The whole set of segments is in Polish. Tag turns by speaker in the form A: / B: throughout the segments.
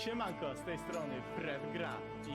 A: Siemanko, z tej strony Fred Gra i...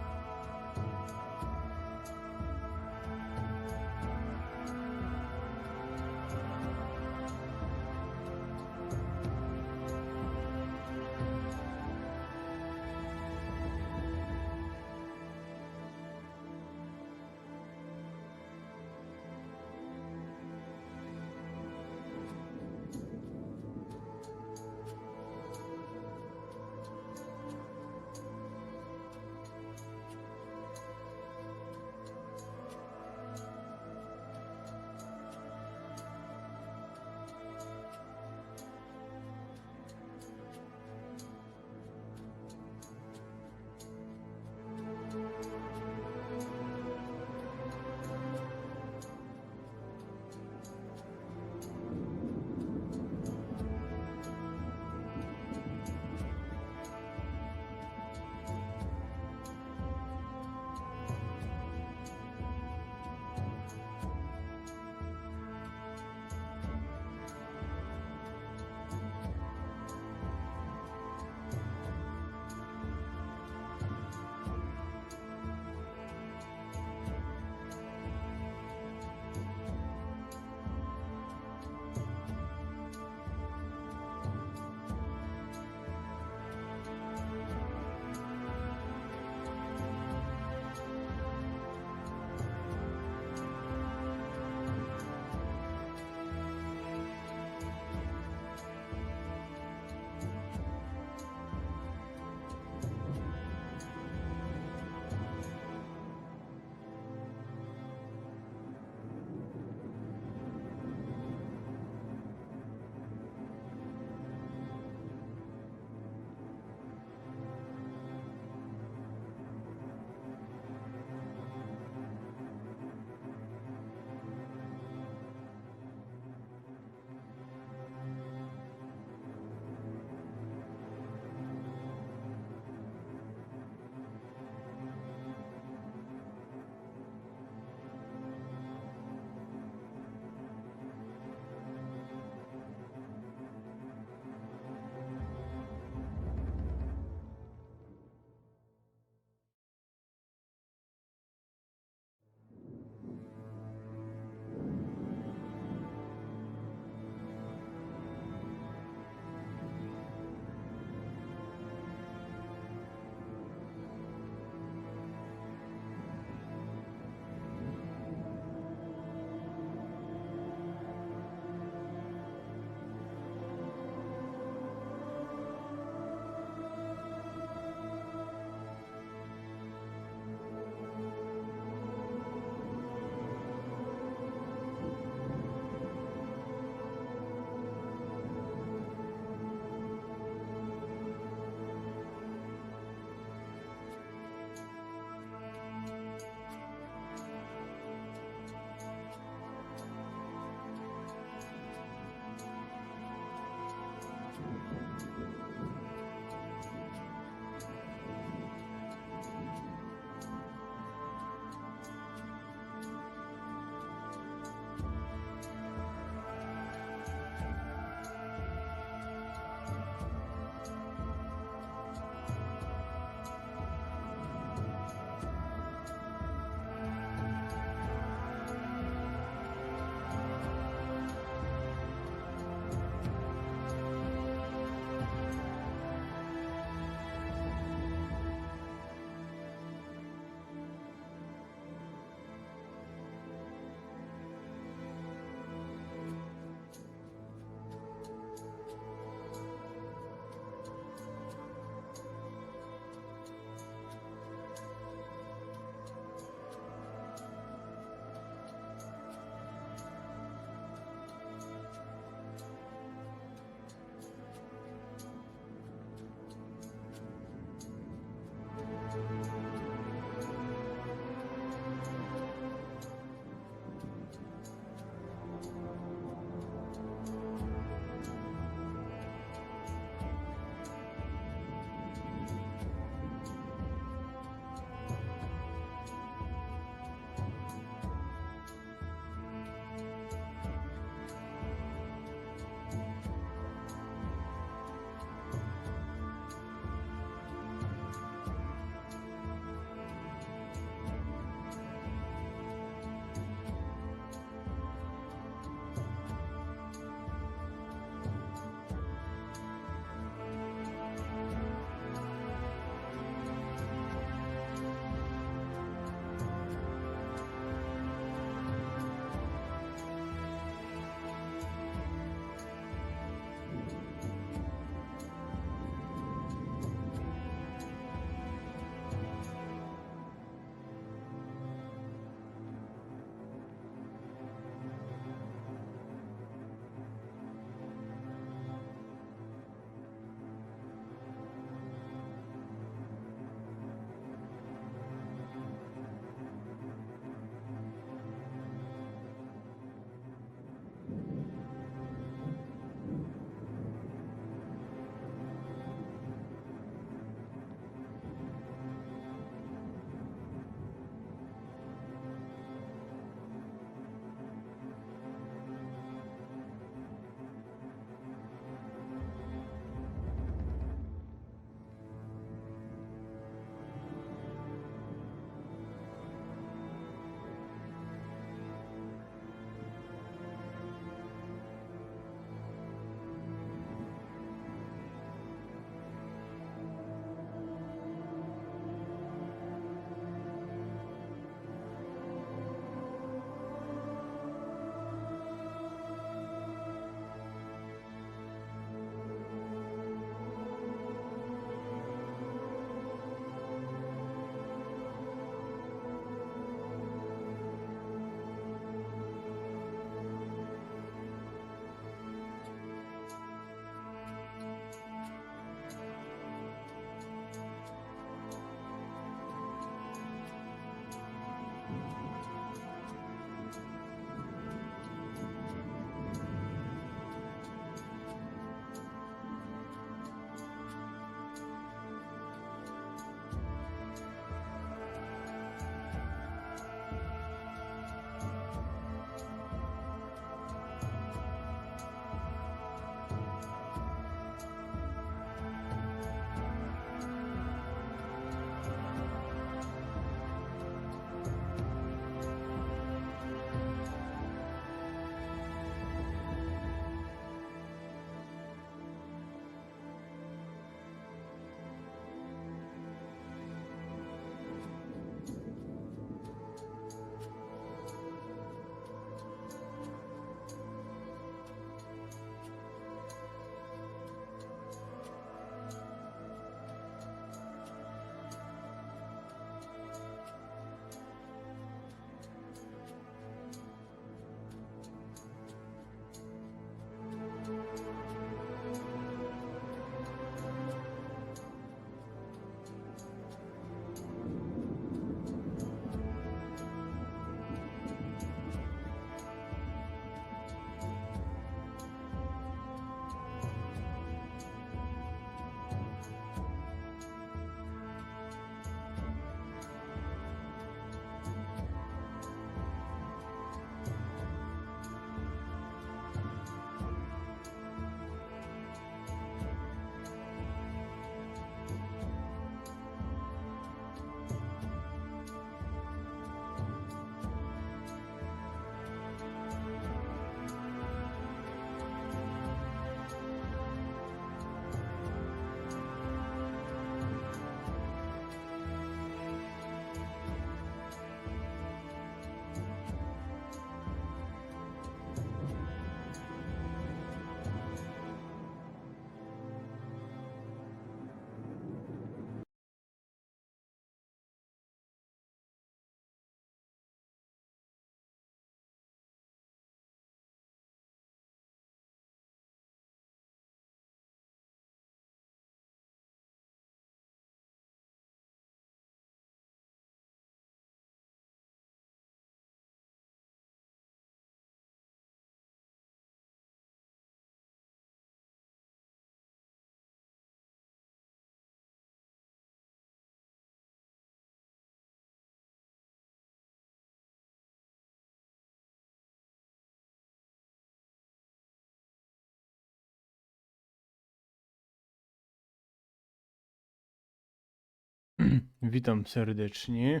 A: Witam serdecznie.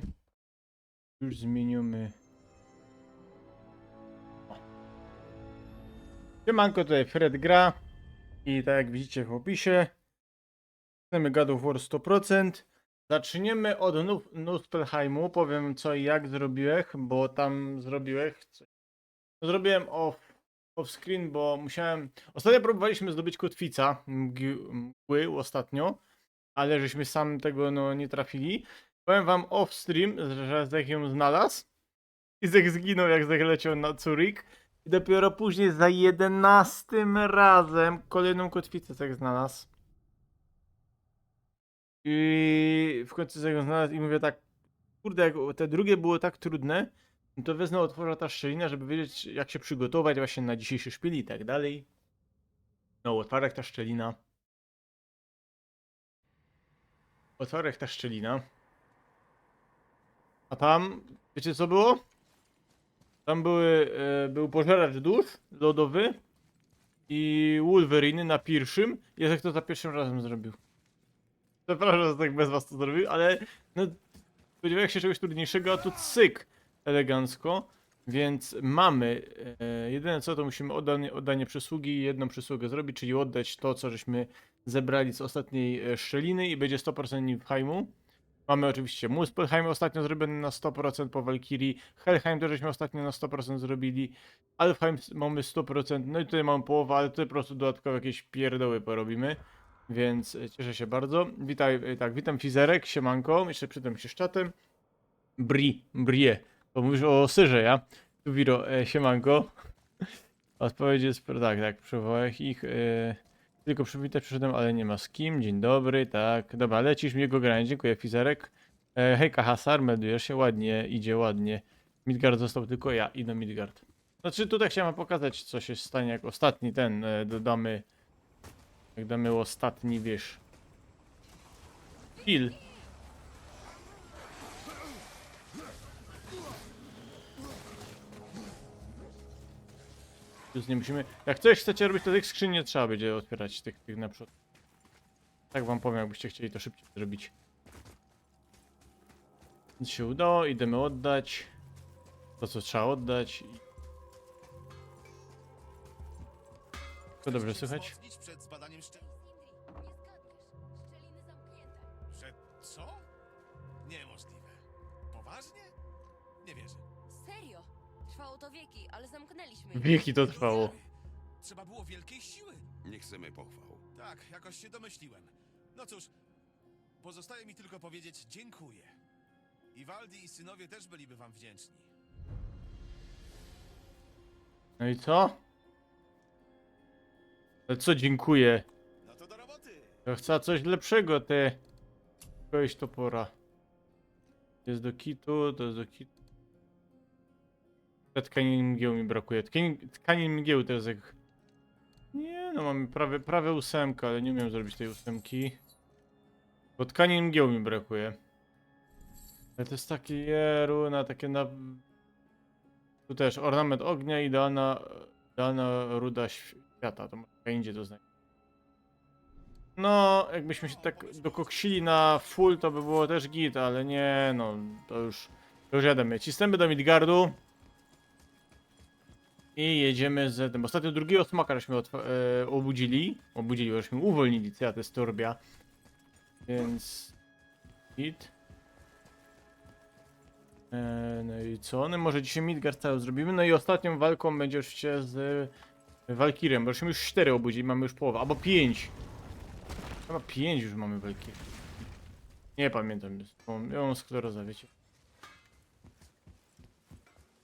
A: Już zmieniamy. O. Siemanko, tutaj Fred gra. I tak jak widzicie w opisie, chcemy God of War 100%. Zaczniemy od Nuspleheimu. Powiem co i jak zrobiłem, bo tam zrobiłem. Zrobiłem off screen, bo musiałem. Ostatnio próbowaliśmy zdobyć kotwica mgły ostatnio, ale żeśmy sam tego nie trafili. Powiem wam off stream, że Zech ją znalazł. I Zech zginął, jak Zech leciał na Zurich. I dopiero później za 11 razem kolejną kotwicę Zech znalazł. I w końcu Zech ją znalazł i mówię tak, kurde, jak te drugie było tak trudne, no to wezmę otworzę ta szczelina, żeby wiedzieć jak się przygotować właśnie na dzisiejszy szpil i tak dalej. No, otwarek ta szczelina. Otwarek ta szczelina. A tam, wiecie co było? Tam był pożeracz dusz lodowy i Wolverine na pierwszym. Jezek to za pierwszym razem zrobił. Przepraszam, że tak bez was to zrobił, ale no, spodziewałem się czegoś trudniejszego, a tu cyk elegancko. Więc mamy, jedyne co to musimy oddanie przysługi i jedną przysługę zrobić, czyli oddać to co żeśmy zebrali z ostatniej szczeliny i będzie 100% Niflheimu. Mamy oczywiście Muspelheim ostatnio zrobiony na 100% po Valkyrii. Helheim też żeśmy ostatnio na 100% zrobili. Alfheim mamy 100%. No i tutaj mamy połowę, ale tutaj po prostu dodatkowo jakieś pierdoły porobimy. Więc cieszę się bardzo. Witam Fizerek, siemanko. Jeszcze przytem się z czatem. Brie. To mówisz o Syrze, ja? Tu Wiro, siemanko. Odpowiedź jest, tak, przywołałem ich. Tylko przywitać przyszedłem, ale nie ma z kim. Dzień dobry, tak. Dobra, lecisz miłego grania. Dziękuję, Fizerek. Hejka, Hasar, meldujesz się ładnie, idzie ładnie. Midgard został tylko ja, idę Midgard. Znaczy tutaj chciałem pokazać, co się stanie, jak ostatni ten dodamy. Jak damy ostatni, wiesz. Kill. Już nie musimy. Jak coś chcecie robić, to tych skrzyń nie trzeba będzie otwierać tych naprzód. Tak wam powiem, jakbyście chcieli to szybciej zrobić. Nic się udało, idziemy oddać to, co trzeba oddać. To dobrze słychać?
B: Przed zbadaniem
C: Nie zgadniesz. Szczeliny zamknięte.
B: Przed co? Niemożliwe. Poważnie? Nie wierzę.
C: Serio? Trwało to wieki, ale zamknęliśmy.
A: Wieki to trwało.
B: Trzeba było wielkiej siły.
D: Nie chcemy pochwał.
B: Tak, jakoś się domyśliłem. No cóż, pozostaje mi tylko powiedzieć dziękuję. Iwaldi i synowie też byliby wam wdzięczni.
A: No i co? Ale co dziękuję?
B: No to do roboty.
A: Ja chcę coś lepszego, te. Kogoś topora. Jest do kitu, to jest do kitu. Tkanin mgieł mi brakuje. Tkanin mgieł to jest jak. Nie no, mamy prawie ósemkę, ale nie umiem zrobić tej ósemki. Bo tkanin mgieł mi brakuje. Ale to jest takie runa, takie na. Tu też ornament ognia, idealna ruda świata. To może indziej to znajdzie. No, jakbyśmy się tak dokoksili na full, to by było też git, ale nie, no, to już jademy. Cisnemy do Midgardu. I jedziemy z tym. Ostatnio drugiego smoka żeśmy obudzili, żeśmy uwolnili, co ja to jest torbia. Więc... Git. No i co? No może dzisiaj Midgard cały zrobimy. No i ostatnią walką będzie oczywiście z Valkyriem, bo żeśmy już 4 obudzili, mamy już połowę, albo 5. Chyba 5 już mamy Valkyrie. Nie pamiętam, ja mam sklerozę, wiecie.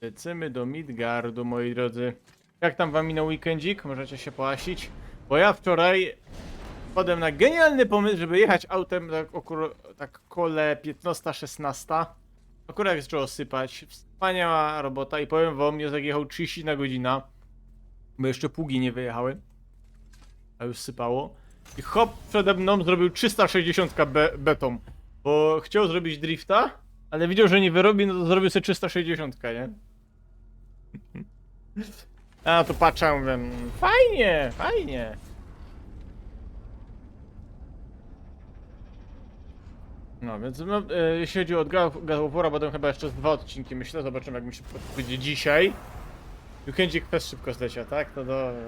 A: Lecimy do Midgardu, moi drodzy. Jak tam wam minął weekendzik? Możecie się połasić. Bo ja wczoraj wpadłem na genialny pomysł, żeby jechać autem tak kole 15-16. Akurat jak zaczęło sypać. Wspaniała robota i powiem wam, ja zajechał 30 na godzinę. Bo jeszcze pługi nie wyjechały. A już sypało. I hop, przede mną zrobił 360 beton. Bo chciał zrobić drifta, ale widział, że nie wyrobi, no to zrobił sobie 360, nie? A to patrzę, mówię, fajnie, fajnie. No więc no, jeśli chodzi o God of War'a, będą chyba jeszcze z 2 odcinki, myślę, zobaczymy jak mi szybko to będzie dzisiaj. Weekendzik też szybko zlecia, tak?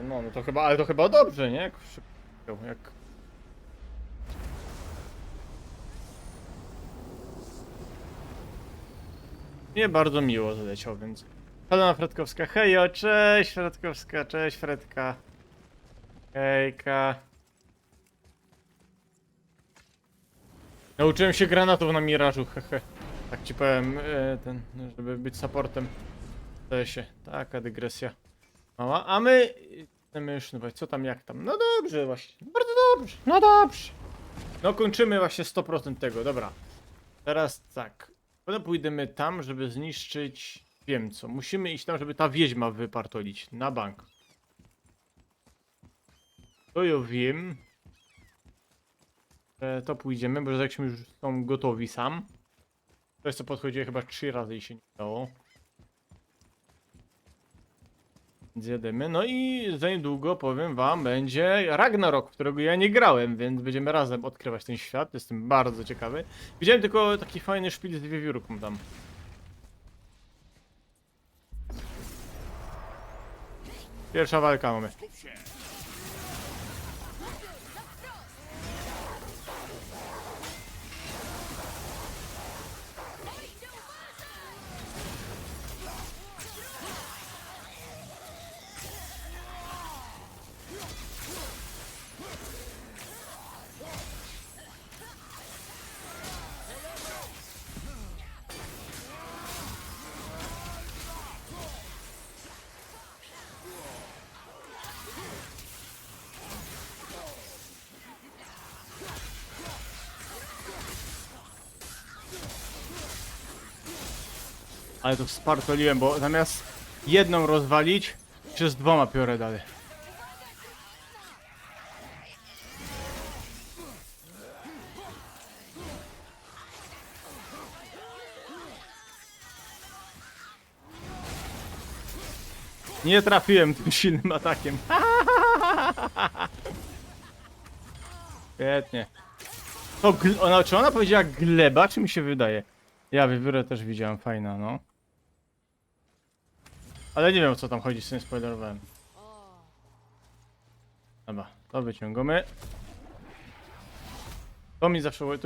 A: No to chyba, ale to chyba dobrze, nie? Jak szybko, jak... Nie bardzo miło zleciał, więc... Helena Fredkowska, hejo, cześć Fredkowska, cześć Fredka. Hejka. Nauczyłem się granatów na mirażu, hehe. Tak ci powiem, żeby być supportem. Zdaje się, taka dygresja. Mała, a my... Chcemy już, no co tam, jak tam? No dobrze właśnie, bardzo dobrze, no dobrze. No kończymy właśnie 100% tego, dobra. Teraz tak. Potem pójdziemy tam, żeby zniszczyć... Wiem co, musimy iść tam, żeby ta wiedźma wypartolić, na bank. To ja wiem. To pójdziemy, bo jakśmy już są gotowi sam. To jest co podchodziło chyba 3 razy i się nie dało. Zjademy. No i za niedługo, powiem wam, będzie Ragnarok, w którego ja nie grałem, więc będziemy razem odkrywać ten świat. Jestem bardzo ciekawy. Widziałem tylko taki fajny szpil z wiewiórką tam. Pierwsza walka mamy. Ale to spartoliłem, bo zamiast jedną rozwalić, przez 2 piorę dalej. Nie trafiłem tym silnym atakiem. Świetnie. To czy ona powiedziała gleba, czy mi się wydaje? Ja wiewiórę też widziałem, fajna, no. Ale nie wiem o co tam chodzi, z tym spoilerowałem.
C: O,
A: Dobra, to wyciągamy. To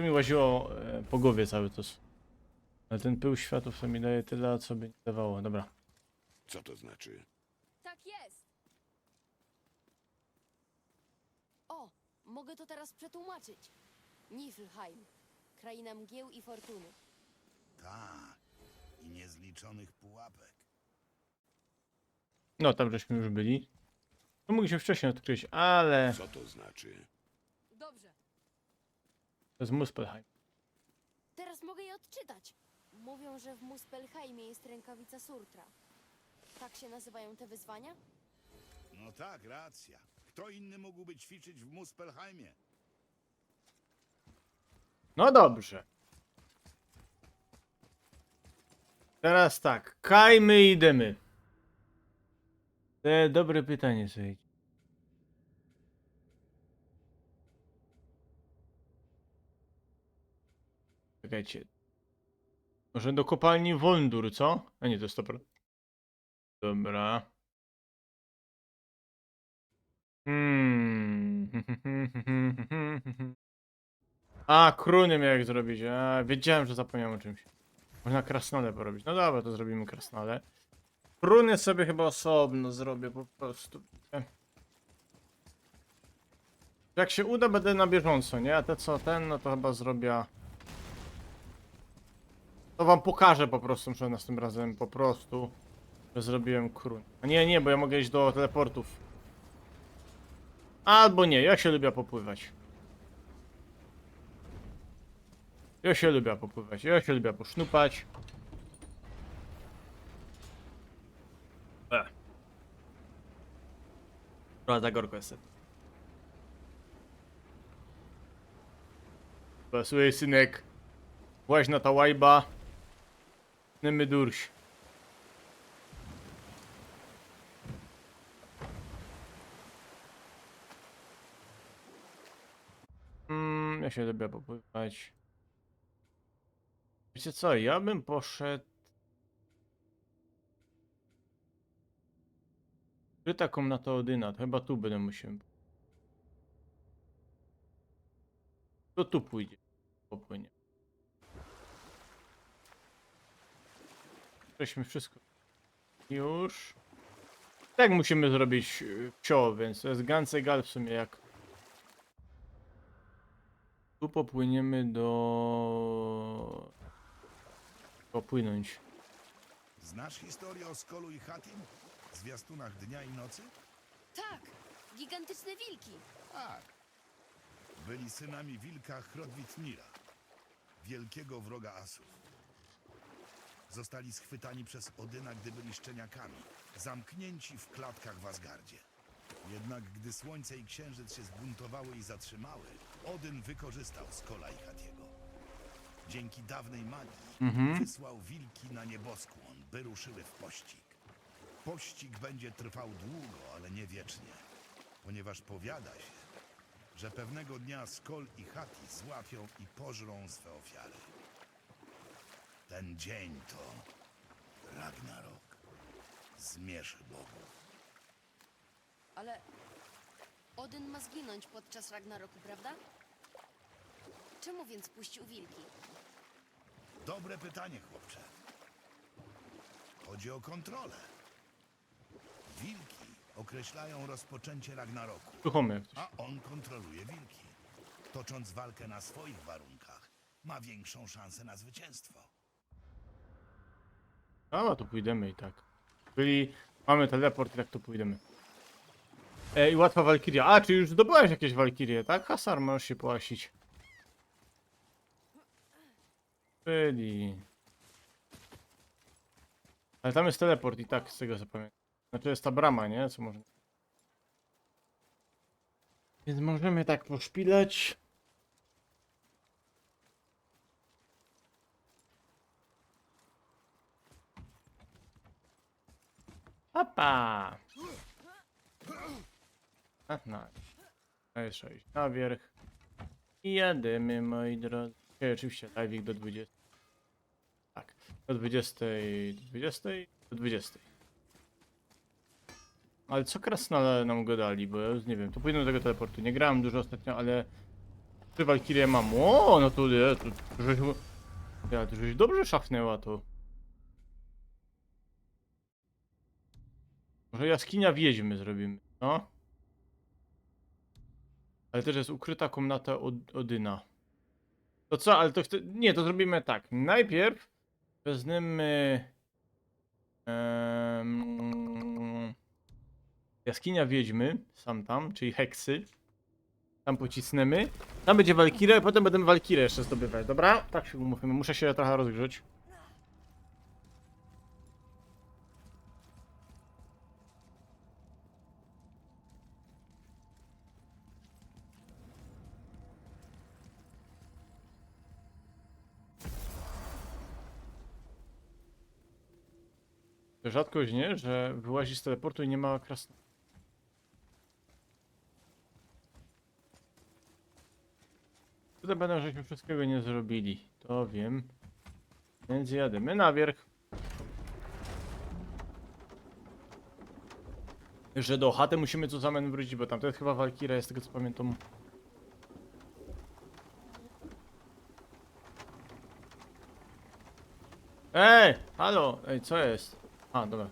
A: mi łaziło po głowie cały czas. Ale ten pył światów to mi daje tyle, co by nie dawało. Dobra.
D: Co to znaczy?
C: tak jest. O, mogę to teraz przetłumaczyć. Niflheim. Kraina mgieł i fortuny.
D: Tak. I niezliczonych pułapek.
A: No, tam żeśmy już byli. To mogliśmy wcześniej odkryć, ale...
D: Co to znaczy?
C: Dobrze.
A: To jest Muspelheim.
C: Teraz mogę je odczytać. Mówią, że w Muspelheimie jest rękawica Surtra. Tak się nazywają te wyzwania?
D: No tak, racja. Kto inny mógłby ćwiczyć w Muspelheimie?
A: No dobrze. Teraz tak, kajmy i idziemy. Dobre pytanie, słuchajcie. Czekajcie. Może do kopalni Wolndur, co? A nie, to jest dobra. Dobra. Hmm. A, kruny miałem zrobić. A, wiedziałem, że zapomniałem o czymś. Można krasnale porobić. No dobra, to zrobimy krasnale. Runy sobie chyba osobno zrobię po prostu. Jak się uda, będę na bieżąco, nie? A te co ten, no to chyba zrobię. To wam pokażę po prostu, muszę następnym razem po prostu, że zrobiłem krun. A nie, bo ja mogę iść do teleportów. Albo nie, ja się lubię popływać. Ja się lubię popływać, ja się lubię posznupać. Za gorko jest. Słuchaj, synek. Właź na ta łajba. Nymy durś. Ja się lubię popływać. Wiecie co, ja bym poszedł... Ukryta komnata Odyna, to chyba tu będę musiał. To tu pójdzie. Popłynie. Żeśmy wszystko. Już. Tak musimy zrobić cio, więc to jest Gansegal w sumie jak. Tu popłyniemy do... Popłynąć.
D: Znasz historię o Skolu i Hatim? W zwiastunach Dnia i Nocy?
C: Tak, gigantyczne wilki.
D: Tak. Byli synami wilka Hrodwitnira, wielkiego wroga Asów. Zostali schwytani przez Odyna, gdy byli szczeniakami, zamknięci w klatkach w Asgardzie. Jednak gdy słońce i księżyc się zbuntowały i zatrzymały, Odyn wykorzystał Skola i Hatiego. Dzięki dawnej magii wysłał wilki na nieboskłon, by ruszyły w pościg. Pościg będzie trwał długo, ale nie wiecznie, ponieważ powiada się, że pewnego dnia Skol i Hati złapią i pożrą swe ofiary. Ten dzień to Ragnarok, zmierzch bogów.
C: Ale Odyn ma zginąć podczas Ragnaroku, prawda? Czemu więc puścił wilki?
D: Dobre pytanie, chłopcze. Chodzi o kontrolę. Wilki określają rozpoczęcie Ragnaroku,
A: Słuchamy jak coś.
D: a on kontroluje wilki. Tocząc walkę na swoich warunkach, ma większą szansę na zwycięstwo.
A: A, tu pójdziemy i tak. Czyli mamy teleport i tak tu pójdziemy. I łatwa walkiria. A, czy już zdobyłeś jakieś walkirie, tak? Hasar, możesz się połasić. Byli. Ale tam jest teleport i tak, z tego co pamiętam. Znaczy jest ta brama, nie? Co można... Więc możemy tak poszpileć. Opa! No. To jest 6 na wierzch. I jadymy, moi drodzy. Oczywiście, live'ik do 20. Tak, do 20, do 20, do 20. Ale co krasnale nam go dali, bo ja już nie wiem, to pójdę do tego teleportu. Nie grałem dużo ostatnio, ale 3 walkirie mam. O, no to nie, to żeś... Ja, to żeś dobrze szafnęła to. Może jaskinia wiedźmy zrobimy, no? Ale też jest ukryta komnata Odyna. To co? Ale to chcę... Nie, to zrobimy tak. Najpierw wezmemy... jaskinia wiedźmy. Sam tam, czyli heksy. Tam pocisnemy. Tam będzie walkira, a potem będziemy walkirę jeszcze zdobywać, dobra? Tak się umówimy. Muszę się trochę rozgrzeć. Rzadkość, nie? Że wyłazi z teleportu i nie ma krasna. Tutaj będą, żeśmy wszystkiego nie zrobili. To wiem. Więc jadymy na wierzch. Że do chaty musimy tu zamen wrócić, bo tam to jest chyba walkira, z tego co pamiętam. Ej! Halo! Ej, co jest? A, dobra.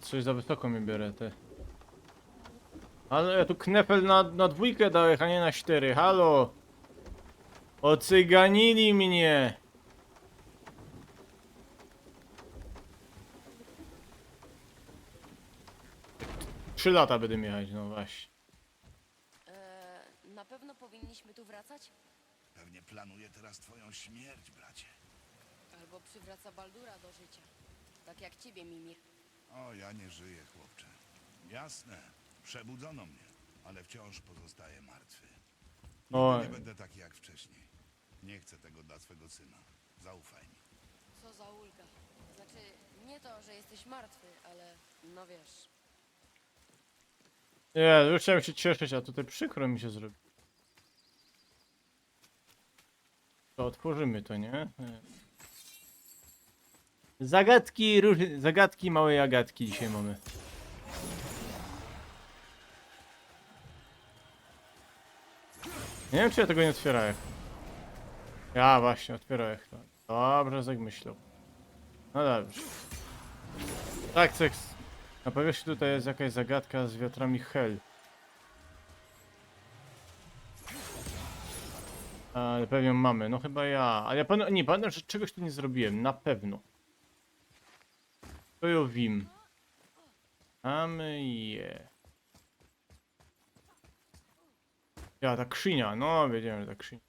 A: Coś za wysoko mi bierę, te. Ale ja tu knefel na dwójkę dałeś, a nie na 4. Halo! Ocyganili mnie! Trzy lata będę jechać, no właśnie.
C: Na pewno powinniśmy tu wracać?
D: Pewnie planuje teraz twoją śmierć, bracie.
C: Albo przywraca Baldura do życia. Tak jak ciebie, Mimir.
D: O, ja nie żyję, chłopcze. Jasne, przebudzono mnie, ale wciąż pozostaję martwy.
A: Oj.
D: Nigdy nie będę taki jak wcześniej. Nie chcę tego dla swego syna. Zaufaj mi.
C: Co za ulga. Znaczy, nie to, że jesteś martwy, ale no wiesz.
A: Nie, już chciałem się cieszyć, a tutaj przykro mi się zrobi. To otworzymy to, nie? Nie. Zagadki, zagadki, małe agatki dzisiaj mamy. Nie wiem, czy ja tego nie otwierałem. Ja właśnie, otwierałem to. Dobrze, tak myślał. No dobrze. Tak, seks. Na powierzchni tutaj jest jakaś zagadka z wiatrami Hel. Ale pewnie mamy, no chyba ja. Ale ja pamiętam, nie pamiętam, że czegoś tu nie zrobiłem, na pewno. To ją wim. Mamy je. Ja, ta krzynia, no wiedziałem, że ta krzynia.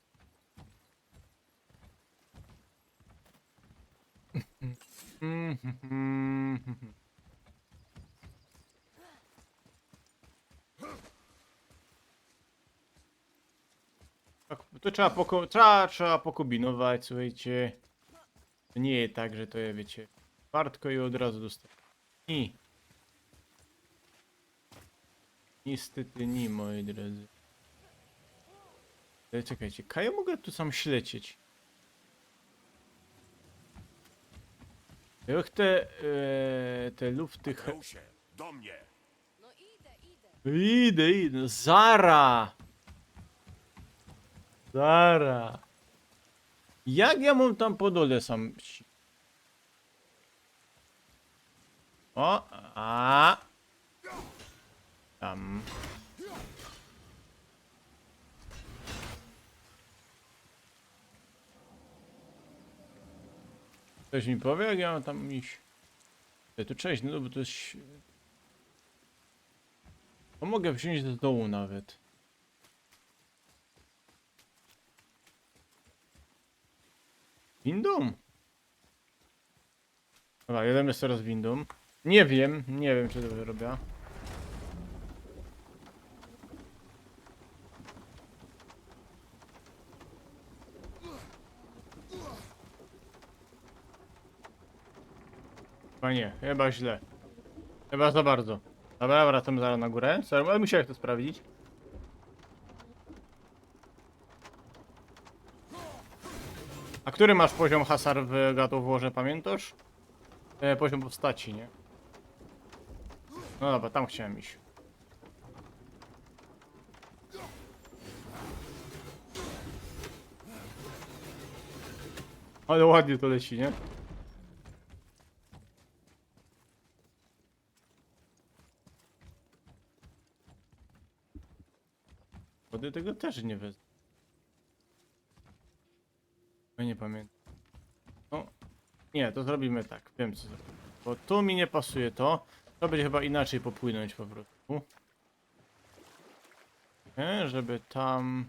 A: Tak, to trzeba pokombinować, słuchajcie. To nie jest tak, że to je, wiecie, wartko i od razu dostaję. I. Niestety nie, moi drodzy. Ale czekajcie, ja mogę tu sam ślecieć. Jak te lufty...
B: się, do mnie!
C: No idę.
A: Idę, Zara! Zara! Jak ja mam tam po dole sam... O, a. Tam. Ktoś mi powie, jak ja mam tam iść? Tu cześć, no bo to jest... To mogę wziąć do dołu nawet. Windą? Dobra, jeden jest teraz windą. Nie wiem czy dobrze robię. Chyba nie, chyba źle. Chyba za bardzo. Dobra, wracam zaraz na górę. Sorry, ale musiałem to sprawdzić. A który masz poziom hasar w God of Warze, pamiętasz? Poziom postaci, nie? No dobra, tam chciałem iść. Ale ładnie to leci, nie? Wody tego też nie wezmę. Ja nie pamiętam. No, nie, to zrobimy tak. Wiem co zrobić. Bo tu mi nie pasuje to. To będzie chyba inaczej popłynąć po prostu. Nie, żeby tam...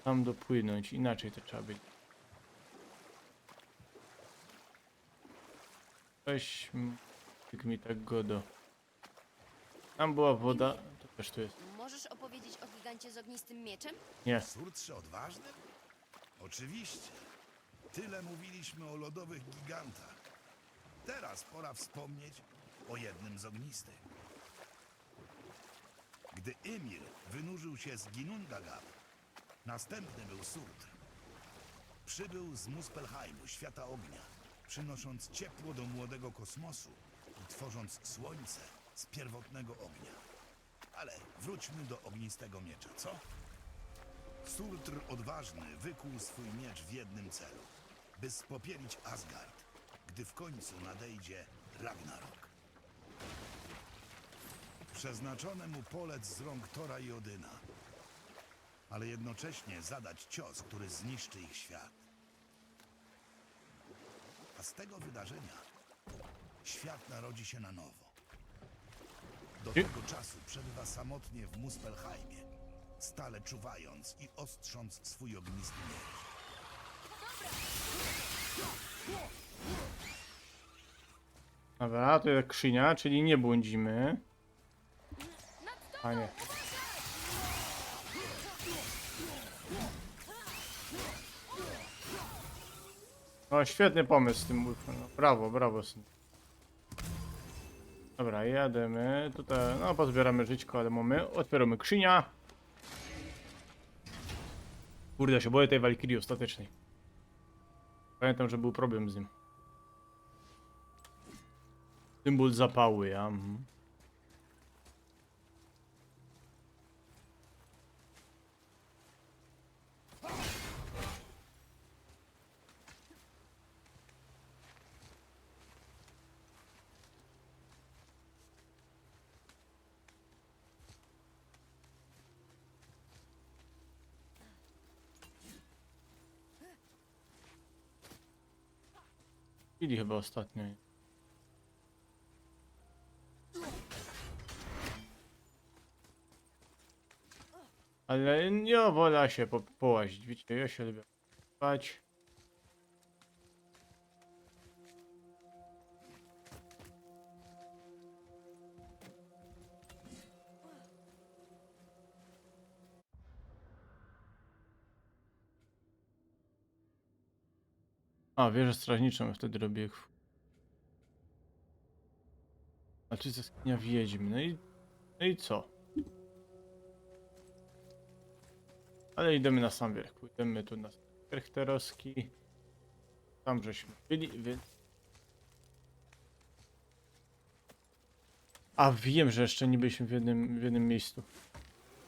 A: Tam dopłynąć. Inaczej to trzeba być. Weź... Jak mi tak godo. Tam była woda. To też tu jest.
C: Możesz opowiedzieć o gigancie z ognistym mieczem?
A: Nie.
D: Surtrze odważnym? Oczywiście. Tyle mówiliśmy o lodowych gigantach. Teraz pora wspomnieć o jednym z ognistych. Gdy Ymir wynurzył się z Ginnungagap, następny był Surtr. Przybył z Muspelheimu, świata ognia, przynosząc ciepło do młodego kosmosu i tworząc słońce z pierwotnego ognia. Ale wróćmy do ognistego miecza, co? Surtr odważny wykuł swój miecz w jednym celu, by spopielić Asgard, gdy w końcu nadejdzie Ragnarok. Przeznaczone mu polec z rąk Tora i Odyna, ale jednocześnie zadać cios, który zniszczy ich świat. A z tego wydarzenia świat narodzi się na nowo. Do tego czasu przebywa samotnie w Muspelheimie, stale czuwając i ostrząc swój ognisty miecz.
A: Dobra, to jest krzynia, czyli nie błądzimy. A nie. O, świetny pomysł z tym. No, brawo, brawo. Syn. Dobra, Dobra, jademy. Tutaj, no pozbieramy żyćko, ale mamy. Otwieramy krzynia. Kurde, się boję tej Walkirii ostatecznej. Pamiętam, że był problem z nim. Symbol zapały, ja. Chwili chyba ostatnio. Ale nie wolę się połazić, wiecie, ja się lubię spać. A, wieżę strażniczą wtedy robię. A czy jaskinia wiedźm? No i co? Ale idziemy na sam wierch. Pójdziemy tu na wierch Teroski. Tam żeśmy byli, więc... A wiem, że jeszcze nie byliśmy w jednym miejscu.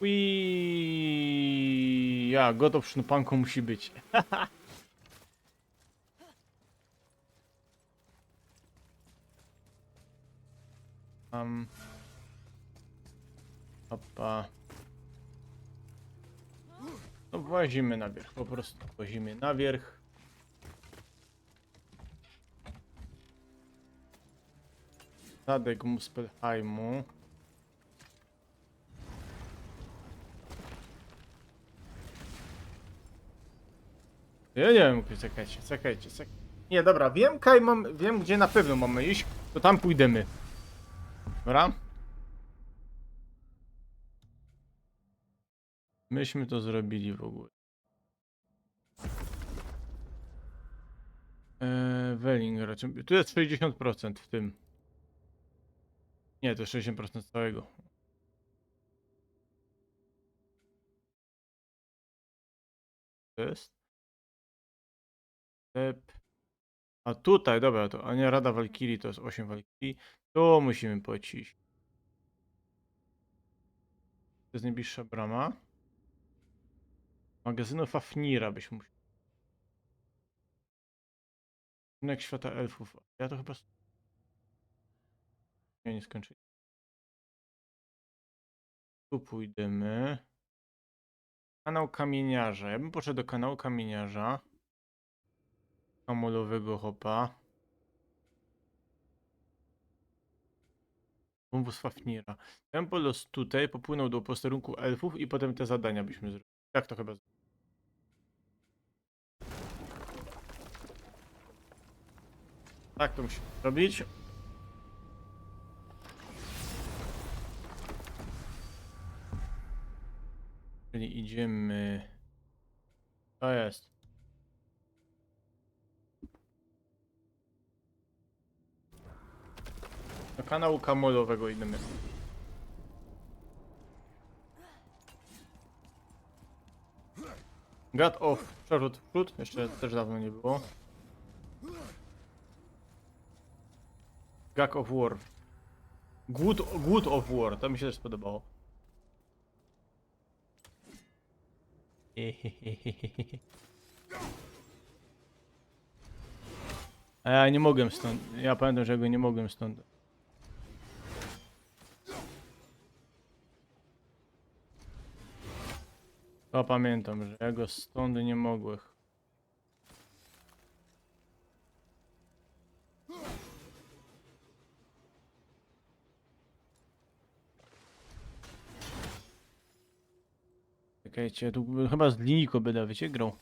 A: Ui, ja, gotów sznupanką musi być. Opa. No włazimy na wierzch, po prostu włazimy na wierzch. Zadek Muspelheimu. Ja nie wiem, czekajcie. Nie, dobra, wiem, wiem gdzie na pewno mamy iść, to tam pójdziemy. Dobra? Myśmy to zrobili w ogóle. Wellinger, tu jest 60% w tym. Nie, to jest 60% całego. To jest? A tutaj, dobra, to a nie Rada Walkirii, to jest 8 Walkirii. Tu musimy płacić. To jest najbliższa brama. Magazynu Fafnira byśmy musieli. Rynek Świata Elfów. Ja to chyba... Nie skończyli. Tu pójdziemy. Kanał Kamieniarza. Ja bym poszedł do kanału Kamieniarza. Kamolowego hopa. Wąwóz Fafnira. Ja bym po prostu tutaj popłynął do posterunku elfów i potem te zadania byśmy zrobili. Tak to chyba. Tak to musimy zrobić. Czyli idziemy... To jest. Do kanału kamolowego idziemy. God of... Przerzut w przód. Jeszcze też dawno nie było. God of War. Good of War. To mi się też spodobało. A ja nie mogłem stąd. Ja pamiętam, że ja go nie mogłem stąd. To pamiętam, że ja go stąd nie mogłem. Czekajcie, tu chyba z linijką będę, wiecie, grał.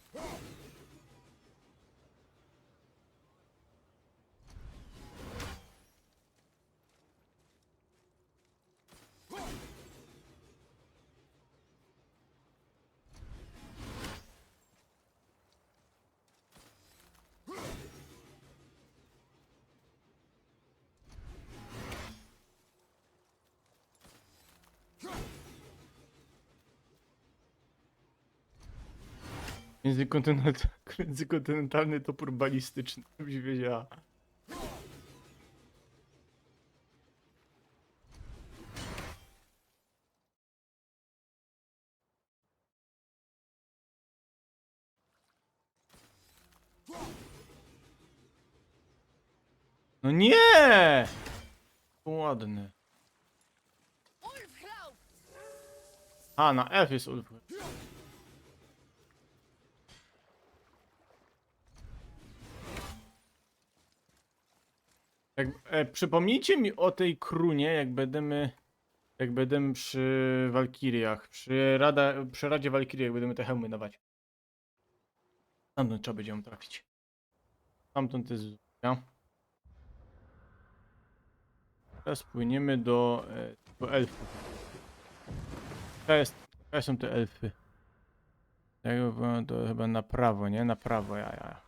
A: Międzykontynentalny topór balistyczny, byś wiedziała. No nie! Ładny.
C: Ulfhlau!
A: A, na F jest Ulf. Przypomnijcie mi o tej krunie, jak będziemy przy Walkiriach, przy Radzie Walkirii, jak będziemy te hełmy dawać. Stamtąd trzeba będzie ją trafić. Stamtąd jest ja. Teraz płyniemy do elfów. Gdzie są te elfy? To chyba na prawo, nie? Na prawo, ja.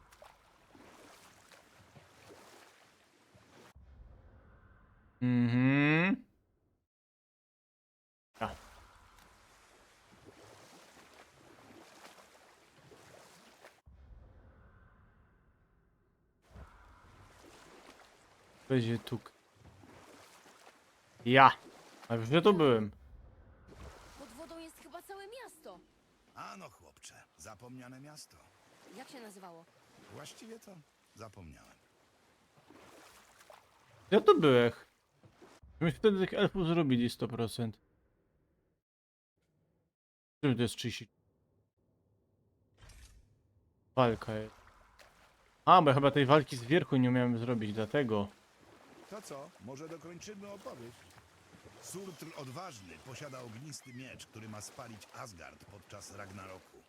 A: Mhm. Ja. Będzie tu. Ja. A już gdzie to byłem?
C: Pod wodą jest chyba całe miasto.
D: Ano, chłopcze, zapomniane miasto.
C: Jak się nazywało?
D: Właściwie to zapomniałem.
A: Gdzie to byłem? Myśmy wtedy tych elfów zrobili 100%. Czym to jest 30? Walka jest. A, bo ja chyba tej walki z wierchu nie umiałem zrobić, dlatego.
D: To co, może dokończymy opowieść? Surtr Odważny posiada ognisty miecz, który ma spalić Asgard podczas Ragnaroku.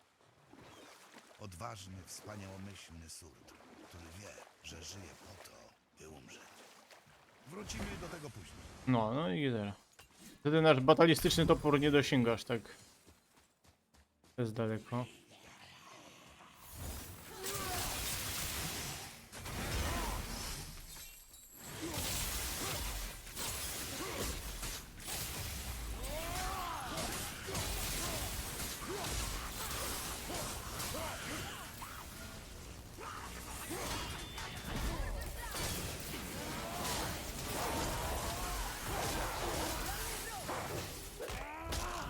D: Odważny, wspaniałomyślny Surtr, który wie, że żyje po to, by umrzeć. Wrócimy do tego później.
A: No i teraz. Wtedy nasz batalistyczny topór nie dosięgasz tak. To jest daleko.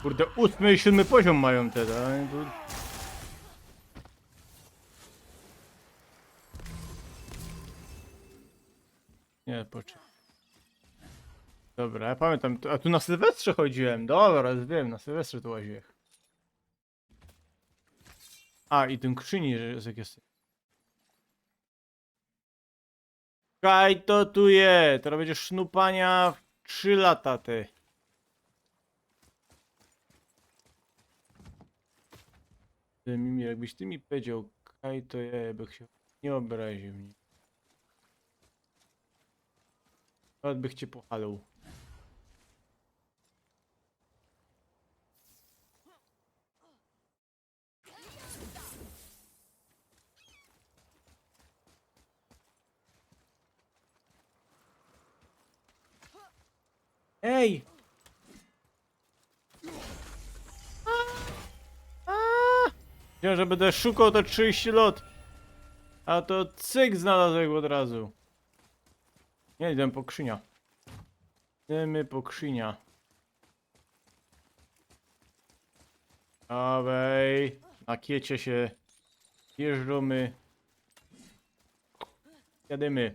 A: Kurde, 8. i 7. poziom mają te, tak? Nie, poczekaj. Dobra, ja pamiętam, a tu na Sylwestrze chodziłem, dobra, już wiem, na Sylwestrze tu łaziłem. A, i tym krzyni, że jest jak jest. Kaj to tu je, teraz będzie sznupania w 3 lata, ty. Mimir, jakbyś ty mi powiedział, kaj to je, bych się nie obraził. Nawet bych cię pochwalił. Ej! Myślałem, że będę szukał to 30 lat. A to cyk znalazłem od razu. Nie, idę po krzynia. Idziemy po krzynia. Dawaj. Na kiecie się. Jeżdżamy. Jadymy.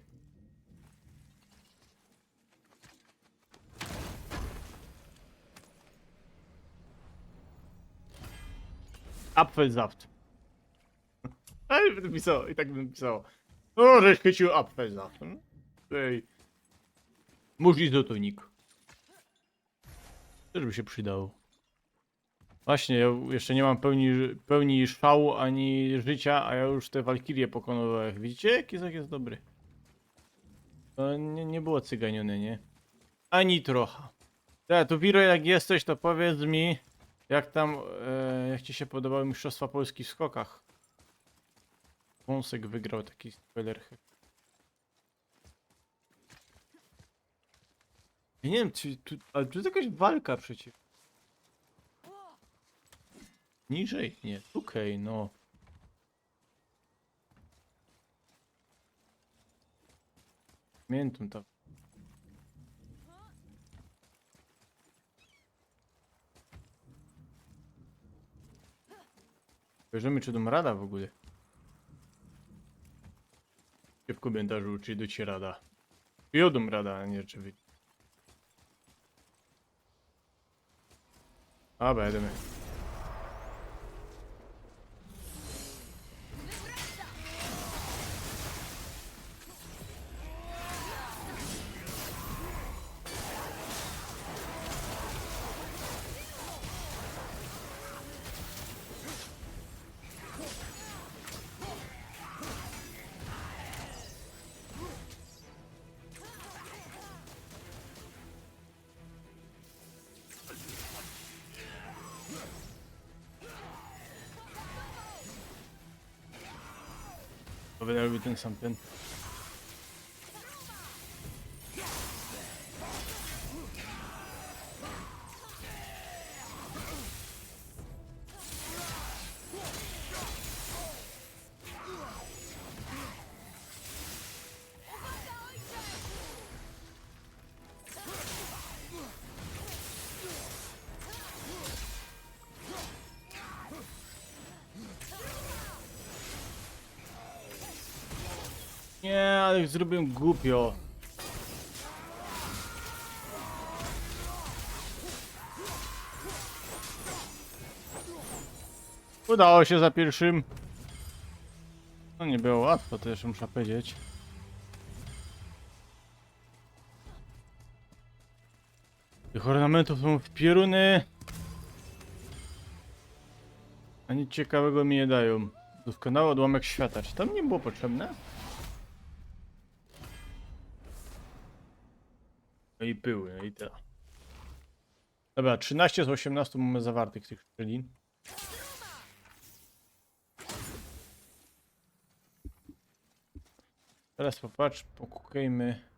A: Apfelsaft. Ej, będę pisał, i tak bym pisał. O, żeś chycił Apfelsaft. Ej. Mój izotonik. Też by się przydał. Właśnie, ja jeszcze nie mam pełni szału ani życia, a ja już te walkirie pokonałem. Widzicie, jaki jest dobry? To nie było cyganione, nie? Ani trochę. Tak, to Wiro, jak jesteś, to powiedz mi, jak tam, jak ci się podobały Mistrzostwa Polski w skokach. Wąsek wygrał taki spoiler. Ja nie wiem, czy tu, ale tu jest jakaś walka przecież. Niżej? Nie, okej, no. Pamiętam to. Bierzemy, czy dom rada w ogóle. W komentarzu, czy docie rada. Jodą rada, a nie czy wy. A, będziemy. To będę robił ten sam ten. Nie, ale zrobiłem głupio. Udało się za pierwszym. No nie było łatwo, to jeszcze muszę powiedzieć. Tych ornamentów są w pioruny. A nic ciekawego mi nie dają. Doskonały odłamek świata. Czy to mi nie było potrzebne? No i pyły, no i tyle. Dobra, 13 z 18 mamy zawartych tych szczelin. Teraz popatrz, pokukajmy.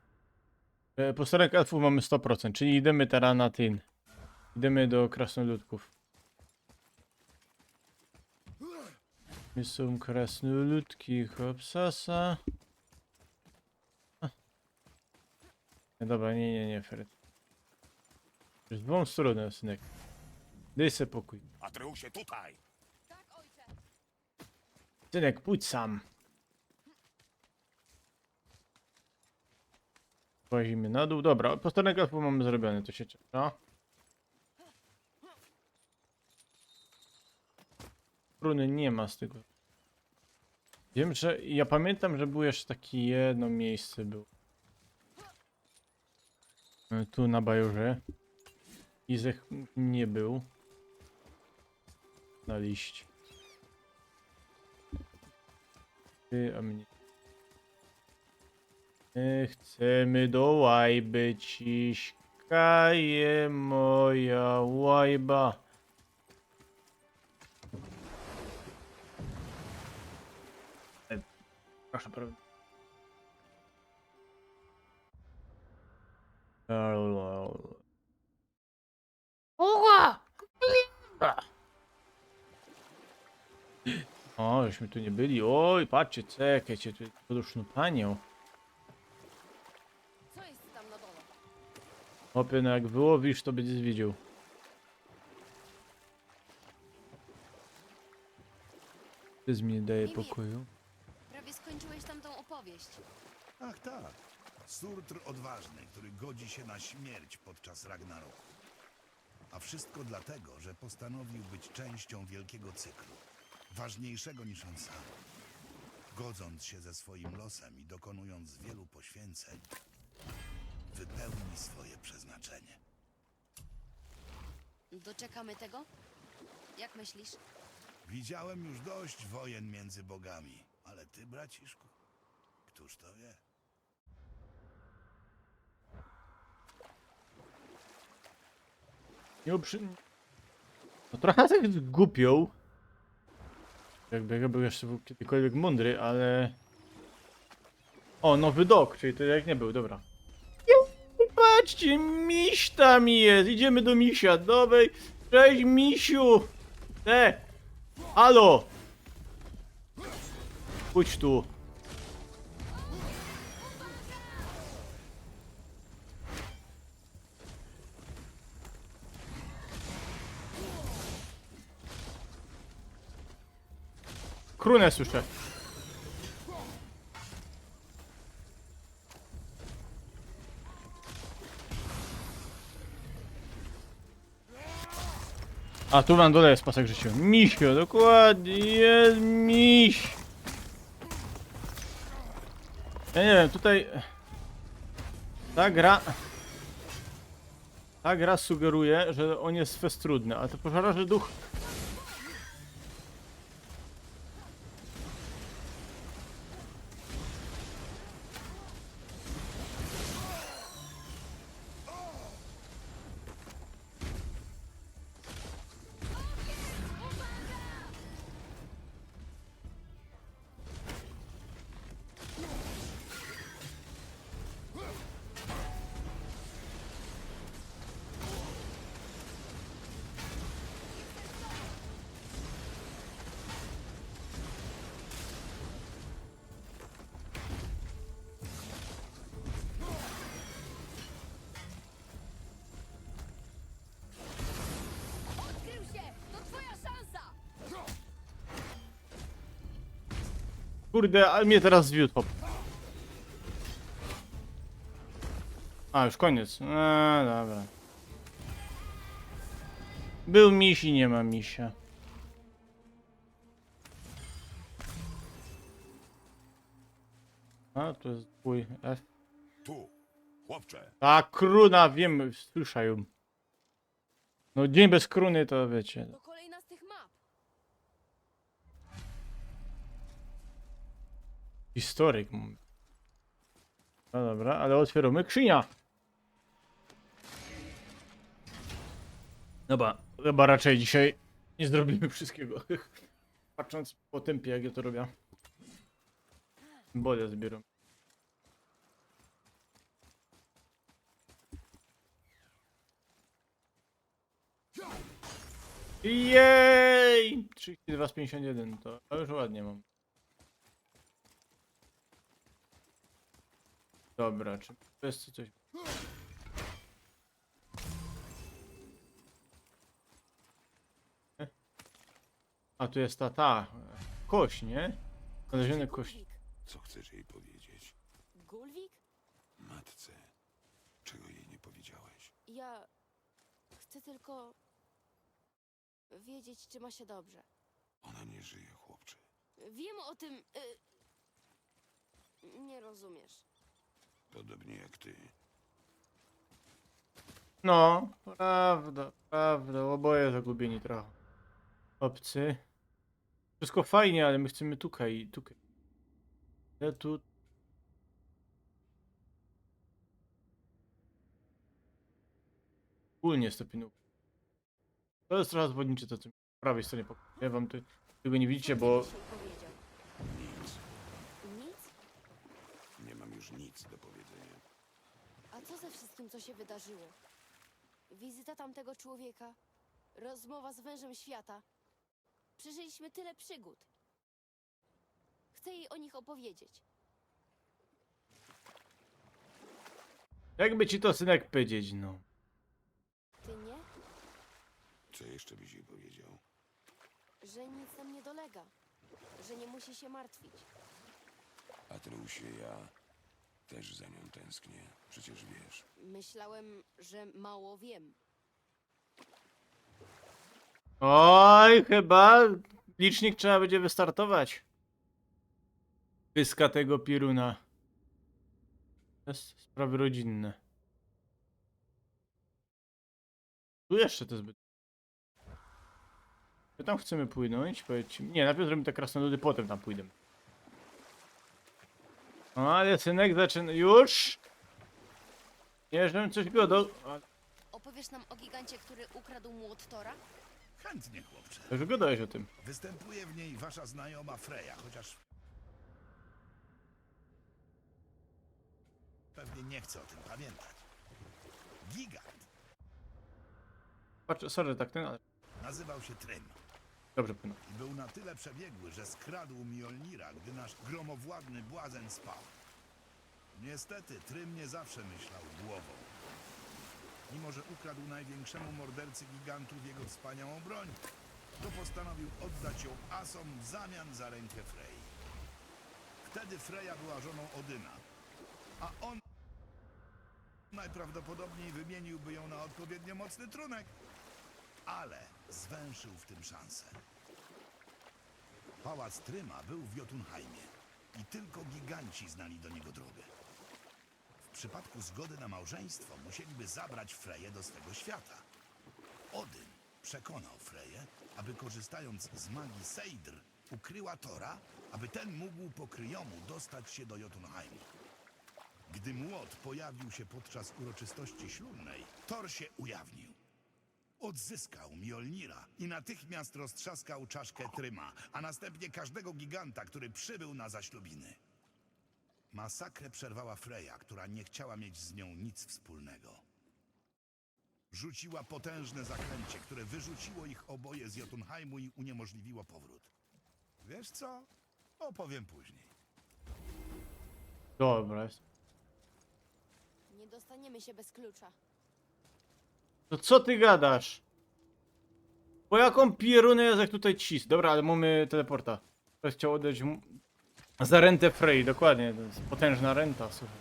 A: Posterunek elfów mamy 100%, czyli idziemy teraz na ten. Idziemy do krasnoludków. My są krasnoludki, hopsasa. Dobra, nie, Fred. Z dwóm stron, synek. Daj se pokój.
B: Atreusie, tutaj!
C: Tak, ojcze.
A: Synek, pójdź sam. Włazimy na dół. Dobra, posterunek elfów mamy zrobiony, to się cieszę. Runy nie ma z tego. Wiem, że ja pamiętam, że było jeszcze takie jedno miejsce było. Tu na bajorze. Izech nie był. Na liście. Ty, a mnie. My chcemy do łajby, ciśkaje moja łajba. Proszę, proszę. O, żeśmy tu nie byli. Oj, patrzcie, czekajcie, tu poduszno panią.
C: Co jest tam na dole?
A: Opie, no jak wyłowisz, to będziesz widział. Ty z mnie daje pokoju.
C: Prawie skończyłeś tamtą opowieść.
D: Ach tak, Surtr odważny, który godzi się na śmierć podczas Ragnaroku. A wszystko dlatego, że postanowił być częścią wielkiego cyklu, ważniejszego niż on sam. Godząc się ze swoim losem i dokonując wielu poświęceń, wypełni swoje przeznaczenie.
C: Doczekamy tego? Jak myślisz?
D: Widziałem już dość wojen między bogami, ale ty, braciszku, któż to wie?
A: No trochę tak głupią. Jakby był jeszcze był kiedykolwiek mądry, ale... O, nowy dok, czyli to jak nie był, dobra. Patrzcie, miś tam jest, idziemy do misia, dobrej. Cześć, misiu. Halo. Chodź tu. Krunę słyszę. A tu na dole jest pasek życiowy. Misio, dokładnie, jest miś. Ja nie wiem, tutaj... Ta gra sugeruje, że on jest fest trudny, a to pożararze duch...
C: Odkrył się! To twoja szansa!
A: Kurde, ale mnie teraz zwiódł, hop. A, już koniec. Dobra. Był miś i nie ma misia. A, to jest twój F.
D: Tu, chłopcze.
A: Ta kruna, wiem, słyszę ją. No dzień bez kruny to wiecie.
C: To kolejna z tych map.
A: Historyk. No dobra, ale otwieramy skrzynia. Dobra, chyba raczej dzisiaj nie zrobimy wszystkiego. Patrząc po tempie, jak ja to robię. Symbole zbieram. Jej! 32 z 51, to już ładnie mam. Dobra, czy to jest coś... A tu jest ta kość, nie? Znaleziony kość.
C: Gulwik.
D: Co chcesz jej powiedzieć?
C: Gulwik?
D: Matce. Czego jej nie powiedziałeś?
C: Ja chcę tylko wiedzieć, czy ma się dobrze.
D: Ona nie żyje, chłopcze.
C: Wiem o tym. Nie rozumiesz.
D: Podobnie jak ty.
A: No, prawda, oboje zagubieni trochę. Obcy. Wszystko fajnie, ale my chcemy tukaj. Ja tu... Ogólnie stopień. To jest trochę zwodniczy, to co po prawej stronie pokoju. Ja wam tu tego nie widzicie,
C: Co
A: bo...
C: ty dzisiaj powiedział?
D: Nic.
C: Nic?
D: Nie mam już nic do powiedzenia.
C: A co ze wszystkim, co się wydarzyło? Wizyta tamtego człowieka, rozmowa z wężem świata. Przeżyliśmy tyle przygód. Chcę jej o nich opowiedzieć.
A: Jakby ci to synek powiedzieć, no.
C: Ty nie?
D: Co jeszcze byś jej powiedział?
C: Że nic nam nie dolega. Że nie musi się martwić.
D: Atreusie, ja też za nią tęsknię. Przecież wiesz.
C: Myślałem, że mało wiem.
A: Oj, chyba licznik trzeba będzie wystartować. Pyska tego pieruna. To jest sprawy rodzinne. Tu jeszcze to zbyt. My tam chcemy płynąć, powiedzcie. Nie, najpierw zrobimy te krasnoludy, potem tam pójdę. No, ale synek zaczyna... Już! Nie, żebym coś go do...
C: Opowiesz nam o gigancie, który ukradł młot Tora?
D: Chętnie, chłopcze.
A: Już gadałeś o tym.
D: Występuje w niej wasza znajoma Freya, chociaż... Pewnie nie chce o tym pamiętać. Gigant
A: Patrz, sorry, tak ten, ale...
D: nazywał się Trym
A: Dobrze płynął.
D: i był na tyle przebiegły, że skradł Mjolnira, gdy nasz gromowładny błazen spał. Niestety, Trym nie zawsze myślał głową. Mimo że ukradł największemu mordercy gigantów jego wspaniałą broń, to postanowił oddać ją asom w zamian za rękę Frey. Wtedy Freja była żoną Odyna, a on najprawdopodobniej wymieniłby ją na odpowiednio mocny trunek, ale zwęszył w tym szansę. Pałac Tryma był w Jotunheimie i tylko giganci znali do niego drogę. W przypadku zgody na małżeństwo musieliby zabrać Freję do swego świata. Odyn przekonał Freję, aby korzystając z magii Seidr ukryła Tora, aby ten mógł po kryjomu dostać się do Jotunheimu. Gdy młot pojawił się podczas uroczystości ślubnej, Thor się ujawnił. Odzyskał Mjolnira i natychmiast roztrzaskał czaszkę Tryma, a następnie każdego giganta, który przybył na zaślubiny. Masakrę przerwała Freja, która nie chciała mieć z nią nic wspólnego. Rzuciła potężne zaklęcie, które wyrzuciło ich oboje z Jotunheimu i uniemożliwiło powrót. Wiesz co? Opowiem później.
A: Dobra.
C: Nie dostaniemy się bez klucza.
A: To co ty gadasz? Po jaką pierunę jest jak tutaj cis? Dobra, ale mamy teleporta. Ktoś chciał oddać za rentę Frey, dokładnie. To jest potężna renta, słuchaj.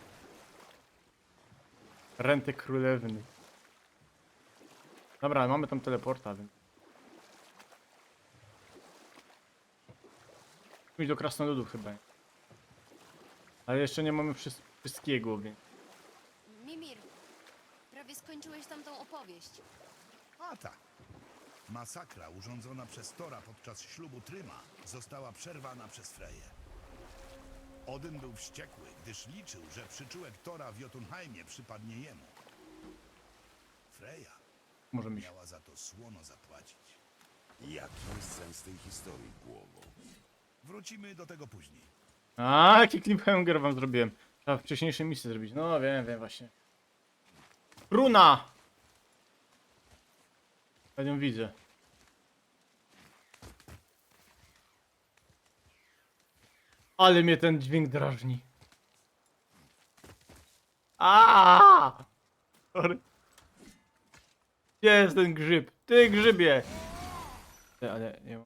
A: Rentę królewny. Dobra, mamy tam teleporta, więc... Idź do krasnoludów chyba. Ale jeszcze nie mamy wszystkiego, więc...
C: Mimir, prawie skończyłeś tamtą opowieść.
D: A tak. Masakra urządzona przez Tora podczas ślubu Tryma została przerwana przez Freję. Odyn był wściekły, gdyż liczył, że przyczółek Tora w Jotunheimie przypadnie jemu. Freja
A: Może mi się...
D: miała za to słono zapłacić.
E: Jaki jest sens tej historii, głowo?
D: Wrócimy do tego później.
A: A, jaki cliffhanger wam zrobiłem. Trzeba wcześniejsze misje zrobić. No wiem właśnie. Runa! Ja ją widzę. Ale mnie ten dźwięk drażni. A! Sorry. Gdzie jest ten grzyb? Ty grzybie! Ale nie ma.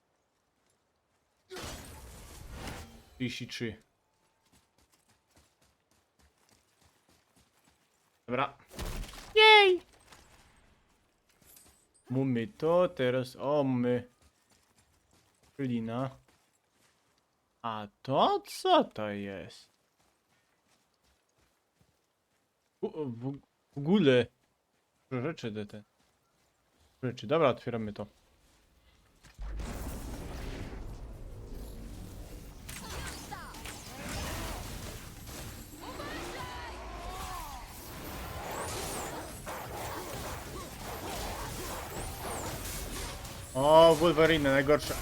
A: 33. Dobra. Jej! Mamy to, teraz o my. Lina. A to co to jest? W ogóle. Rzeczy te. Rzeczy, dobra, otwieramy to. O, Wolverine, najgorsze.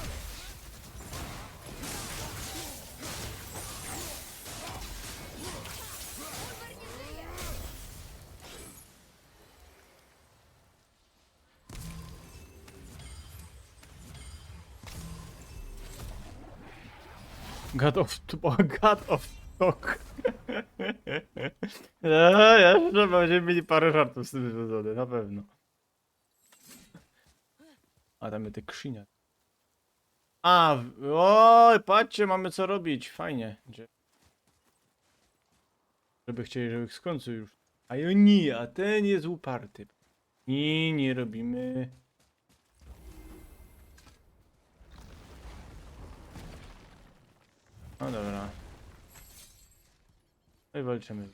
A: God of Talk. No, jeszcze będziemy mieli parę żartów z tym związanych, na pewno. A tam te krzynia. A, oj, patrzcie, mamy co robić, fajnie. Gdzie? Żeby chcieli, żeby w końcu już. A ja nie, a ten jest uparty. Nie robimy. No dobra. No i walczymy.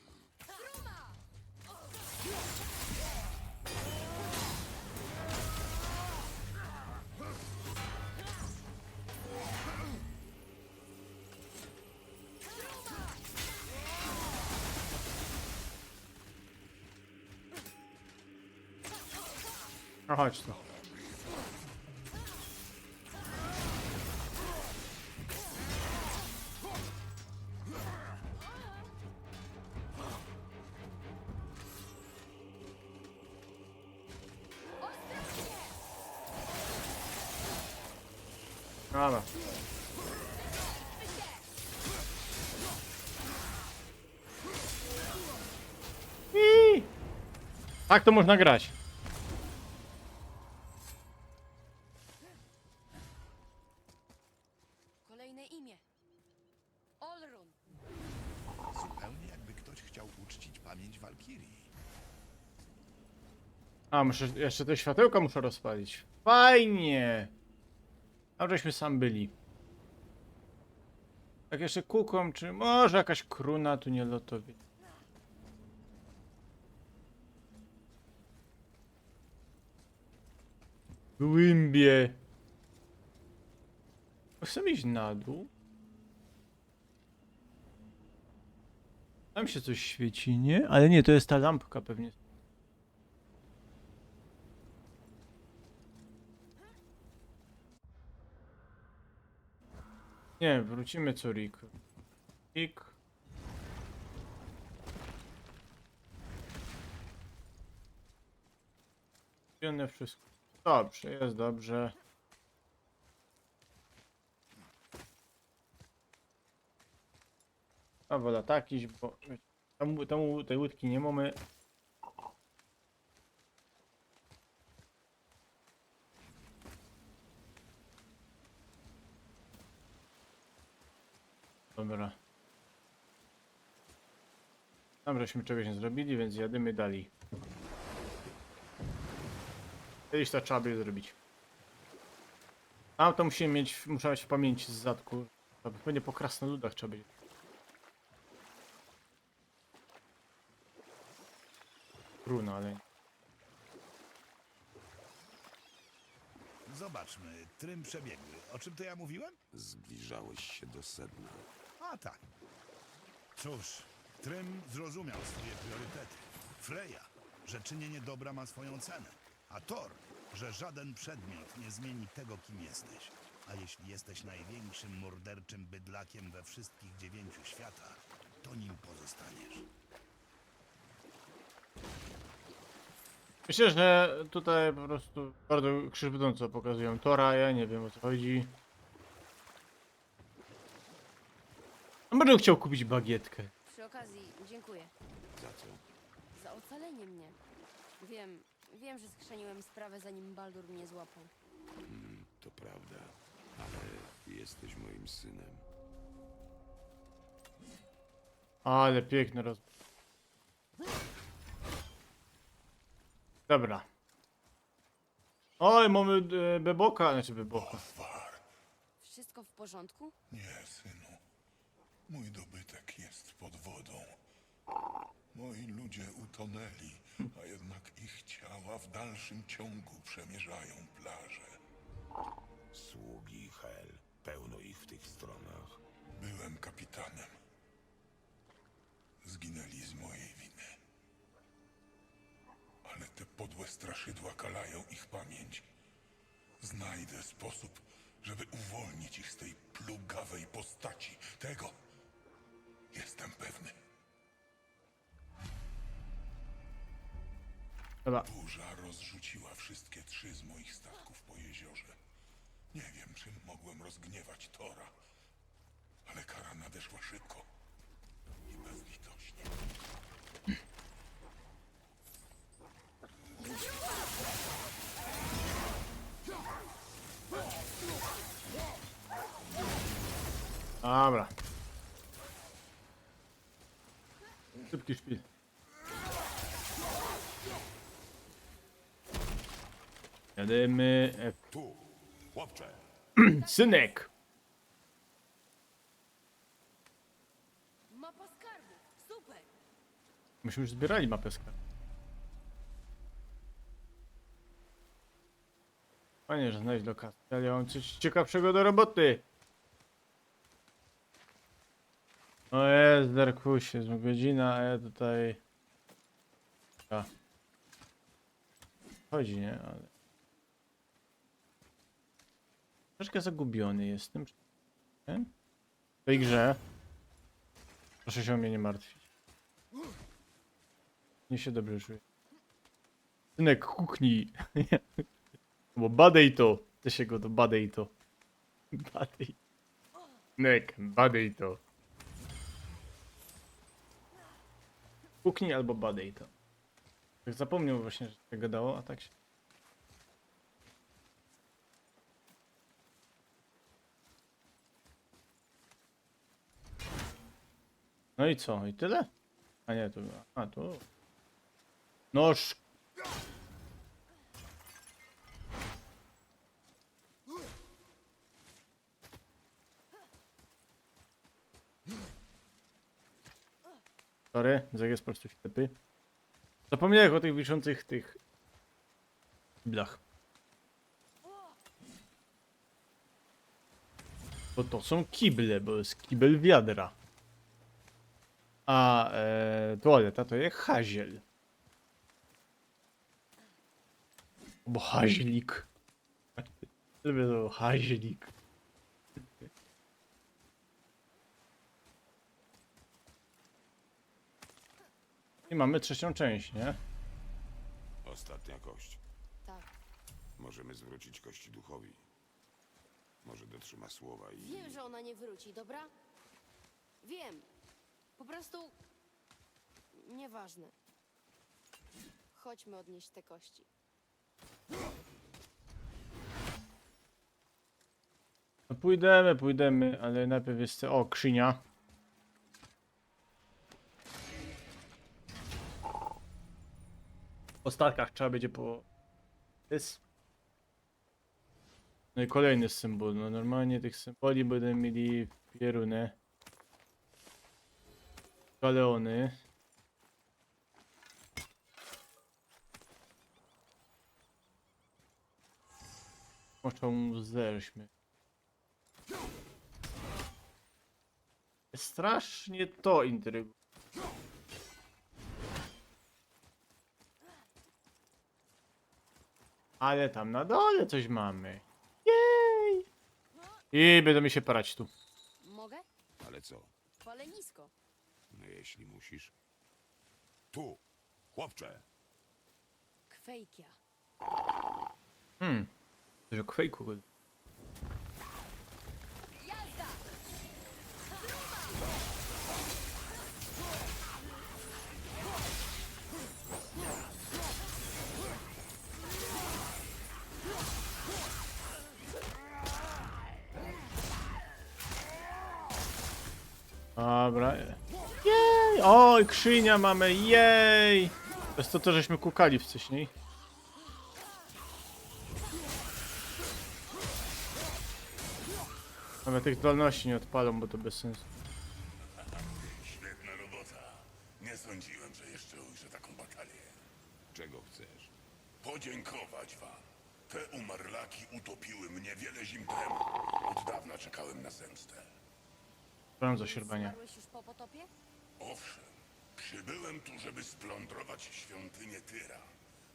A: No chodź tu. Dobra. Tak to można grać.
C: Olrun!
D: Zupełnie jakby ktoś chciał uczcić pamięć Walkirii.
A: A, muszę jeszcze te światełka muszę rozpalić. Fajnie! A żeśmy sam byli. Tak jeszcze kukłą, czy może jakaś kruna tu nie lotowi. Głębie. Chcę iść na dół. Tam się coś świeci, nie? Ale nie, to jest ta lampka pewnie. Nie, wrócimy co Rick. Rick. One wszystko. Dobrze, jest dobrze. A wola tak iść, bo tam tej łódki nie mamy. Dobra. Tam żeśmy czegoś nie zrobili, więc jadymy dalej. Kiedyś to trzeba by zrobić. A to musimy mieć, muszę mieć w pamięci z zadku. Pewnie po krasnoludach trzeba będzie. Trudno, ale...
D: Zobaczmy, trym przebiegły. O czym to ja mówiłem?
E: Zbliżałeś się do sedna.
D: A tak. Cóż, Trym zrozumiał swoje priorytety. Freya, że czynienie dobra ma swoją cenę. A Thor, że żaden przedmiot nie zmieni tego, kim jesteś. A jeśli jesteś największym morderczym bydlakiem we wszystkich 9 światach, to nim pozostaniesz.
A: Myślę, że tutaj po prostu bardzo krzywdząco pokazują Tora, ja nie wiem o co chodzi. A może chciał kupić bagietkę.
C: Przy okazji, dziękuję.
E: Za co?
C: Za ocalenie mnie. Wiem, że skrzeniłem sprawę, zanim Baldur mnie złapał.
E: To prawda, ale jesteś moim synem.
A: Ale piękny roz... Dobra. Oj, mamy beboka, znaczy beboka.
C: Wszystko w porządku?
F: Nie, synu. Mój dobytek jest pod wodą. Moi ludzie utonęli, a jednak ich ciała w dalszym ciągu przemierzają plażę.
E: Sługi Hel, pełno ich w tych stronach.
F: Byłem kapitanem. Zginęli z mojej winy. Ale te podłe straszydła kalają ich pamięć. Znajdę sposób, żeby uwolnić ich z tej plugawej postaci. Tego jestem pewny.
A: Dobra.
F: Burza rozrzuciła wszystkie 3 z moich statków po jeziorze. Nie wiem, czym mogłem rozgniewać Tora, ale kara nadeszła szybko i bezlitośnie.
A: Dobra. Szybki szpil. Jadymy.
E: Tu, chłopcze!
A: Synek!
C: Mapa skarbu! Super!
A: Myśmy już zbierali mapę skarbu. Fajnie, że znaleźć lokację, ale ja mam coś ciekawszego do roboty. O jest, Darkusie, jest godzina, a ja tutaj... A. Chodzi, nie? Ale... Troszkę zagubiony jestem. Nie? W tej grze. Proszę się o mnie nie martwić. Nie się dobrze czuję. Synek, kuknij. Bo badej to. Ty się go to badej to. Badej. Synek, badej to. Kuknij albo badej to. Tak zapomniał właśnie, że się gadało, a tak się... No i co? I tyle? A nie, tu. A tu. Noż. Sorry, Zeg jest po prostu ślepy. Zapomniałem o tych wiszących tych blach. Bo to są kible, bo jest kibel wiadra. A toaleta to jest haziel. Bo haźlik. Lubię to haźlik. I mamy trzecią część, nie?
E: Ostatnia kość.
C: Tak.
E: Możemy zwrócić kości duchowi. Może dotrzyma słowa i...
C: Wiem, że ona nie wróci, dobra? Wiem. Po prostu... Nieważne. Chodźmy odnieść te kości.
A: No pójdziemy, ale najpierw jest... O, krzynia. Po statkach trzeba będzie po... Jest. No i kolejny symbol. No normalnie tych symboli będą mieli pierunę. Galeony. Oczą zerśmy. Strasznie to intryguje. Ale tam na dole coś mamy. Jej! I będą mi się parać tu.
C: Mogę?
E: Ale co?
C: Palenisko.
E: No jeśli musisz. Tu! Chłopcze!
C: Kwejkia.
A: Coś o kwejku. Dobra. Jej! Oj, krzynia mamy, jej! To jest to, żeśmy kukali wcześniej. Nawet tych zdolności nie odpalą, bo to bez sensu.
F: Świetna robota. Nie sądziłem, że jeszcze ujrzę taką batalię.
E: Czego chcesz?
F: Podziękować wam. Te umarlaki utopiły mnie wiele zim temu. Od dawna czekałem na zemstę.
A: Proszę za sierpania.
C: Zmarłeś już po potopie?
F: Owszem, przybyłem tu, żeby splądrować świątynię Tyra,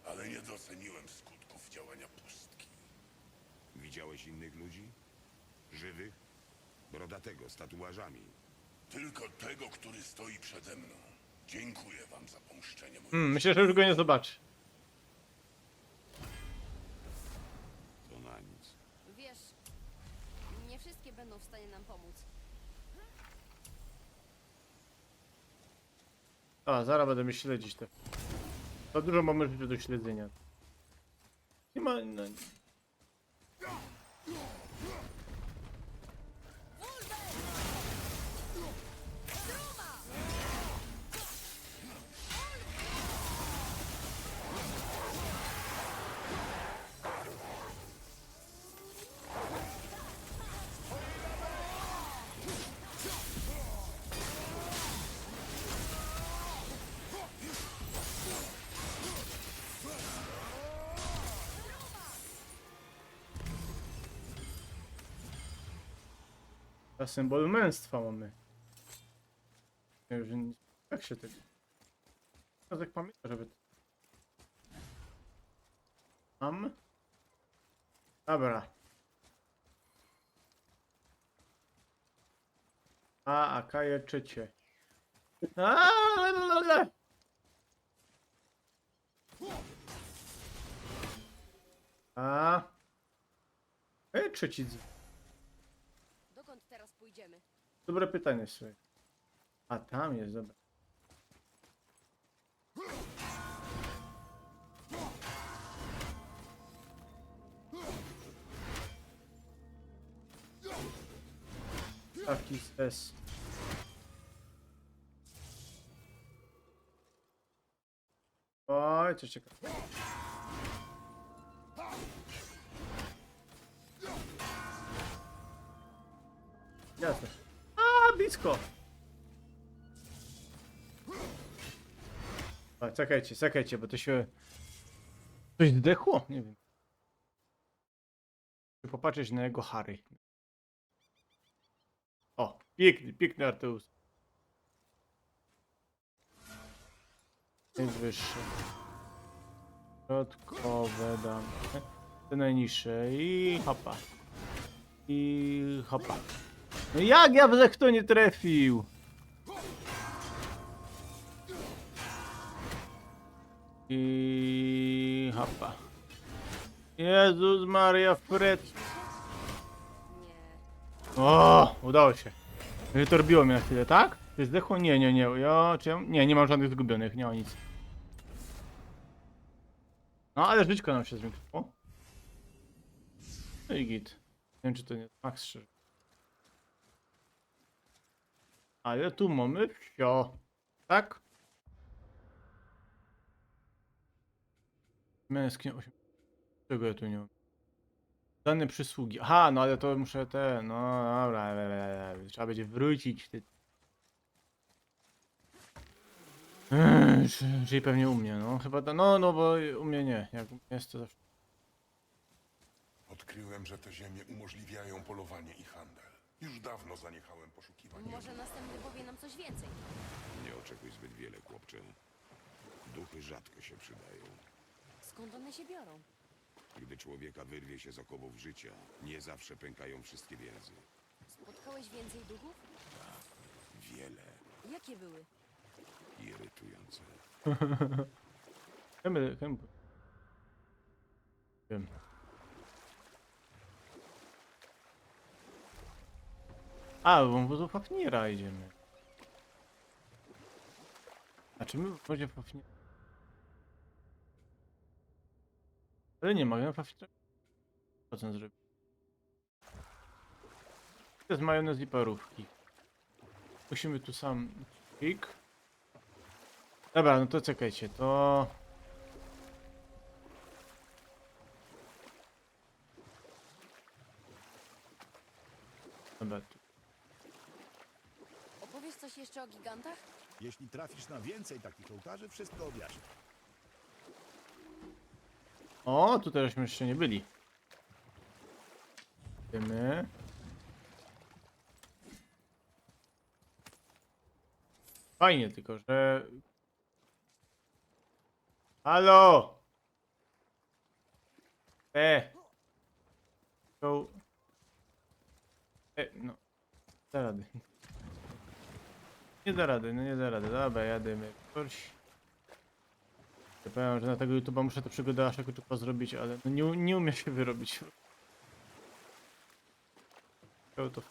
F: ale nie doceniłem skutków działania pustki.
E: Widziałeś innych ludzi? Żywych? Brodatego z tatuażami.
F: Tylko tego, który stoi przede mną. Dziękuję wam za pomszczenie moich
A: Myślę, że już go nie zobaczy.
E: To na nic.
C: Wiesz, nie wszystkie będą w stanie nam pomóc.
A: A, zaraz będę mnie śledzić te. Za dużo mamy rzeczy do śledzenia. Nie ma... No. A symbol męstwa mamy. Nie wiem, że nie... Jak się tego... Teraz jak pamiętam, żeby... Mam? Dobra. A kaje trzecie. A trzeci dzwon.
C: Dokąd teraz pójdziemy?
A: Dobre pytanie, słuchaj. A tam jest, dobra. Taki stres. Oj, coś ciekawe. Jasne. A, blisko! A, czekajcie, bo to się... Coś zdechło? Nie wiem. Chcę popatrzeć na jego Harry. O, piękny Arteus. Najwyższe. Środkowe dam. Te najniższe i hopa. I hopa. No jak ja w kto nie trafił? I hopa. Jezus Maria Fred.
C: Nie.
A: O, udało się. Wytorbiło mnie na chwilę, tak? Czy zdechło? Nie. Nie mam żadnych zgubionych, nie ma nic. No ale żyćko nam się zwiększyło. No i git. Nie wiem czy to nie max 3. Ale tu mamy wsio. Tak? Męskie 8. Czego ja tu nie mam? Dane przysługi. Aha, no ale to muszę te. No dobra, trzeba będzie wrócić. Czyli pewnie u mnie, no chyba to, no bo u mnie nie. Jak jest to zawsze.
F: Odkryłem, że te ziemie umożliwiają polowanie i handel. Już dawno zaniechałem poszukiwań.
C: Może następny powie nam coś więcej.
E: Nie oczekuj zbyt wiele, chłopcze. Duchy rzadko się przydają.
C: Skąd one się biorą?
E: Gdy człowieka wyrwie się z okowów życia, nie zawsze pękają wszystkie więzy.
C: Spotkałeś więcej duchów?
E: Wiele
C: Jakie były?
E: irytujące.
A: Wiem. A, bo do Fafnira idziemy. A czy my w wodzie Fafnira? Ale nie mogę Fafnira. Co ten zrobić? To jest majonez i parówki. Musimy tu sam klik. Dobra, no to czekajcie, to... Dobra, tu.
C: Opowiesz coś jeszcze o gigantach?
D: Jeśli trafisz na więcej takich ołtarzy, wszystko objaśnię.
A: O, tutaj żeśmy jeszcze nie byli. Idziemy. Fajnie, tylko że... Halo! To... no. Da rady. Nie da rady, no nie da rady. Dobra, jadymy. Ja powiem, że na tego YouTube'a muszę tę przygodę aż jako zrobić, ale no nie umiem się wyrobić. To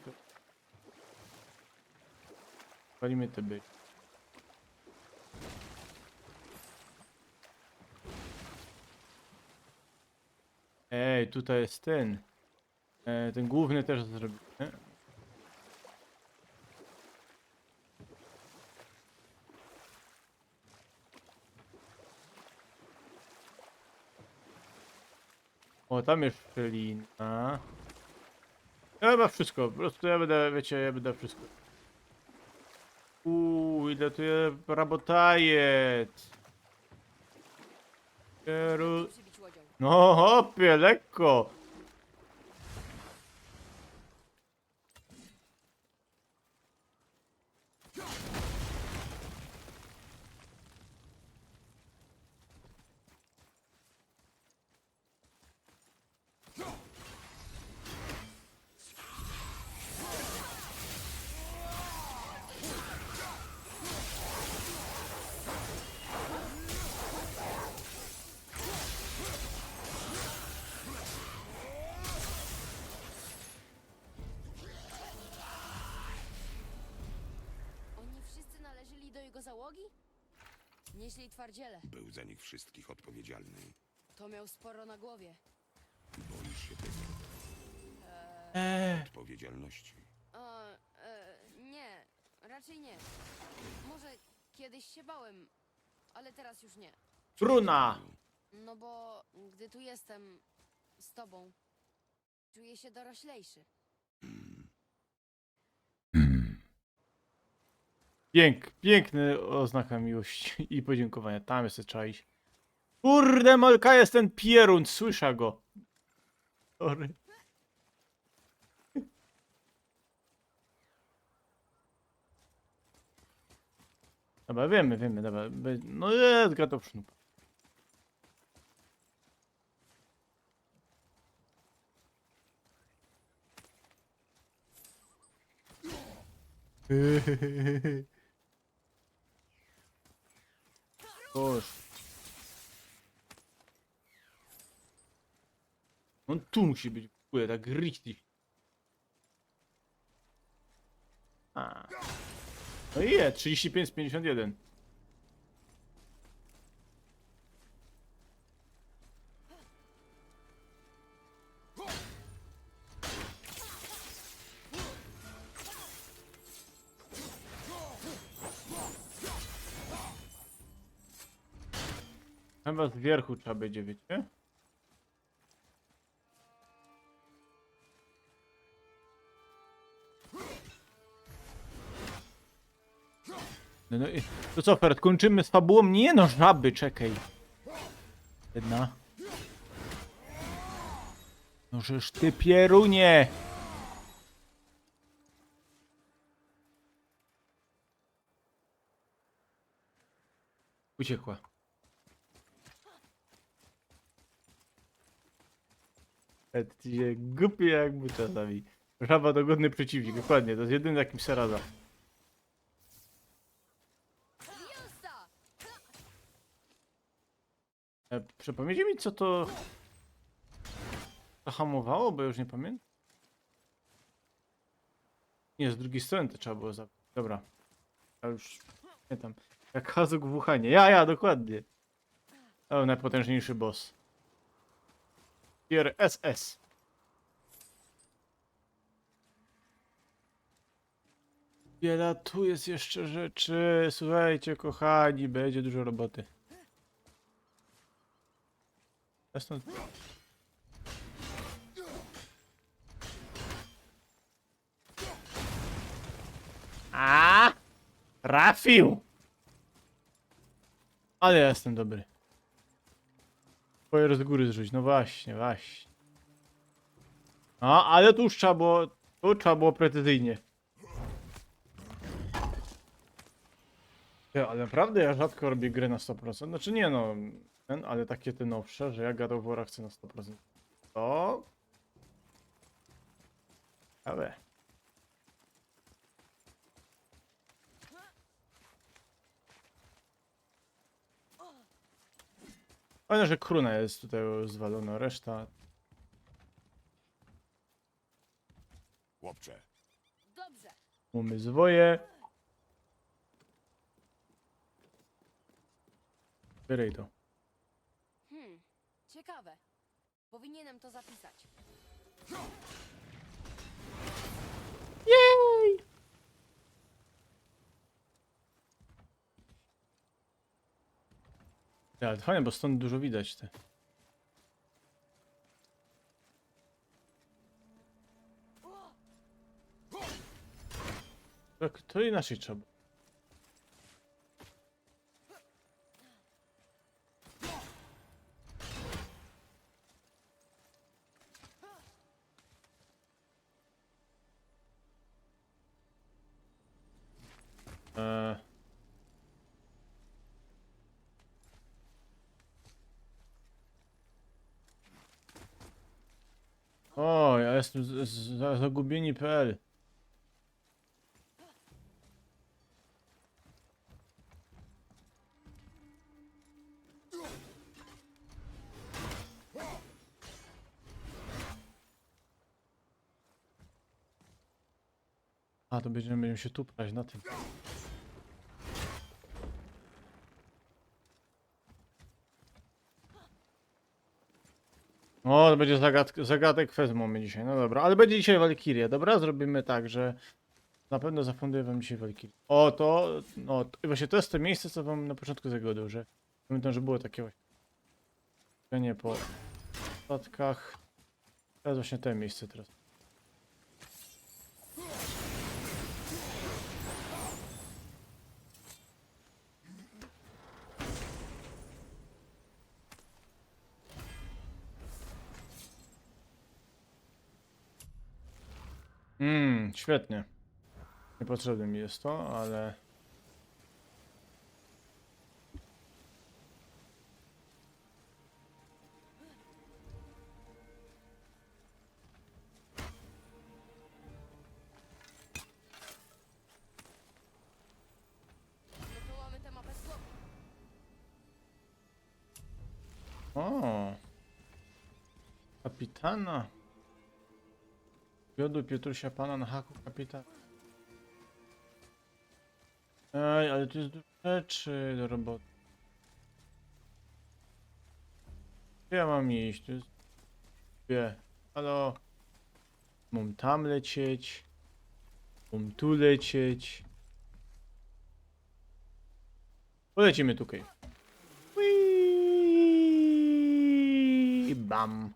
A: walimy te być. Ej, tutaj jest ten. Ten główny też zrobił. O, tam jest szczelina. Ja chyba wszystko, po prostu ja będę, wiecie, ja będę wszystko. Ile tu jest rabotajec.
C: Przybić łodzią.
A: No hopie, lekko.
C: Oni wszyscy należeli do jego załogi? Nieźli twardziele.
E: Był za nich wszystkich odpowiedzialny.
C: To miał sporo na głowie.
E: Boisz się tego odpowiedzialności.
C: Nie, raczej nie. Może kiedyś się bałem, ale teraz już nie.
A: Truna!
C: No bo gdy tu jestem z tobą, czuję się doroślejszy.
A: Piękny oznaka miłości i podziękowania. Tam jest czaić. Kurde, Molka jest ten pierun, słyszę go. Sorry. Dobra, wiemy, dobra. No jest, to sznub. Boż. On tu musi być, w ogóle, tak richtig. A. No i jest, 35 z 51. Chyba z wierchu trzeba będzie, wiecie? No i to co, Ferd, kończymy z fabułą? Nie no, żaby, czekaj. Jedna. No żeż ty pierunie! Uciekła. Ferd, ty się głupi jakby czasami. Żaba to godny przeciwnik, dokładnie, to jest jedyny takim seraza.
C: Justa!
A: Przypomnijcie mi, co to zahamowało, bo ja już nie pamiętam. Nie, z drugiej strony to trzeba było zabić. Dobra. Ja już nie tam. Jak Hazuk w Wuhanie. Ja, dokładnie. O, najpotężniejszy boss. Tier SS. Wiele tu jest jeszcze rzeczy. Słuchajcie, kochani, będzie dużo roboty. Ja stąd... A! Trafił! Ale ja jestem dobry. Twoje z góry zrzuć, no właśnie. A, ale tu już trzeba było precyzyjnie. Ja, ale naprawdę ja rzadko robię gry na 100%. Znaczy nie no, ale takie te nowsze, że ja God of War'a chcę na 100%. To... Ale... Fajne, że kruna jest tutaj zwalona, reszta...
E: Chłopcze,
C: Dobrze.
A: Mamy zwoje. Bieraj to.
C: Ciekawe. Powinienem to zapisać.
A: Jej! Ja, ale fajnie, bo stąd dużo widać te. Tak, to inaczej trzeba. Eee... O, ja jestem zagubieni.pl. A, to będziemy się tuprać na tym. O, to będzie zagadek fest mamy dzisiaj. No dobra, ale będzie dzisiaj Walkiria. Dobra, zrobimy tak, że na pewno zafunduję wam dzisiaj Walkirię. O, to, no, właśnie to jest to miejsce, co wam na początku zagadał, że Pamiętam, że było takie właśnie nie po statkach. To jest właśnie to miejsce teraz. Świetnie. Niepotrzebne mi jest to, ale...
C: No to mamy tę mapę z głowy.
A: O! Kapitana. Wiodły Piotrusia Pana na haku kapitana. Ej, ale tu jest dużo rzeczy do roboty. Gdzie ja mam iść? Tu jest... Gdzie? Halo? Mam tam lecieć. Mam tu lecieć. Polecimy tutaj. Whee! Bam.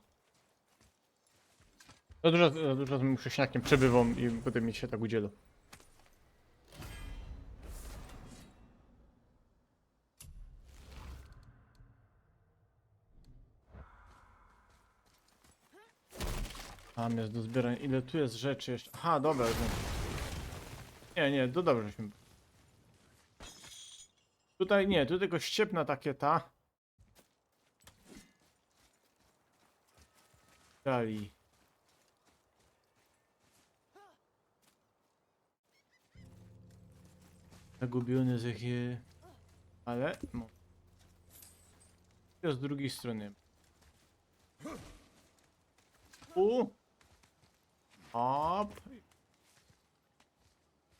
A: Za dużo z moim chrześcijakiem przebywam i potem mi się tak udziela. Tam jest do zbierania. Ile tu jest rzeczy jeszcze? Aha, dobra. Nie, to dobrze żeśmy. Tutaj nie, tu tylko ściepna takie ta. Dali. Zagubiony z jakie... Ale... No. To z drugiej strony. Hop.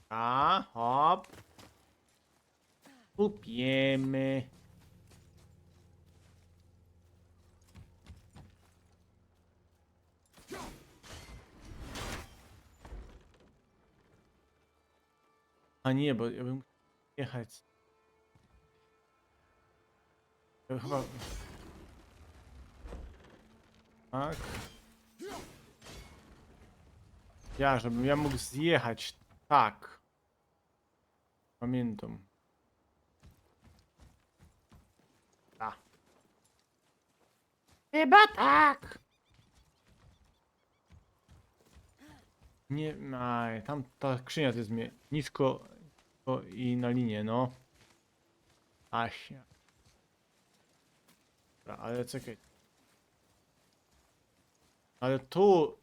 A: A, hop. Kupiemy. A nie, bo ja bym musiał jechać. Ja bym chyba... Tak. Ja, żebym ja mógł zjechać. Tak. Pamiętam. A. Chyba tak. Nie, aj, tam ta skrzynia to jest mnie nisko i na linię, no. Asia. Dobra, ale czekaj. Ale tu...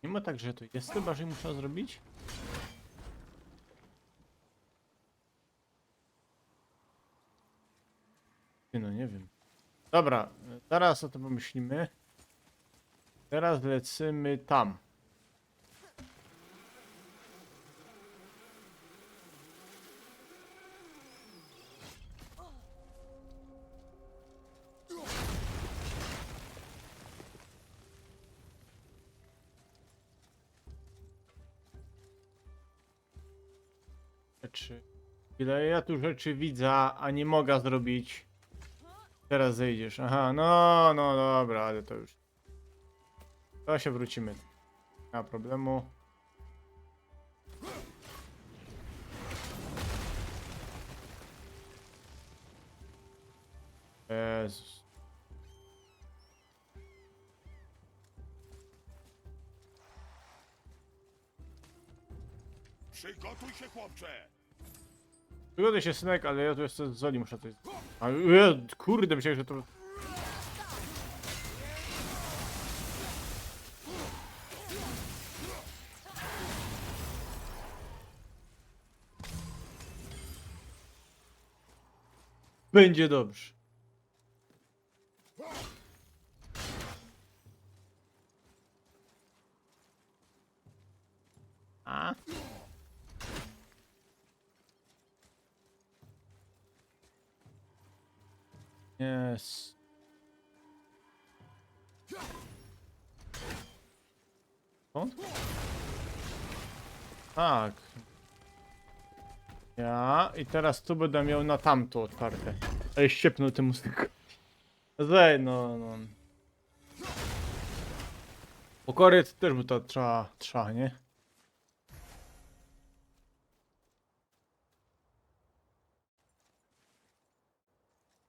A: Nie ma tak, że to jest chyba, że muszę zrobić? No nie wiem. Dobra, zaraz o tym pomyślimy. Teraz lecimy tam. Rzeczy. Ile ja tu rzeczy widzę, a nie mogę zrobić. Teraz zejdziesz. Aha, no dobra, ale to już. To się wrócimy. Nie ma problemu. Jezus.
E: Przygotuj się, chłopcze!
A: Przygotuj się, synek, ale ja tu jeszcze z Zoli muszę coś... A, kurde, myślałem, że to... Będzie dobrze. A? Yes. Skąd? Tak. Ja i teraz tu będę miał na tamto otwarte. Ej, ściepnął tym muzyką. Zej, no. Pokory też by to trzeba, nie?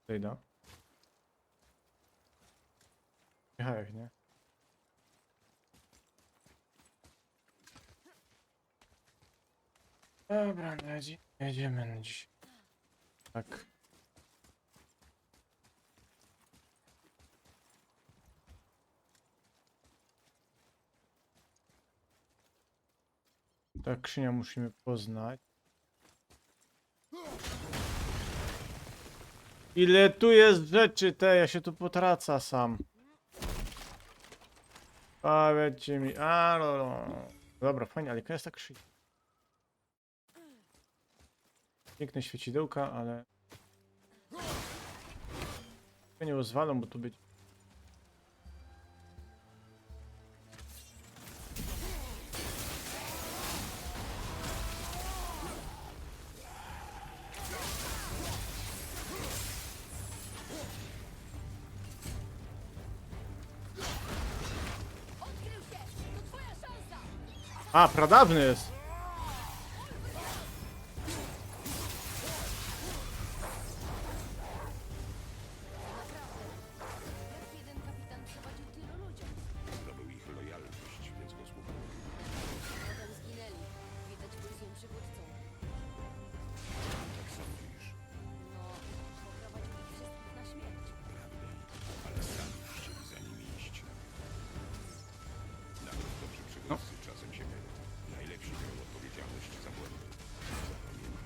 A: Zejdę. Jechałeś, nie? Dobra, jedziemy na dziś. Tak. Ta skrzynia musimy poznać. Ile tu jest rzeczy te, ja się tu potraca sam. Powiedzcie mi, no. Dobra, fajnie, ale jaka jest ta skrzynia? Piękne świecidełka, ale... nie rozwalą, bo tu być...
C: Odkrył się! To twoja szansa!
A: A, pradawny jest!
C: Naprawdę. Jak jeden kapitan prowadził tylu ludziom?
E: Zdobył ich lojalność, więc go słuchał.
C: Potem zginęli. Widać był złym przywódcą.
E: Tak sądzisz?
C: No, poprowadził ich wszystkich na śmierć.
E: Prawda. Ale sami chcieli za nimi iść. Nawet dobrzy przywódcy czasem się mylą. Najlepsi biorą odpowiedzialność za błędy. Zapamiętaj.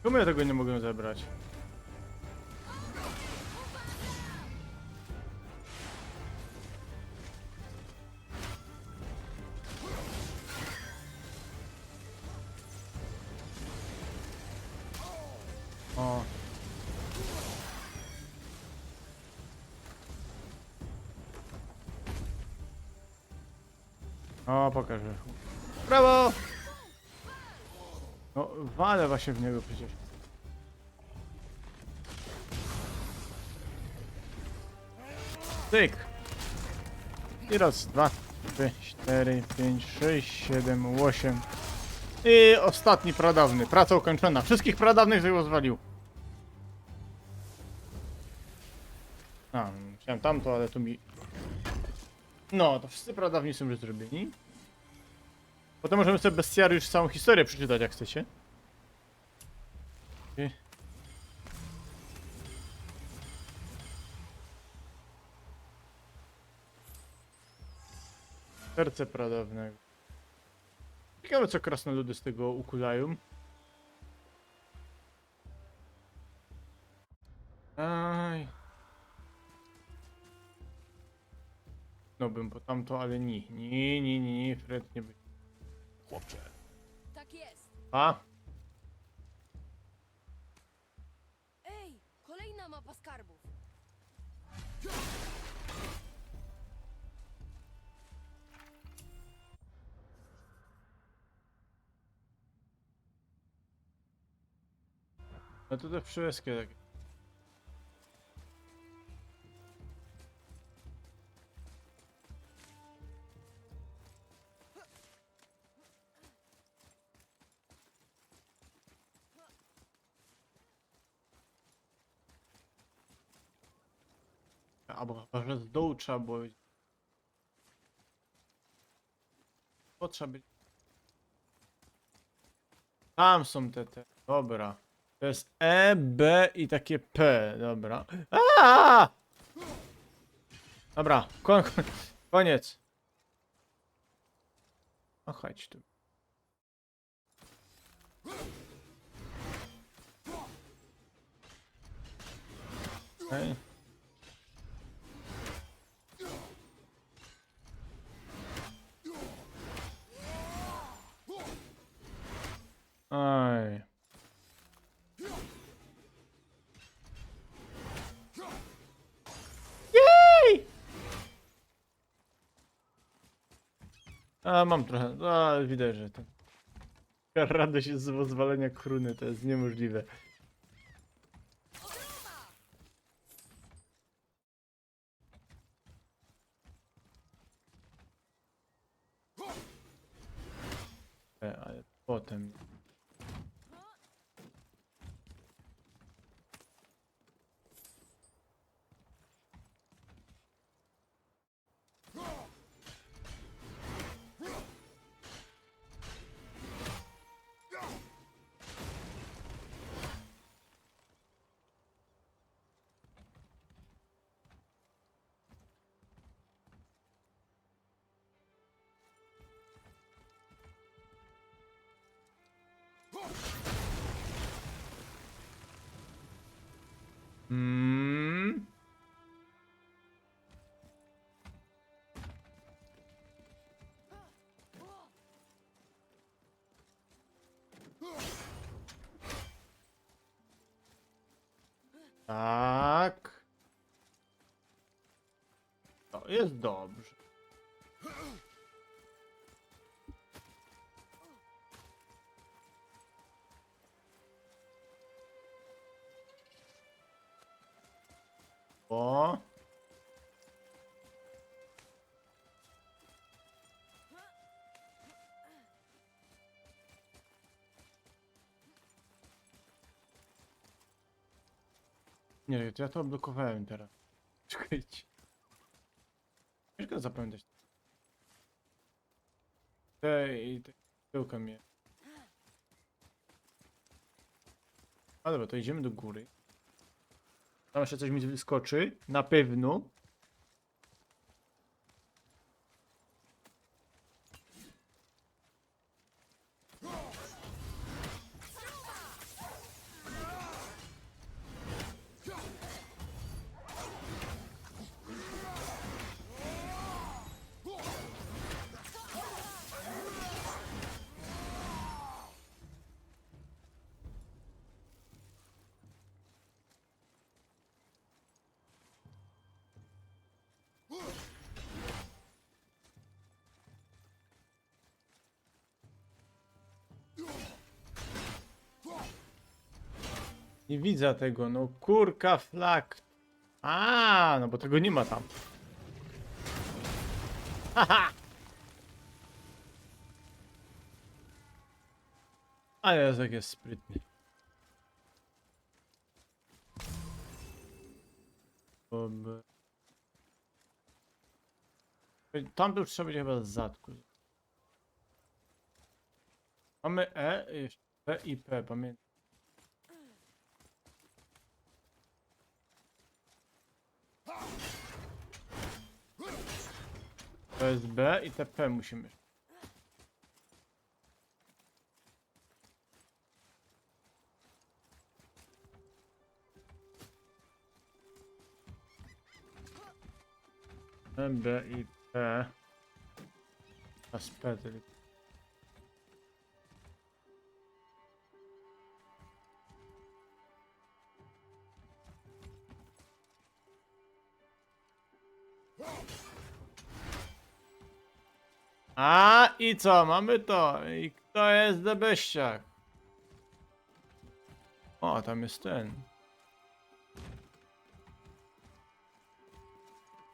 A: Czemu ja tego nie mogę zebrać? O. O, pokażę. Brawo! No, walę właśnie w niego przecież. Tyk! I raz, dwa, trzy, cztery, pięć, sześć, siedem, osiem. I ostatni pradawny. Praca ukończona. Wszystkich pradawnych sobie rozwalił. A, chciałem tamto, ale tu mi... No, to wszyscy pradawni są już zrobieni. Potem możemy sobie bestiariusz całą historię przeczytać, jak chcecie. I... Serce pradawnego. Ciekawe, co krasnoludy z tego ukulają. Aj. No bym po tamto, ale nie, Fred nie będzie.
E: Chłopcze,
C: Tak jest!
A: A?
C: Ej! Kolejna mapa skarbów!
A: No to te wszystkie takie. Albo chyba, że z dołu trzeba było... To trzeba być... Tam są te. Dobra. To jest E, B i takie P. Dobra. Aaaa! Dobra, koniec. O, chodź tu. Okej. Aj. Jej! A, mam trochę. A, widać, że ten. Taka radość z rozwalenia kruny, to jest niemożliwe. Ale potem. Mm. Tak. To jest dobrze. O. Nie, to ja to odblokowałem teraz. Czekajcie. Ciężko zapamiętać. I te tyłka mnie. A dobra, to idziemy do góry. Tam jeszcze coś mi wyskoczy. Na pewno. Nie widzę tego, no kurka flak. A, no bo tego nie ma tam. Haha! Ale Jacek jest sprytny. Dobra. Tam to już trzeba będzie chyba z zadku. Mamy E, jeszcze P i P, pamiętam. To jest B i te P musimy. B i P. A z P tylko. A i co? Mamy to. I kto jest debeściak? O, tam jest ten.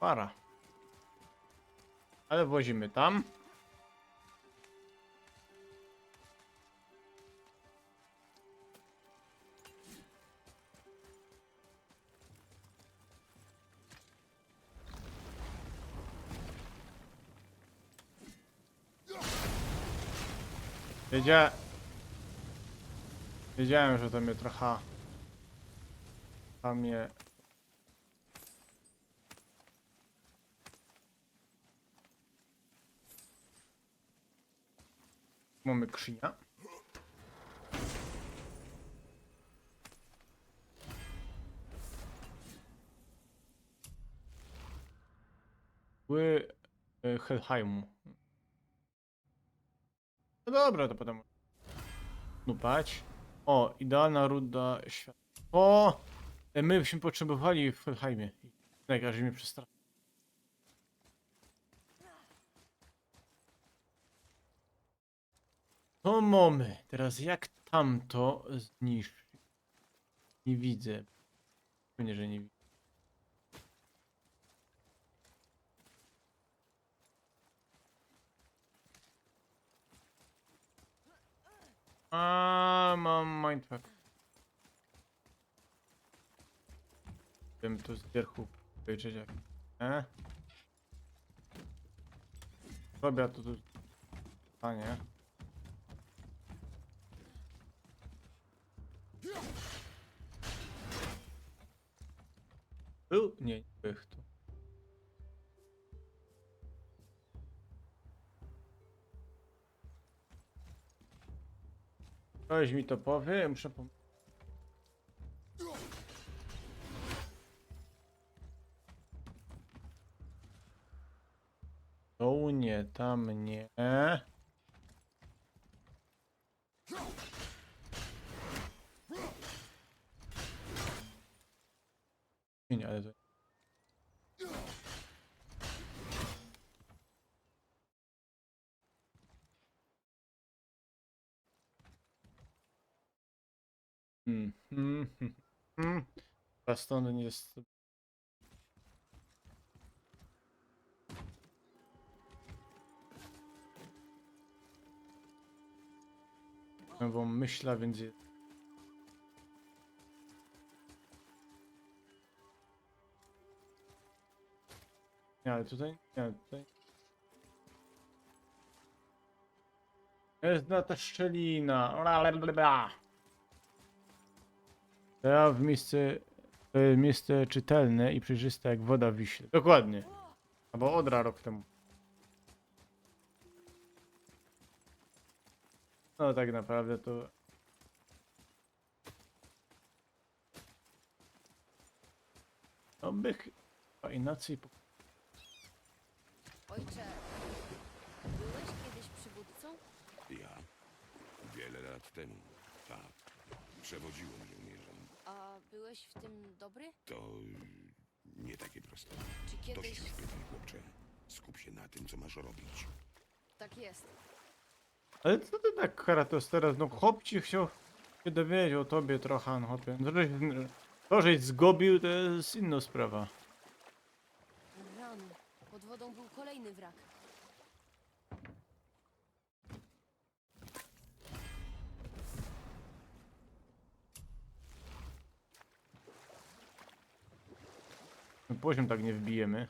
A: Para. Ale wozimy tam. Wiedziałem, że to mnie trochę... Tam mnie... Mamy krzynia. Helheimu. No dobra, to potem... Snupać. O, idealna ruda świata. O! My byśmy potrzebowali w Helheimie. Najgorzej mnie przestraszył. To mamy. Teraz jak tamto zniszczyć? Nie widzę. Pewnie, że nie widzę. A, mam mindfuck. Bym tu zdierchu powiedzieć jak. Dobra, to tu stanie. Był? Nie, nie bych tu. Ktoś mi to powie, muszę Tu nie, tam nie. Nie, ale to... Stąd nie jest... Bo myśla, więc jest... Nie, ale tutaj... Nie, tutaj... Jest na ta szczelina. Ja w miejsce... To jest miejsce czytelne i przejrzyste jak woda w Wiśle. Dokładnie. Albo Odra rok temu. No tak naprawdę to... No by chyba inaczej...
C: Ojcze, byłeś kiedyś przywódcą?
E: Ja? Wiele lat temu. Tak. Przewodziłem żołnierzom.
C: A byłeś w tym dobry?
E: To nie takie proste.
C: Czy
E: Dość
C: kiedyś...
E: już pytań, chłopcze. Skup się na tym, co masz robić.
C: Tak jest.
A: Ale co ty tak Kratos teraz? No chłop ci chciał się dowiedzieć o tobie trochę, no chłopie. To, żeś zgubił, to jest inna sprawa.
C: Rany. Pod wodą był kolejny wrak.
A: No, poziom tak nie wbijemy.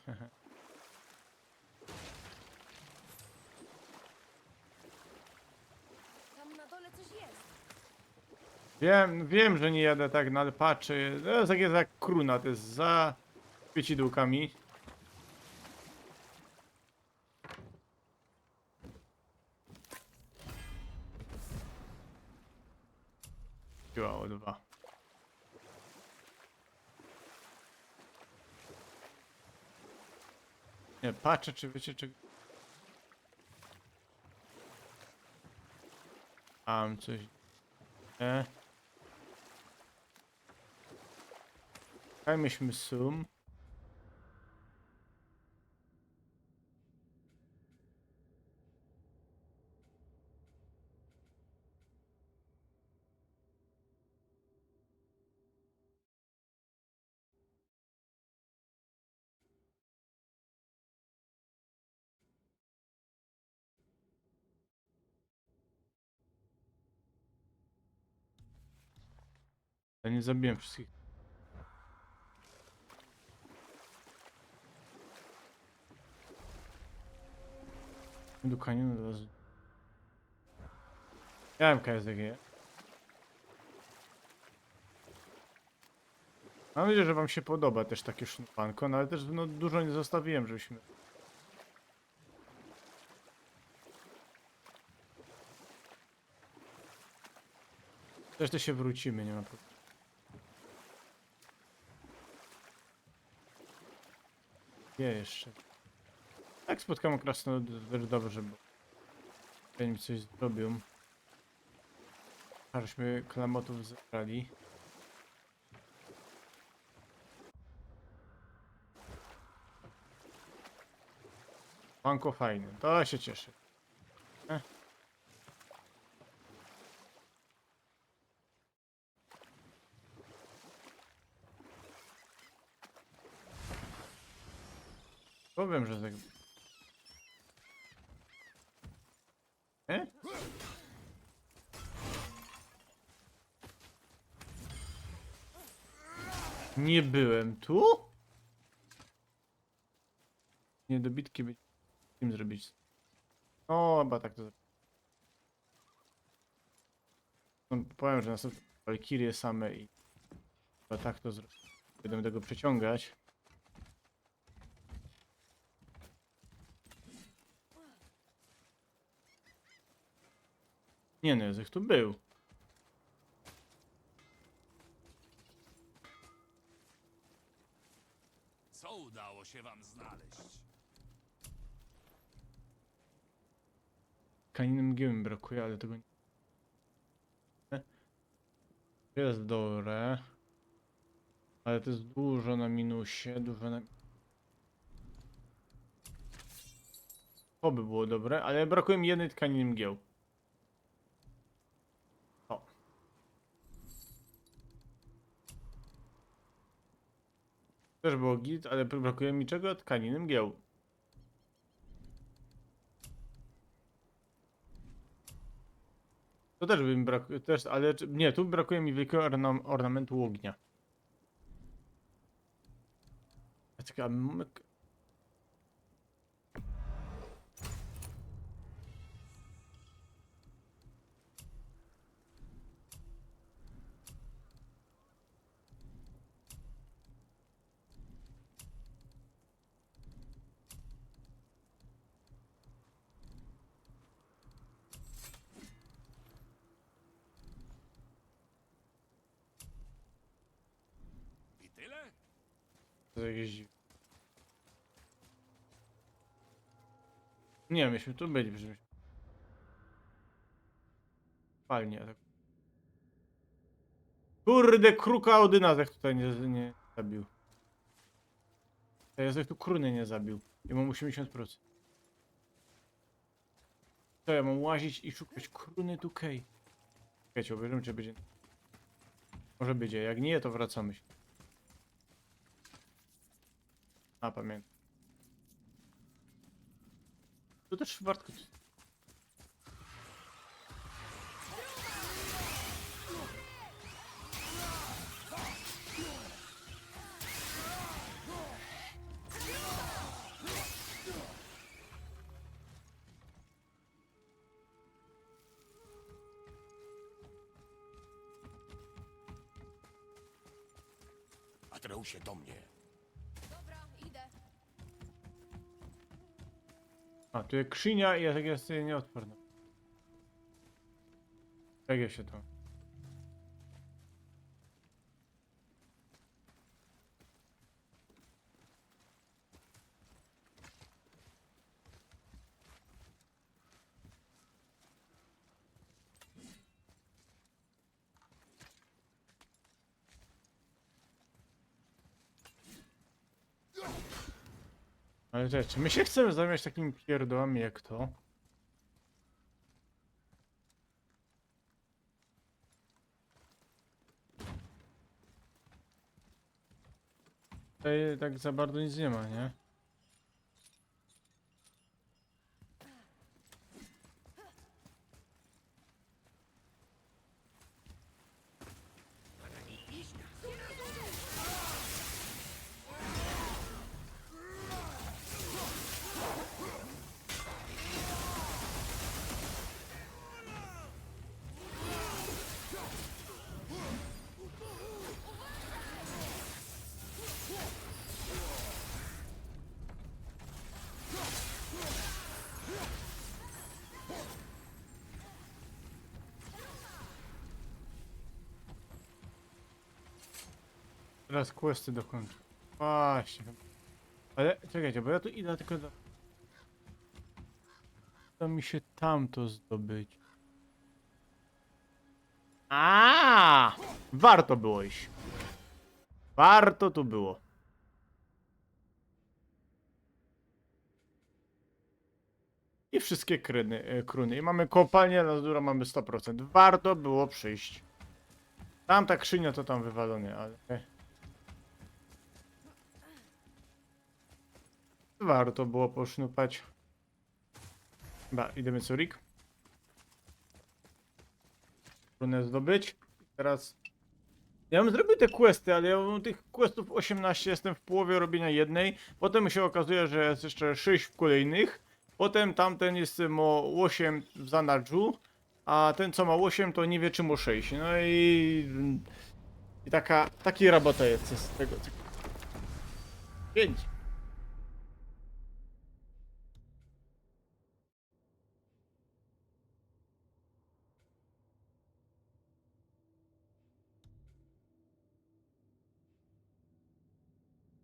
C: Tam na dole coś jest.
A: Wiem, że nie jadę tak, no ale patrzę. To jest jak kruna, to jest za świecidełkami. Siła dwa. Nie, patrzę czy wiecie czy... Mam coś... Nie. Myśmy sum. Ja nie zabiłem wszystkich. Do kanionu od razu. Miałem KSDG. Mam nadzieję, że wam się podoba też takie sznupanko, no ale też no, dużo nie zostawiłem, żebyśmy... Też to się wrócimy, nie ma problemu. Gdzie jeszcze? Tak spotkamy krasnolud, też dobrze, bo... Ja mi coś zrobią. A żeśmy klamotów zebrali. Banko fajne, to się cieszę. Powiem, że tak. E? Nie byłem tu? Niedobitki być. Tym zrobić. O, chyba tak to zrobić. No, powiem, że następne Valkyrie same i chyba tak to zrobić. Będę tego przeciągać. Nie no, Jezek tu był.
B: Co udało się wam znaleźć?
A: Kaninem mgieł mi brakuje, ale tego nie. Jest dobre. Ale to jest dużo na minusie, dużo na... To by było dobre, ale brakuje mi jednej tkaniny mgieł. O. Też było git, ale brakuje mi czego? Tkaniny mgieł. To też by mi brakuje, też, ale nie, tu brakuje mi wielkiego ornamentu ognia. Czekaj,
B: I tyle?
A: to jakieś dziwne. Nie, myśmy tu byli, przecież. Fajnie, tak. Kurde, kruka Odyna Zech tutaj nie zabił. Jezek tu kruny nie zabił. I mam 80%. To ja mam łazić i szukać kruny tu kej. Czekajcie, obejrzymy czy będzie. Może będzie, jak nie, to wracamy się. A, pamiętam. Tu też Bartku.
B: Atreusie, do mnie.
C: Dobra, idę.
A: A, tu jest krzynia i ja tak jest nieodporny. Jak ja się to. Ale cześć, czy my się chcemy zająć takimi pierdołami jak to? Tutaj tak za bardzo nic nie ma, nie? Teraz questy dokończę. Właśnie. Ale czekajcie, bo ja tu idę tylko do... To mi się tamto zdobyć. A! Warto było iść. Warto tu było. I wszystkie kruny. I mamy kopalnię, Lazura mamy 100%. Warto było przyjść. Tamta krzynia to tam wywalone, ale... warto było posznupać. Chyba, idziemy Curik. Runę zdobyć. Teraz... Ja bym zrobił te questy, ale ja mam tych questów 18, jestem w połowie robienia jednej. Potem się okazuje, że jest jeszcze 6 w kolejnych. Potem tamten jest ma 8 w zanadrzu. A ten co ma 8 to nie wie czy ma 6. No i... Taki robota jest z tego. 5.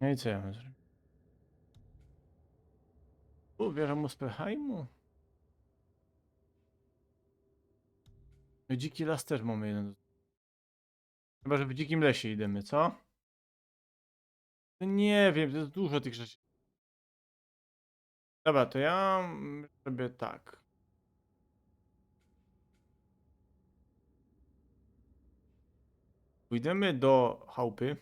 A: No i co ja mam zrobić? Wieża Muspelheimu. No dziki las też mamy jeden. Chyba, że w dzikim lesie idziemy, co? No nie wiem, to jest dużo tych rzeczy. Dobra, to ja sobie tak. Pójdziemy do chałupy.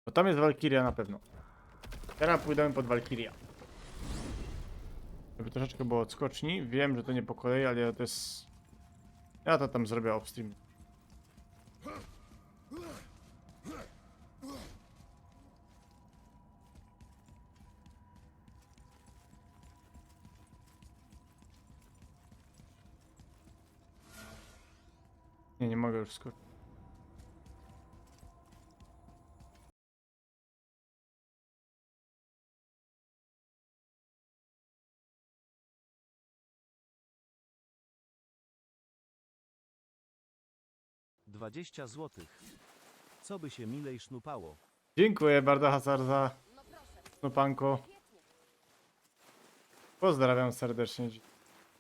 A: Bo tam jest Walkiria na pewno. Teraz pójdziemy pod Walkiria. Żeby troszeczkę było odskoczni. Wiem, że to nie po kolei, ale to jest... Ja to tam zrobię off-stream. Nie mogę już skoczyć.
G: Dwadzieścia złotych. Co by się milej sznupało?
A: Dziękuję bardzo, Hazard, za
C: No proszę,
A: snupanko.
C: świetnie.
A: Pozdrawiam serdecznie.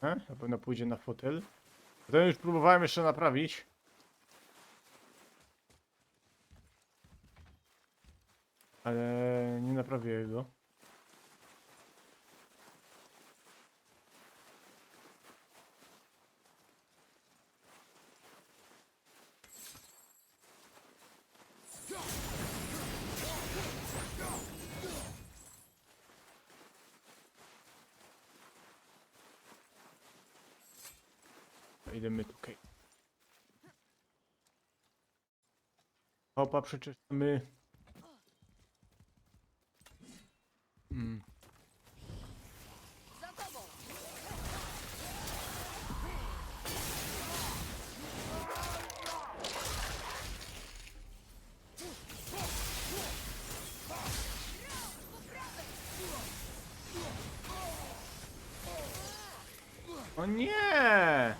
A: Na pewno pójdzie na fotel. To już próbowałem jeszcze naprawić. Ale nie naprawię go. Idziemy tutaj. Hopa, przeczytamy.
C: Za tobą!
A: O nie!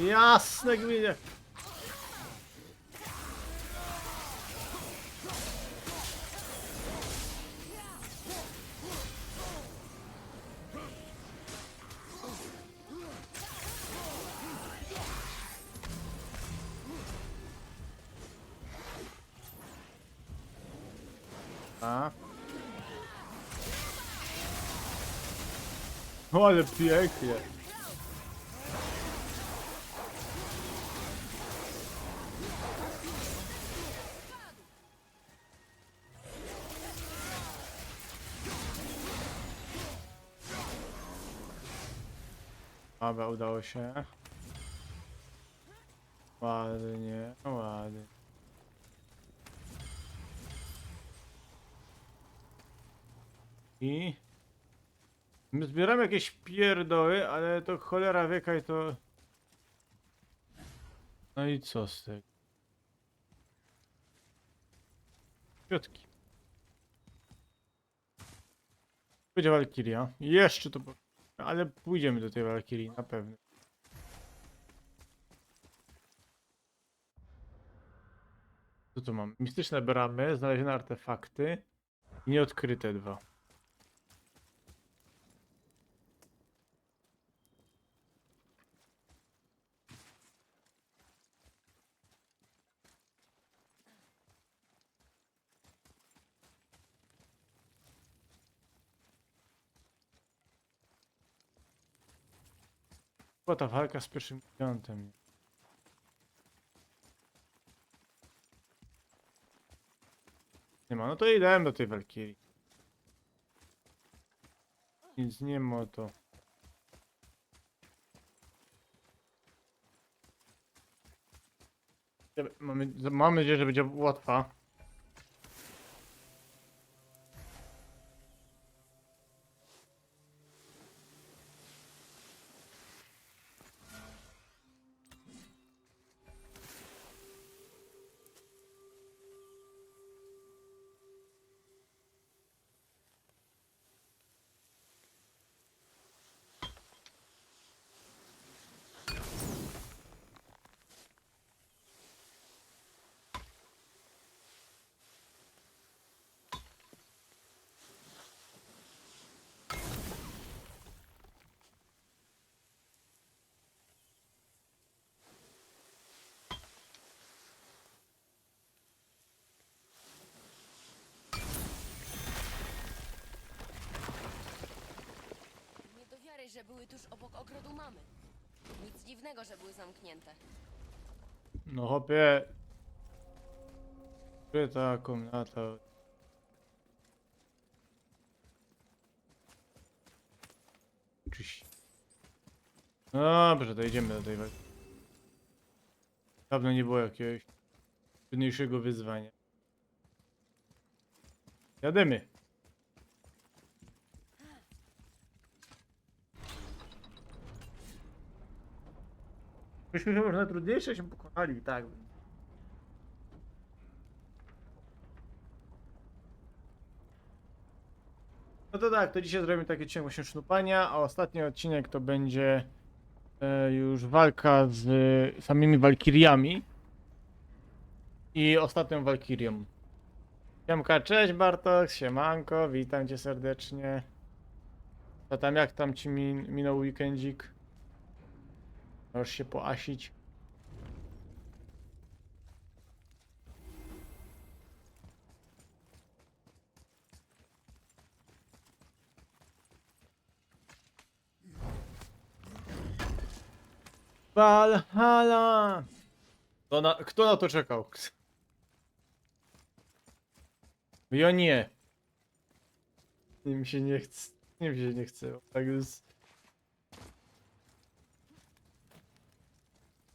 A: Jasne gwinie. A. O, ale pięknie. Dobra, udało się. Ładnie, ładnie. I... My zbieramy jakieś pierdoły, ale to cholera wieka i to... No i co z tego? Kwiatki. Będzie Walkiria. Jeszcze to... Ale pójdziemy do tej Walkirii, na pewno. Co tu mam? Mistyczne bramy, znalezione artefakty i nieodkryte 2. Była ta walka z pierwszym gigantem. Nie ma, no to idę do tej Walkirii. Nic nie ma to. Mam nadzieję, że będzie łatwa.
C: Nie do wiary, że były tuż obok ogrodu mamy. Nic dziwnego, że były zamknięte.
A: No hopie. Kryta komnata. Czyś. Dobrze, to idziemy do tej walki. Dawno nie było jakiegoś trudniejszego wyzwania. Jademy. Myśmy, że można trudniejsze się pokonali, tak. No to tak, to dzisiaj zrobimy taki odcinek właśnie sznupania, a ostatni odcinek to będzie już walka z samymi walkiriami i ostatnią walkirią. Siemka, cześć Bartok, siemanko, witam cię serdecznie. Co tam, jak tam ci minął weekendzik? Możesz się poasić. Valhalla! Kto na to czekał? Ja nie. Mi się nie chce. Mi się nie chce. Tak jest.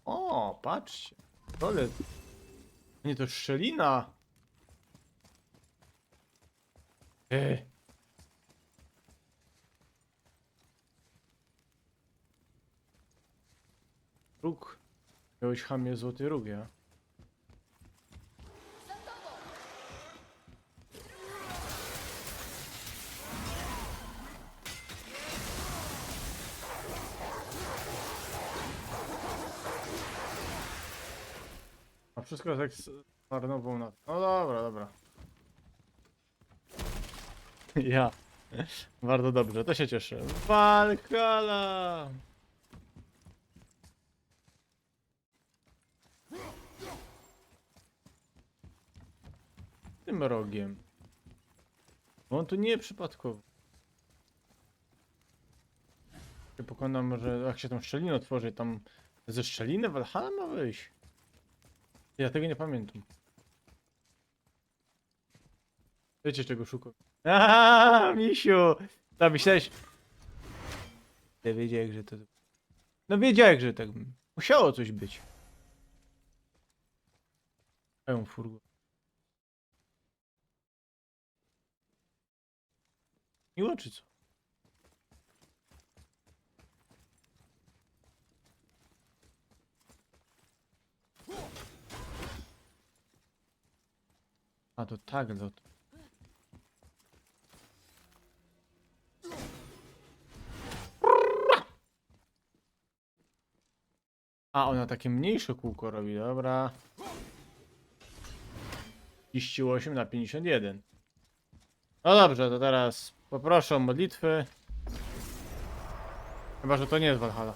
A: O, patrzcie. Dole. Nie, to szczelina. Róg. Miałeś chamie złoty róg, ja. A wszystko jest jak zmarnował na... No dobra, dobra. Ja. Bardzo dobrze, to się cieszę. Valhalla! Tym rogiem. Bo on tu nie przypadkowo. Się pokonam, że jak się tą szczelinę otworzy, tam ze szczeliny Valhalla ma wyjść. Ja tego nie pamiętam. Wiecie czego szukam? Aaa, misiu! Tam myślałeś... Ja wiedziałem, że to... No wiedziałem, że tak... Musiało coś być. Pełen furgo. Miło czy co? A to tak lot. A ona takie mniejsze kółko robi, dobra. 38 na 51. No dobrze, to teraz poproszę o modlitwy. Chyba, że to nie jest Valhalla.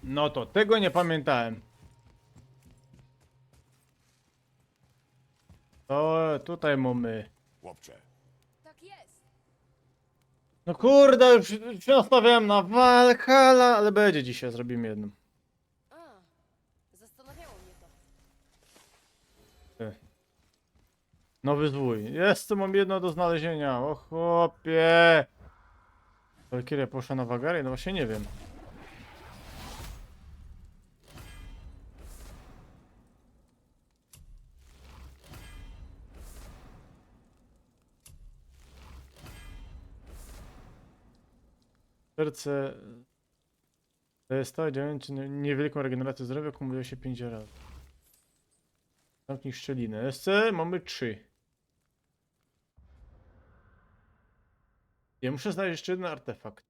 A: No to tego nie pamiętałem. To tutaj mamy.
E: Chłopcze,
C: Tak jest.
A: No kurde, już się nastawiałem na Valhalla, ale będzie dzisiaj, zrobimy jedną.
C: A, zastanawiało mnie to.
A: Nowy zwój. Jest, tu mam jedno do znalezienia. O chłopie. Valkyria poszła na Wagarię? No właśnie nie wiem. Serce działające niewielką regenerację zdrowia, kumuluje się 5 razy. Zamknij szczelinę. SC mamy 3. Ja muszę znaleźć jeszcze jeden artefakt.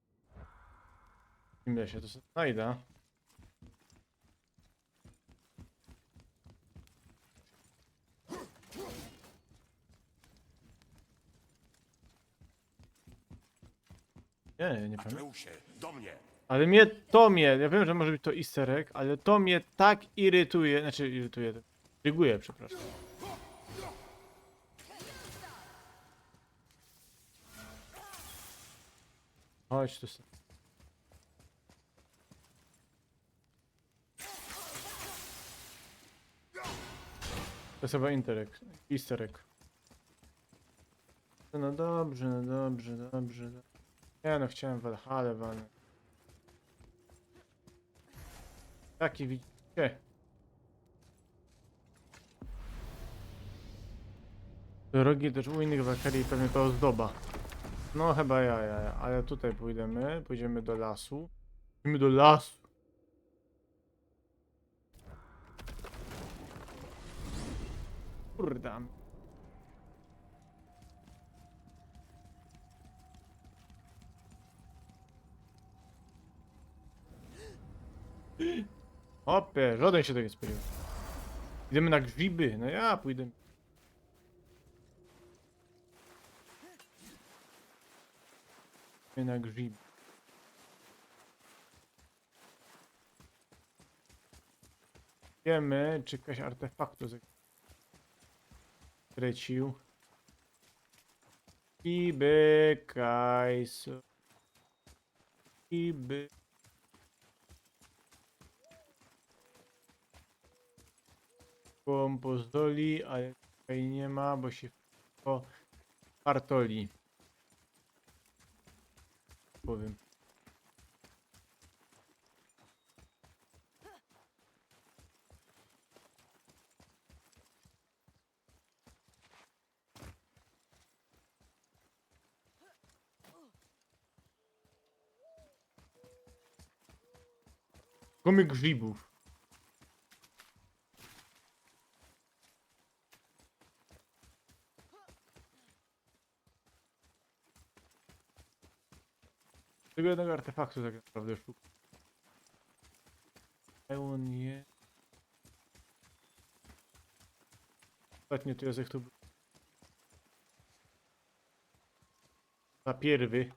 A: W tym lesie, to sobie znajdę. Nie, nie pamiętam.
E: Atreusie, do mnie!
A: Ale ja wiem, że może być to easter egg, ale to mnie tak irytuje, znaczy irytuje, intryguje, przepraszam. Chodź tu sobie. To jest chyba easter egg. No dobrze, no dobrze, dobrze. Nie no, chciałem Valhalla walnąć. Taki widzicie. Drogi też u innych Valkyrii pewnie to ozdoba. No chyba ja, ale tutaj pójdziemy do lasu. Idziemy do lasu. Kurde. Hopie, żaden się tego nie spodziewał. Idziemy na grzyby, no ja pójdę. Idziemy na grzyby. Wiemy, czy jakaś artefaktu strecił. Iby, kajso. Iby. Pozdoli, ale tutaj nie ma, bo się wszystko partoli. Powiem. Komik grzybów. Tego jednego artefaktu tak naprawdę szukam. On je. Ostatnio to Józef tu był. Na pierwy.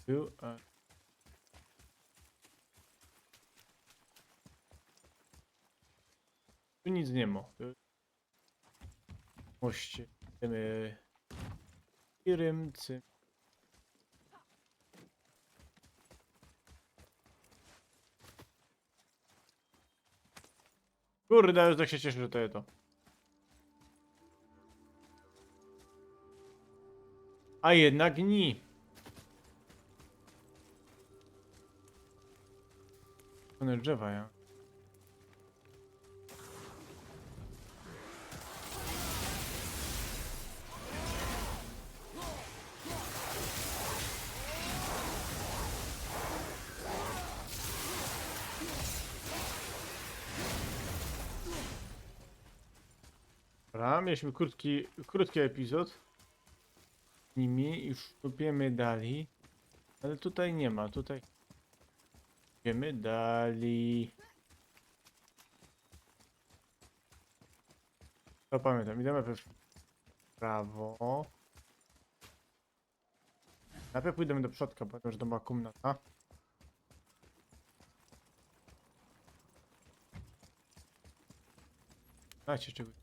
A: Był, a... Tu nic nie ma. Moście. Idziemy... Rymcy. Kurde, już tak się cieszę, że to jest to. A jednak nie. One drzewa, ja. Dobra, mieliśmy krótki epizod. Z nimi już kopiemy dalej. Ale tutaj nie ma, tutaj. Idziemy dalej. To pamiętam, idziemy w prawo. Najpierw pójdziemy do przodka, ponieważ to była komnata. Macie czegoś.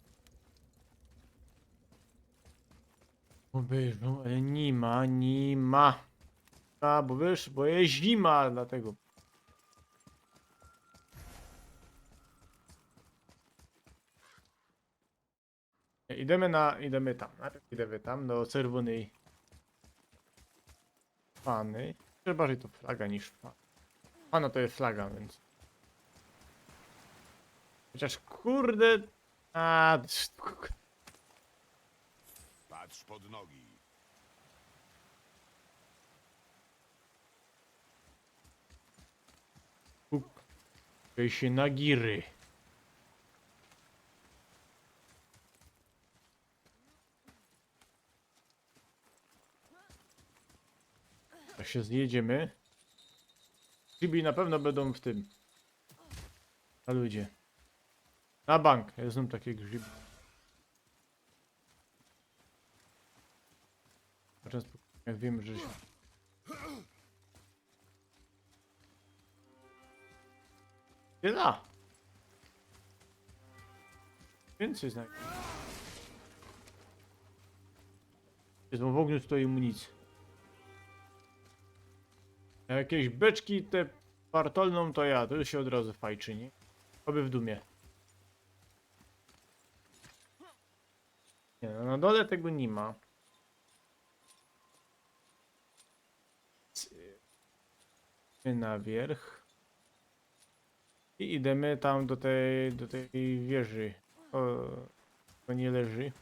A: Obejrzą, ale nie ma, nie ma. A, bo wiesz, bo jest zima, dlatego. Nie, idziemy tam. Najpierw idziemy tam do czerwonej fany. Czy bardziej to flaga niż fana. Fana to jest flaga, więc. Chociaż kurde. A,
E: Patrz pod nogi.
A: Kuj się na giry. To się zjedziemy. Chibi na pewno będą w tym. A ludzie. Na bank. Ja znam takie grzyby. Często jak wiemy, że się... Nie da. Więcej znak. Jest w ogniu stoi amunicji. A jakieś beczki te partolną to ja, to już się od razu fajczy, nie? Oby w dumie. Nie, no na dole tego nie ma. Na wierch. I idziemy tam do tej wieży. O, to nie leży.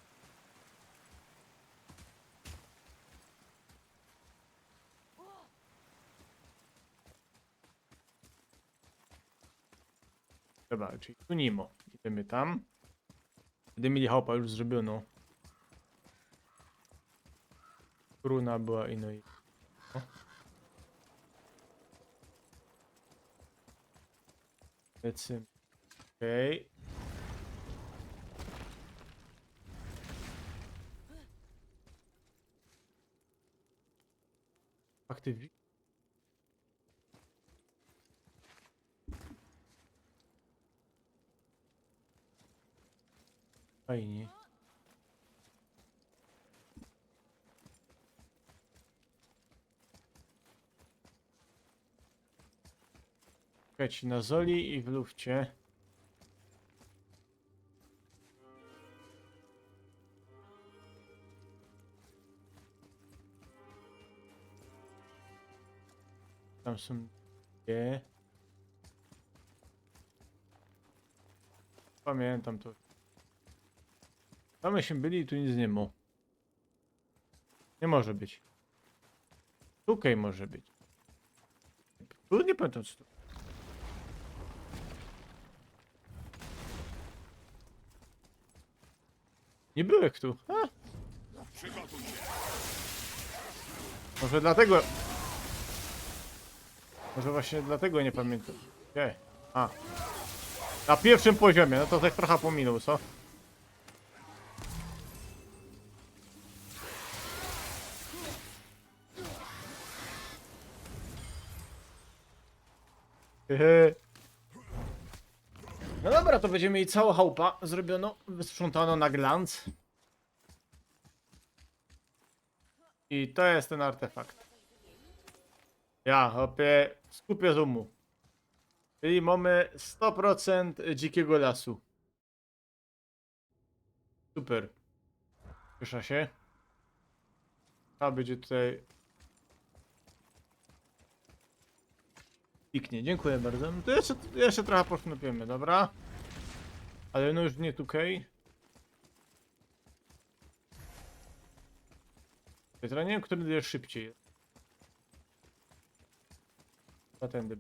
A: Dobra, czyli tu nie ma. Idziemy tam. Będę mieli hopa już zrobiono. Runa była i no i... O. Lecimy. Okej. Aktywi... Fajnie. Czekajcie na Zoli i w lufcie. Tam są dwie. Pamiętam to. Tam myśmy byli i tu nic nie ma. Nie może być. Tutaj może być. Tu nie pamiętam co to. Nie byłeś tu. A,
E: Przygotuj się.
A: może dlatego... Może właśnie dlatego nie pamiętam. Gdzie? A. Na pierwszym poziomie, no to tak trochę pominął, co? Hehe. No dobra, to będziemy mieli całą chałupa zrobiono, wysprzątano na glans. I to jest ten artefakt. Ja, hopie, skupię zoomu. Czyli mamy 100% dzikiego lasu. Super. Cieszę się. A będzie tutaj... Piknie, dziękuję bardzo. No to jeszcze trochę posznupiemy, dobra? Ale no już nie tutaj. Ja nie wiem, który jest szybciej. Chyba tędy.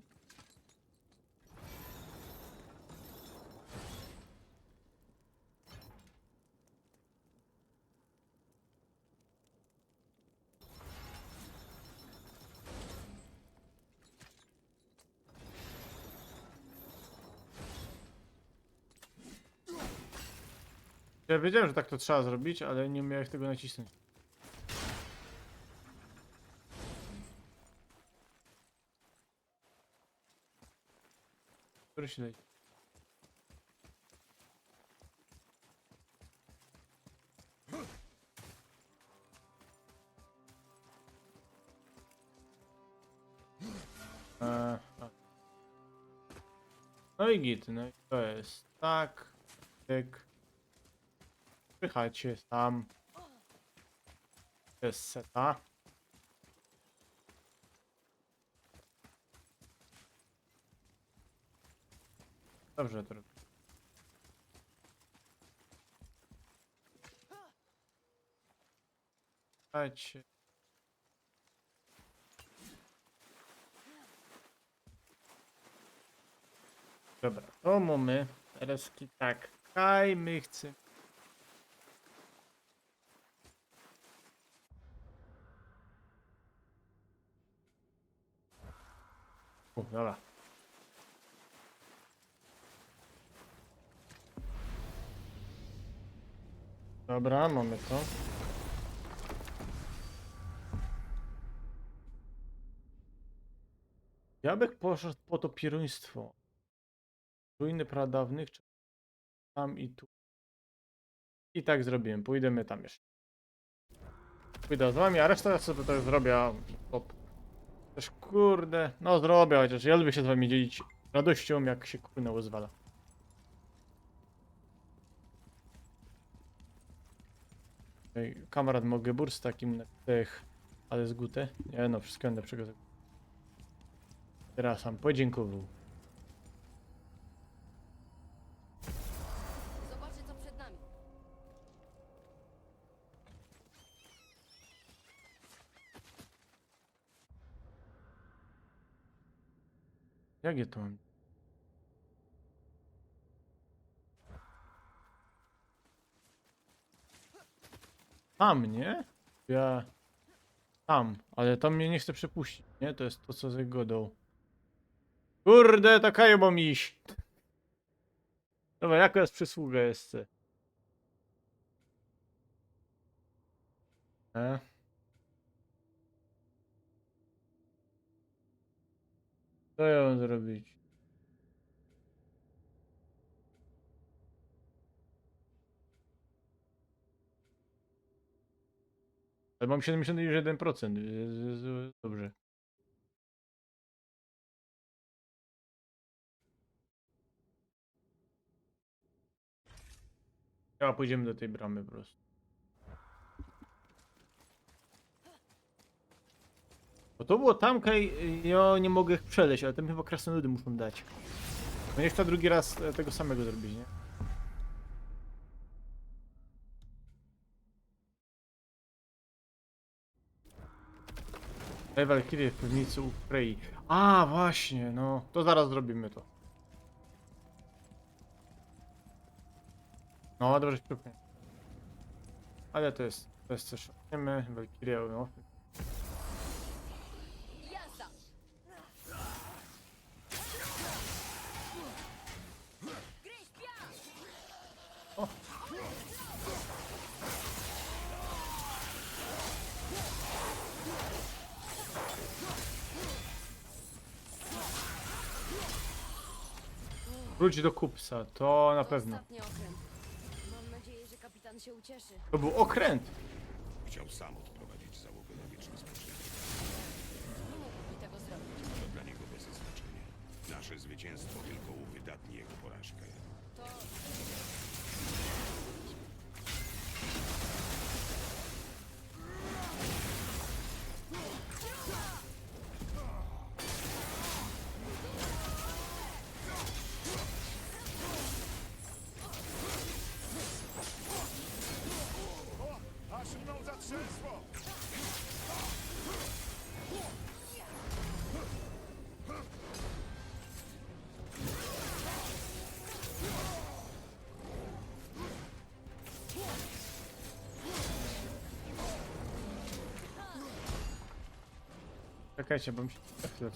A: Ja wiedziałem, że tak to trzeba zrobić, ale nie umiałem tego nacisnąć. Który się leci? No i git, no i to jest tak, tyk. Spychajcie tam. To jest seta. Dobrze to robię. Spychajcie. Dobra, to mamy. Teraz tak. Kaj my chcemy. O, dobra. Dobra, mamy to. Ja bych poszedł po to pieruństwo. Ruiny pradawnych, czy tam i tu. I tak zrobiłem, pójdziemy tam jeszcze. Pójdę z wami, a resztę ja sobie to zrobię. Hop. Też kurde, no zrobię, chociaż ja lubię się z wami dzielić radością, jak się kurna rozwala. Kamerad Mogebur z takim tych, ale z gutę. Nie no, wszystkiego najlepszego. Teraz sam podziękował.
C: Zobaczcie, co przed nami.
A: Jak je to mam? Tam, nie? Ja... Tam, ale tam mnie nie chce przepuścić, nie? To jest to, co z godą. Kurde, taka ja mam iść. Dobra, jaka jest przysługa jeszcze? E? Co ja mam zrobić? Ale mam 71%, dobrze. Ja pójdziemy do tej bramy po prostu. Bo to było tam, kaj ja nie mogę ich przeleźć, ale tam chyba krasnoludy muszą dać. No nie chcę drugi raz tego samego zrobić, nie? Daj Valkyrie w piwnicy u Frey. A, właśnie, no. To zaraz zrobimy to. No, dobrze, szybko. Ale to jest coś. Wiemy, Valkyrie, no.
C: Jazda! Gryź piach!
A: O. Wróć do kupca, to na pewno.
C: Ostatni okręt. Mam nadzieję, że kapitan się ucieszy.
A: To był okręt.
E: Chciał sam odprowadzić załogę na wieczny spoczynek.
C: Nie mógłby tego zrobić.
E: To dla niego bez znaczenia. Nasze zwycięstwo tylko uwydatni jego porażkę.
C: To...
B: Aż mną zatrzęsło!
A: Czekajcie, bo mi się chwilę.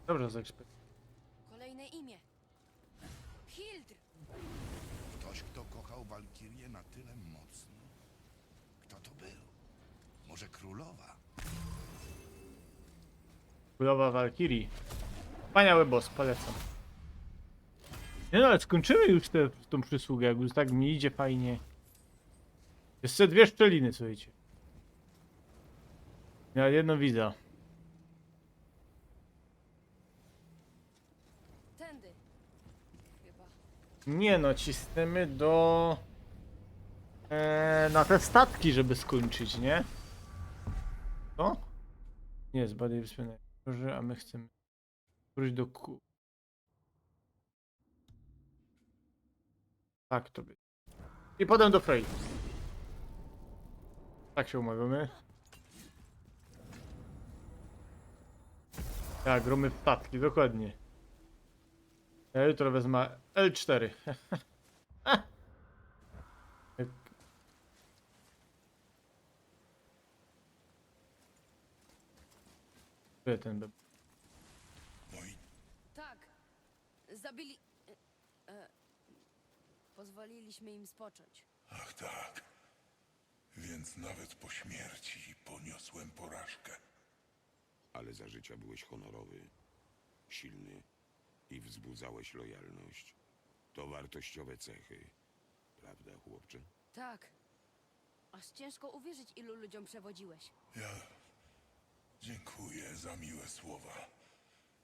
A: Dobrze, zaekspert.
C: Kolejne imię. Hildr!
D: Ktoś, kto kochał Walkirię na tyle mocno. Kto to był? Może królowa?
A: Królowa Valkyrii. Wspaniały boss, polecam. Nie no, ale skończymy już tą przysługę, jak już tak mi idzie fajnie. Jeszcze 2 szczeliny, słuchajcie. Ja jedno widzę.
C: Tędy. Chyba.
A: Nie no, cisnemy do... na te statki, żeby skończyć, nie? Co? Nie, zbadaj wyspę a my chcemy wrócić do Tak to będzie. I potem do Frey. Tak się umawiamy. Tak, gromy statki, dokładnie. Ja jutro wezmę L4. Gdzie ten był?
F: Moi
C: Tak. Zabili... Pozwoliliśmy im spocząć.
F: Ach tak. Więc nawet po śmierci poniosłem porażkę.
E: Ale za życia byłeś honorowy, silny i wzbudzałeś lojalność. To wartościowe cechy. Prawda, chłopcze?
C: Tak. Aż ciężko uwierzyć, ilu ludziom przewodziłeś.
F: Ja dziękuję za miłe słowa.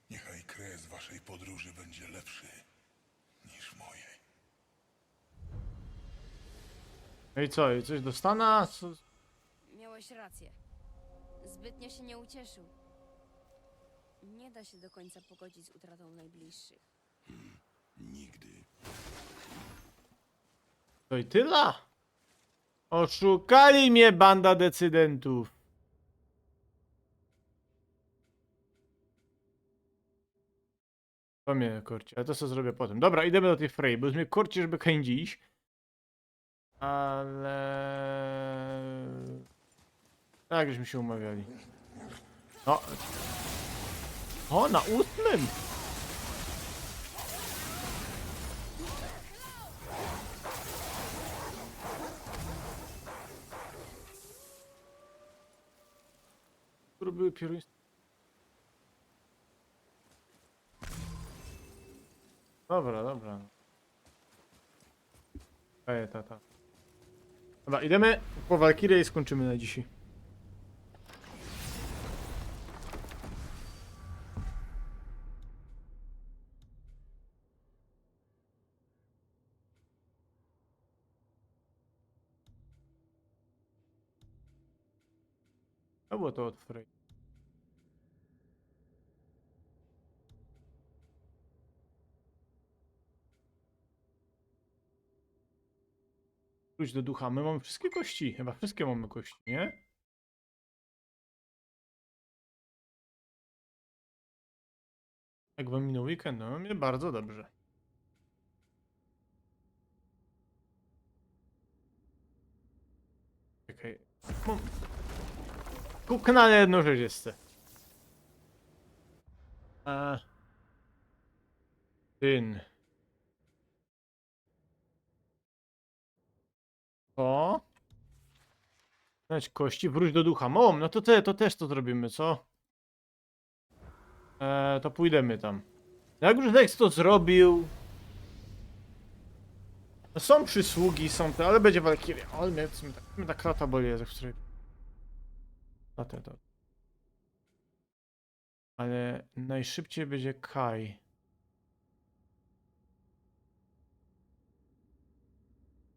F: Niechaj kres waszej podróży będzie lepszy niż mojej.
A: No i co? I coś dostana? Co?
C: Miałeś rację. Zbytnio się nie ucieszył. Nie da się do końca pogodzić z utratą najbliższych.
E: Nigdy.
A: To i tyle? Oszukali mnie banda decydentów. To mnie korci, ale to co zrobię potem. Dobra, idziemy do tej Frey, bo już mnie korci, żeby kędzić. Ale... Tak, żeśmy się umawiali. No. O, na 8! Były pieruństwa. Dobra, dobra. Ej, tata. Dobra, idziemy po Walkirię i skończymy na dzisiaj. To było to od Frey. Wróć do ducha. My mamy wszystkie kości. Chyba wszystkie mamy kości, nie? Jak wam minął weekend? No, mnie bardzo dobrze. Czekaj. Kuknę na jedną rzecz jeszcze. Tyn. O. Znać kości, wróć do ducha. Mom, no to też to zrobimy, co? To pójdziemy tam. Jak już Dex to zrobił. No są przysługi, są te, ale będzie Walkiria. Ale mnie ta krata boli, jak w której... To. Ale najszybciej będzie Kai.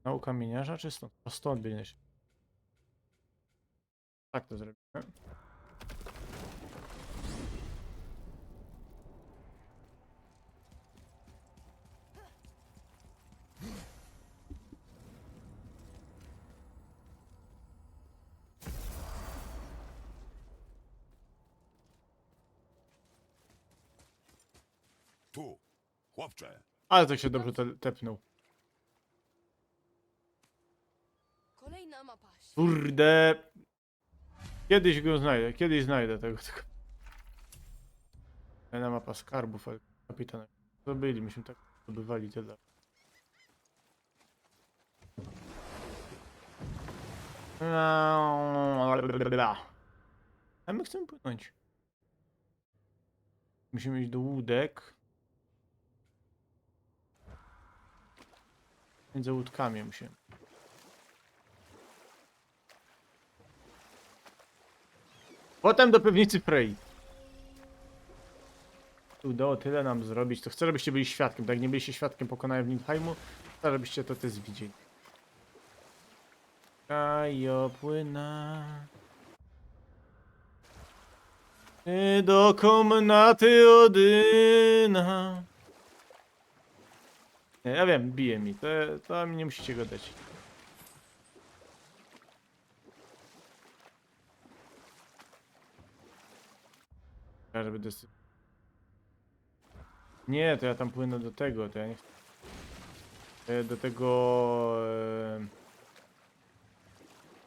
A: Nauka miniarza czy stąd? O, stąd będzie najszybciej. Tak to zrobimy.
E: Tu, chłopcze.
A: Ale to się dobrze tepnął.
C: Kolejna mapa.
A: Kurde. Kiedyś go znajdę, kiedyś znajdę tego. Fajna mapa skarbów, ale kapitana. To byli, myśmy tak zdobywali tyle. A my chcemy płynąć. Musimy iść do łódek. Między łódkami musimy. Potem do piwnicy Frey. Udało tyle nam zrobić. To chcę, żebyście byli świadkiem. Tak jak nie byliście świadkiem pokonania w Niflheimu, chcę, żebyście to też widzieli. Kajo płyna. Do komnaty Odyna. Nie, ja wiem, bije mi. To mi nie musicie go dać. Ja, żeby Nie, to ja tam płynę do tego, to ja nie chcę. Do tego...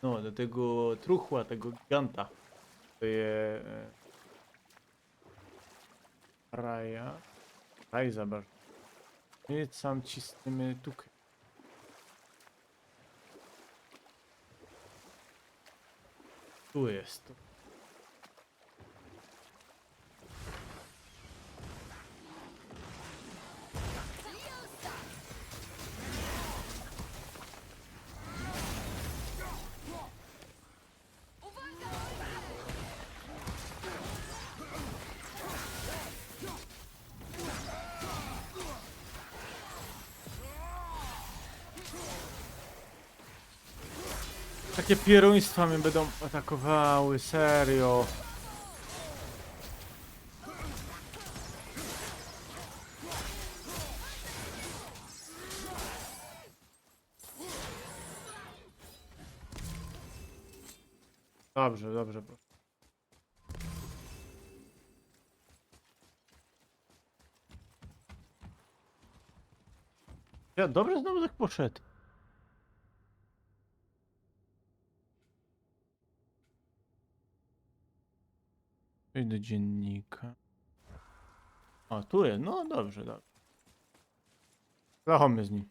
A: No, do tego truchła, tego giganta. To je... Raja. Raj zobacz. I sam cisnemy tukę. Tu jest to. Takie pieruństwa mnie będą atakowały, serio. Dobrze, dobrze. Ja dobrze znowu tak poszedł. Przejdź do dziennika. O, tu jest. No dobrze, dobrze. Zachowamy z nim.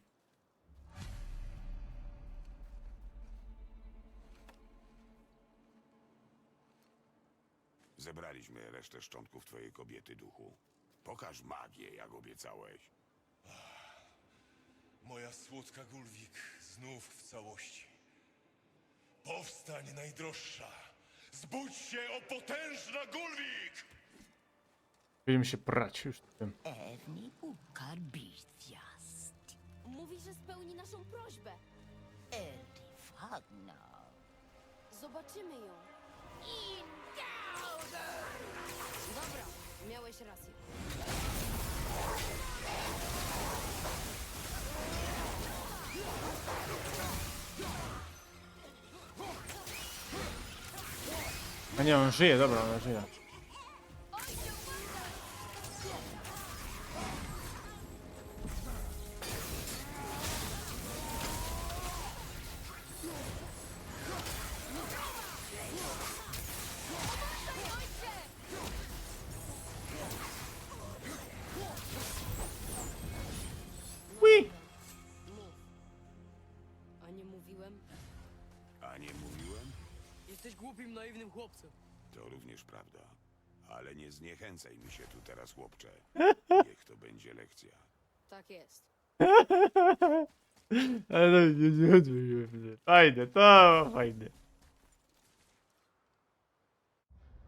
E: Zebraliśmy resztę szczątków twojej kobiety, duchu. Pokaż magię, jak obiecałeś.
F: Moja słodka Gulwik znów w całości. Powstań, najdroższa! Zbudź się, o potężna Gulwik!
A: Będziemy się prać już tym.
H: Evni bukar bitjast.
C: Mówi, że spełni naszą prośbę.
H: Eldi fagna.
C: Zobaczymy ją. Dobra, miałeś rację.
A: A nie, on żyje, dobra, on żyje. Ui!
C: Mów. A nie mówiłem?
E: A nie mówiłem?
I: Jesteś głupim, naiwnym chłopcem.
E: To również prawda. Ale nie zniechęcaj mi się tu teraz, chłopcze. Niech to będzie lekcja.
C: Tak jest.
A: Ale no, nie chodźmy. Fajne, to fajne.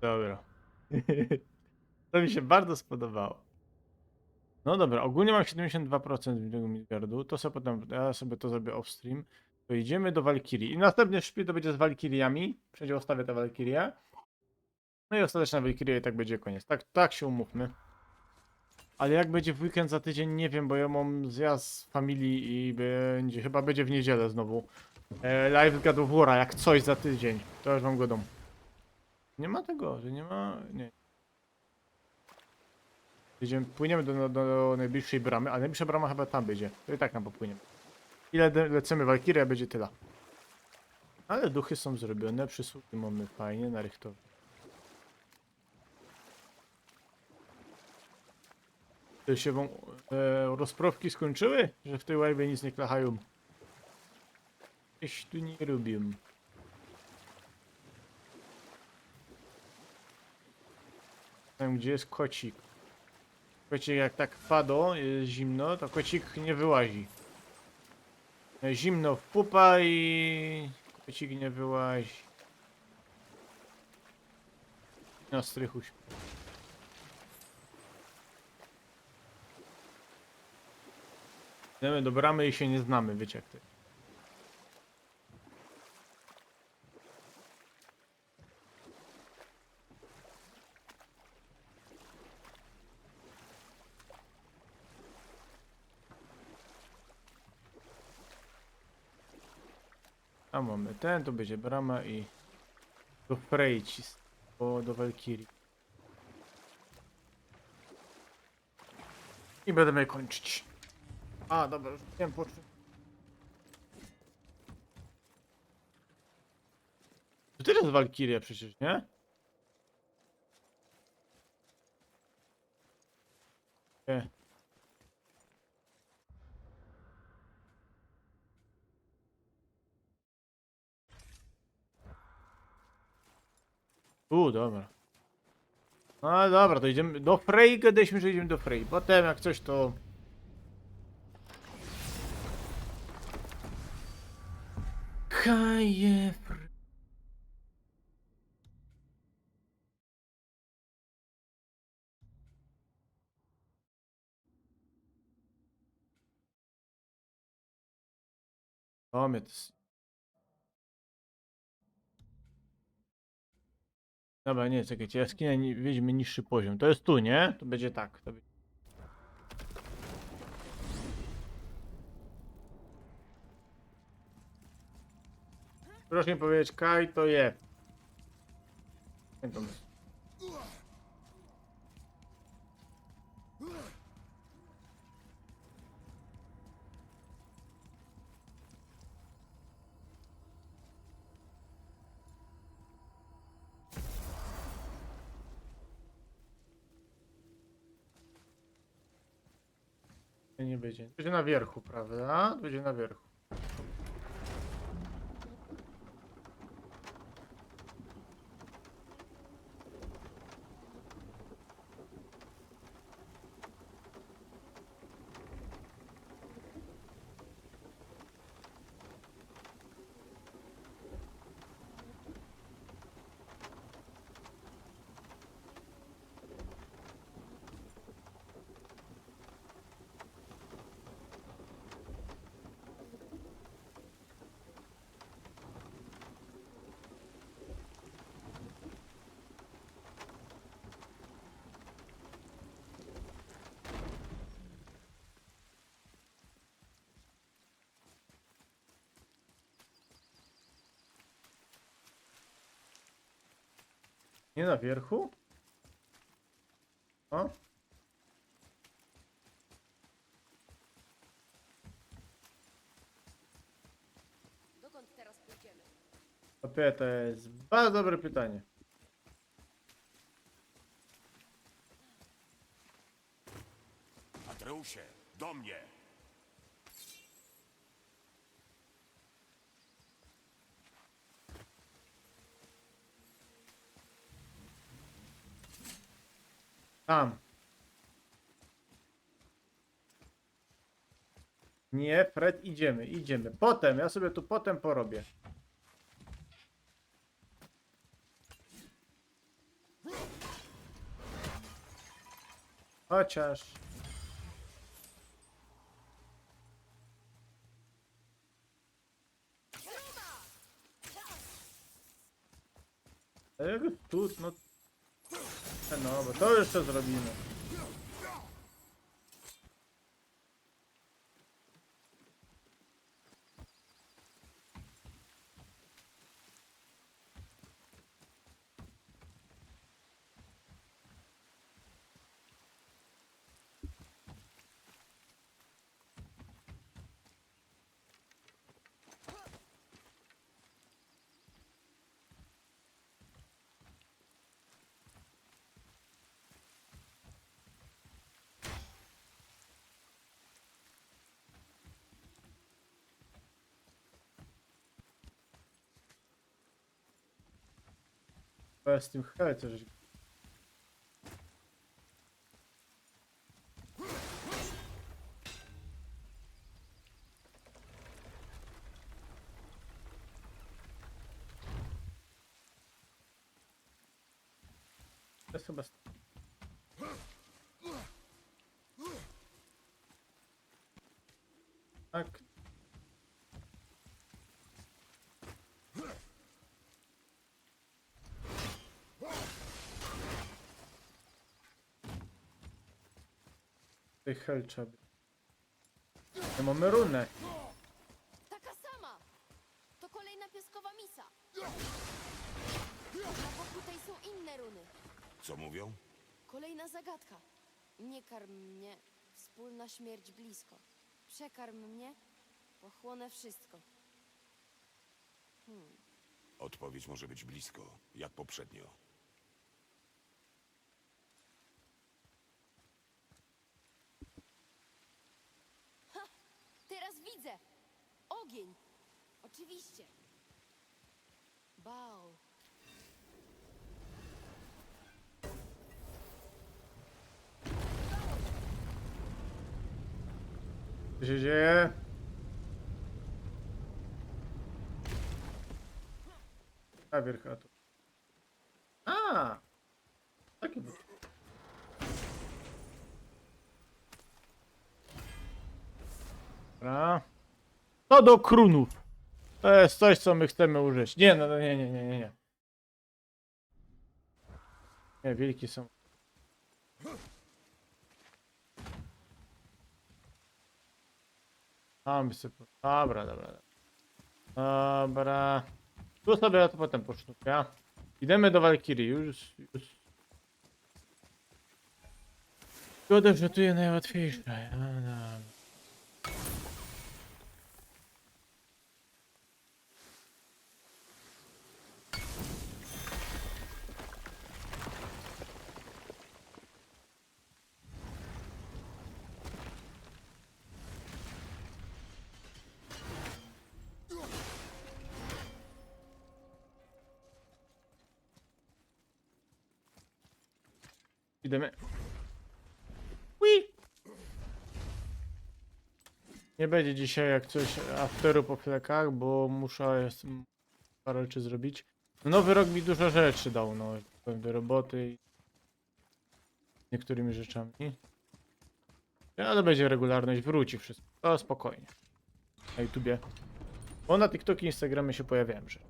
A: Dobra. To mi się bardzo spodobało. No dobra, ogólnie mam 72% tego Midgardu. To sobie potem, ja sobie to zrobię off-stream. To idziemy do Walkirii. I następny szpil to będzie z Walkiriami. Wszędzie ustawię te Walkirie. No i ostateczna Walkiria i tak będzie koniec. Tak się umówmy. Ale jak będzie w weekend za tydzień, nie wiem, bo ja mam zjazd z familii i chyba będzie w niedzielę znowu. Live God of War'a, jak coś za tydzień. To już wam go dam. Nie ma tego, że nie ma... Nie. Płyniemy do najbliższej bramy, a najbliższa brama chyba tam będzie. To i tak nam popłyniemy. Ile lecimy Walkiria, będzie tyle. Ale duchy są zrobione, przysługi mamy fajnie narychtowane. To się wam rozprawki skończyły? Że w tej łajbie nic nie klachają? Coś tu nie robię. Tam gdzie jest kocik. Kocik jak tak padło, jest zimno, to kocik nie wyłazi. Zimno w pupa i kocik nie wyłazi. Na strychu śpi. Idziemy do bramy i się nie znamy, wiecie jak to jest. A mamy ten, to będzie brama i do Freycis, do Valkyrii. I będziemy kończyć. A, dobra, już wiem po czym. To też jest Valkyria przecież, nie? Nie. Dobra. No dobra, to idziemy do Frey, gadaliśmy, że idziemy do Frey. Potem jak coś to... Kaje Frey. O, mnie to... Dobra, nie, czekajcie, jaskinia, wiedźmy niższy poziom. To jest tu, nie? To będzie tak. To będzie... Proszę mi powiedzieć, Kaj to je. Nie wiem. Nie będzie. Będzie na wierchu, prawda? Będzie na wierchu. Nie na wierchu? O?
C: Dokąd teraz pójdziemy?
A: To jest bardzo dobre pytanie.
E: Atreusie, do mnie!
A: Tam. Nie, Fred, idziemy, idziemy. Potem, ja sobie tu potem porobię. Chociaż... Jak tu, no... No, bo to jeszcze zrobimy. To jest z tym helce, że... To jest chyba... Tak. Tej hel trzeba. Nie mamy runę.
C: Taka sama! To kolejna pieskowa misa. Na boku tej są inne runy.
E: Co mówią?
C: Kolejna zagadka. Nie karm mnie, wspólna śmierć blisko. Przekarm mnie, pochłonę wszystko.
E: Odpowiedź może być blisko, jak poprzednio.
C: Teraz widzę! Ogień! Oczywiście. Baal.
A: Co się dzieje? A wiercha to. A! Taki był. Dobra. To do krunów. To jest coś, co my chcemy użyć. Nie, no nie. Nie, wilki są. Tam sobie... Dobra. Dobra. Tu sobie ja to potem posztukę. Idziemy do Walkirii. Już. Szkoda, że tu jest najłatwiejsze. No, dobra. Idziemy. Ui! Nie będzie dzisiaj jak coś afteru po flekach, bo muszę parę rzeczy zrobić. Nowy rok mi dużo rzeczy dał, no. Powiem do roboty i niektórymi rzeczami. Ale będzie regularność, wróci wszystko. To spokojnie. Na YouTubie. Bo na TikToku i Instagramie się pojawiałem, że.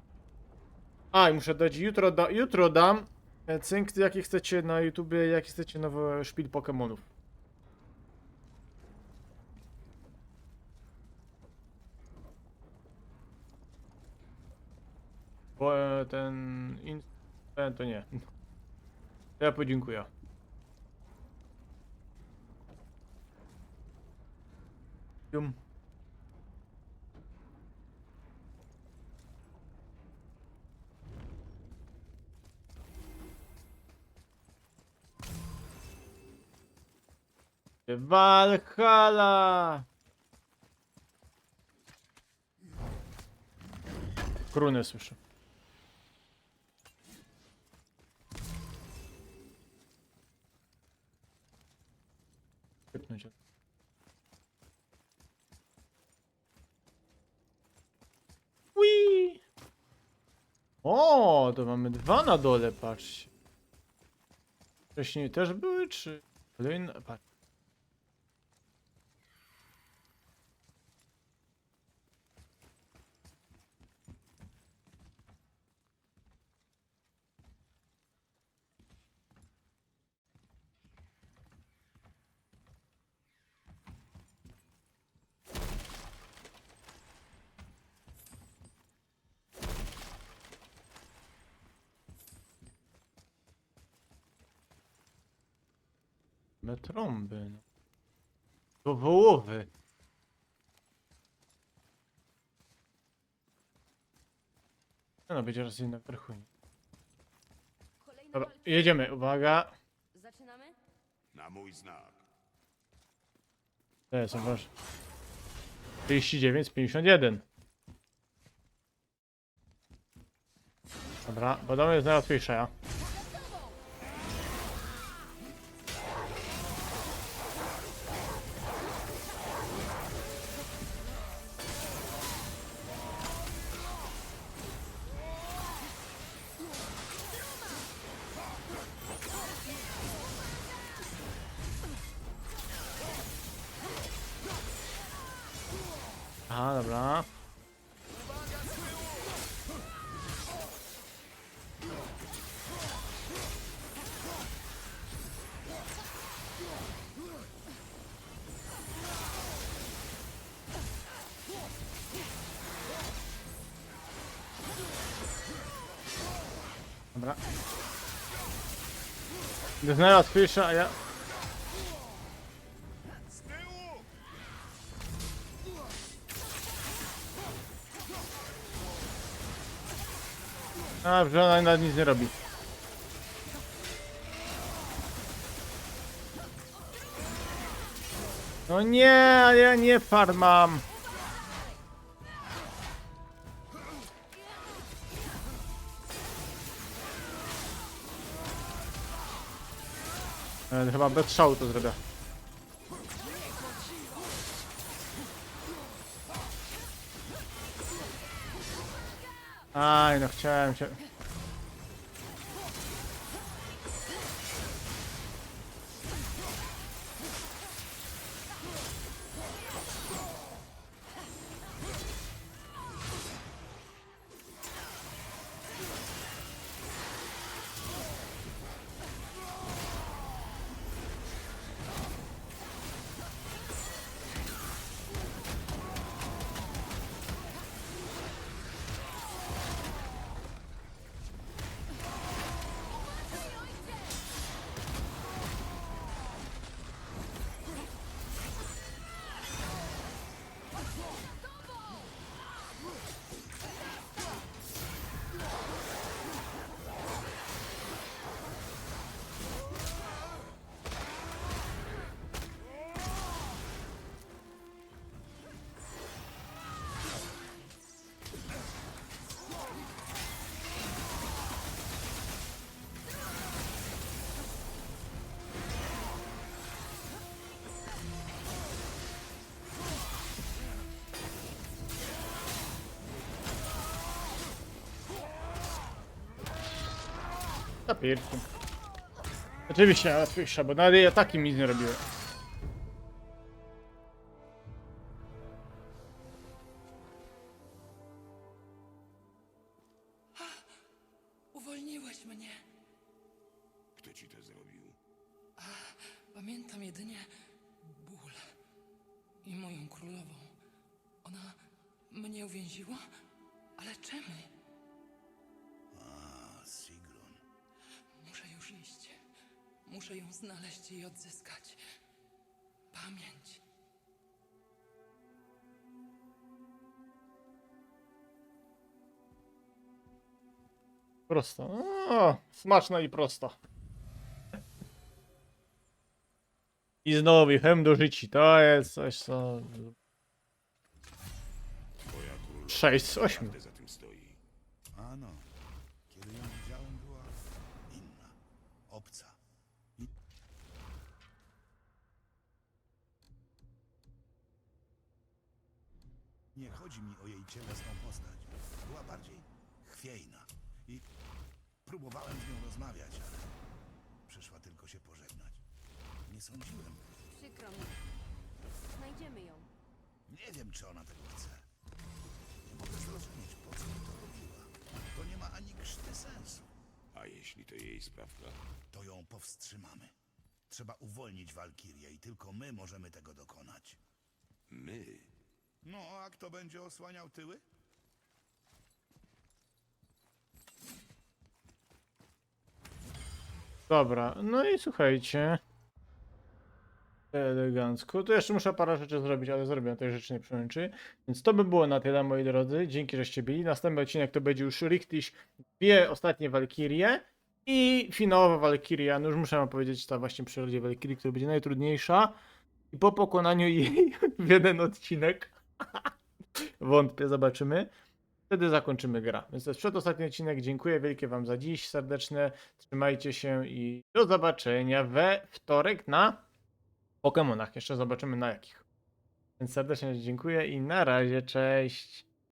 A: A, i muszę dać jutro dam cynk, jakie chcecie na YouTubie, jakie chcecie nowy szpil Pokémonów. Bo ten to nie. To ja podziękuję. Jum. Valhalla! Krunę słyszę. Wypnąć. Ui! O, to mamy dwa na dole, patrzcie. Wcześniej też były, czy kolejne? Patrz. Trąby. No. To wołowy. No, będzie raz jednak wyrchuj.
C: Kolejna
A: Dobra,
C: walka.
A: jedziemy, uwaga.
C: Zaczynamy?
E: Na mój znak.
A: To jest, zobacz. 39 z 51. Dobra, bo dom jest najłatwiejsza, ja. Aha, dobra. Dobra. Gdy znalazł Fisha, a ja...
B: Z tyłu!
A: Dobrze, ona nawet nic nie robi. No nie, ja nie farmam. Chyba bez szału to zrobię. Aj, no chciałem się... Za pierwszym. Oczywiście łatwiejsza, bo nawet jej ataki mi nie robiły.
I: Uwolniłeś mnie.
E: Kto ci to zrobił?
I: Pamiętam jedynie ból i moją królową. Ona mnie uwięziła? Ale czemu?
D: A, Sigrun.
I: Muszę już iść. Muszę ją znaleźć i odzyskać. Pamięć.
A: Prosta. O, smaczna i prosta. I znowu chem do życi. To jest coś co...
E: Twoja królowa
A: 6 z 8.
E: naprawdę za tym stoi.
D: A no, kiedy ją widziałem, była inna, obca. I... Nie chodzi mi o jej cielesną postać. Była bardziej chwiejna. I próbowałem z nią rozmawiać, ale przyszła tylko się pożegnać. Nie sądziłem.
C: Przykro mi. Znajdziemy ją.
D: Nie wiem, czy ona tego chce. Nie mogę zrozumieć, po co to robiła. To nie ma ani krzty sensu.
E: A jeśli to jej sprawka?
D: To ją powstrzymamy. Trzeba uwolnić Walkirię i tylko my możemy tego dokonać.
E: My?
D: No, a kto będzie osłaniał tyły?
A: Dobra, no i słuchajcie. Elegancko. Tu jeszcze muszę parę rzeczy zrobić, ale zrobię tej rzeczy nie przemęczy. Więc to by było na tyle, moi drodzy. Dzięki, żeście byli. Następny odcinek to będzie już Riktish, dwie ostatnie Walkirie i finałowa Walkiria. No już muszę wam powiedzieć, ta właśnie przyrodzie Walkirii, która będzie najtrudniejsza. I po pokonaniu jej w jeden odcinek, wątpię, zobaczymy. Wtedy zakończymy grę. Więc to jest przedostatni odcinek. Dziękuję wielkie wam za dziś. Serdeczne. Trzymajcie się i do zobaczenia we wtorek na Pokemonach. Jeszcze zobaczymy na jakich. Więc serdecznie dziękuję i na razie. Cześć.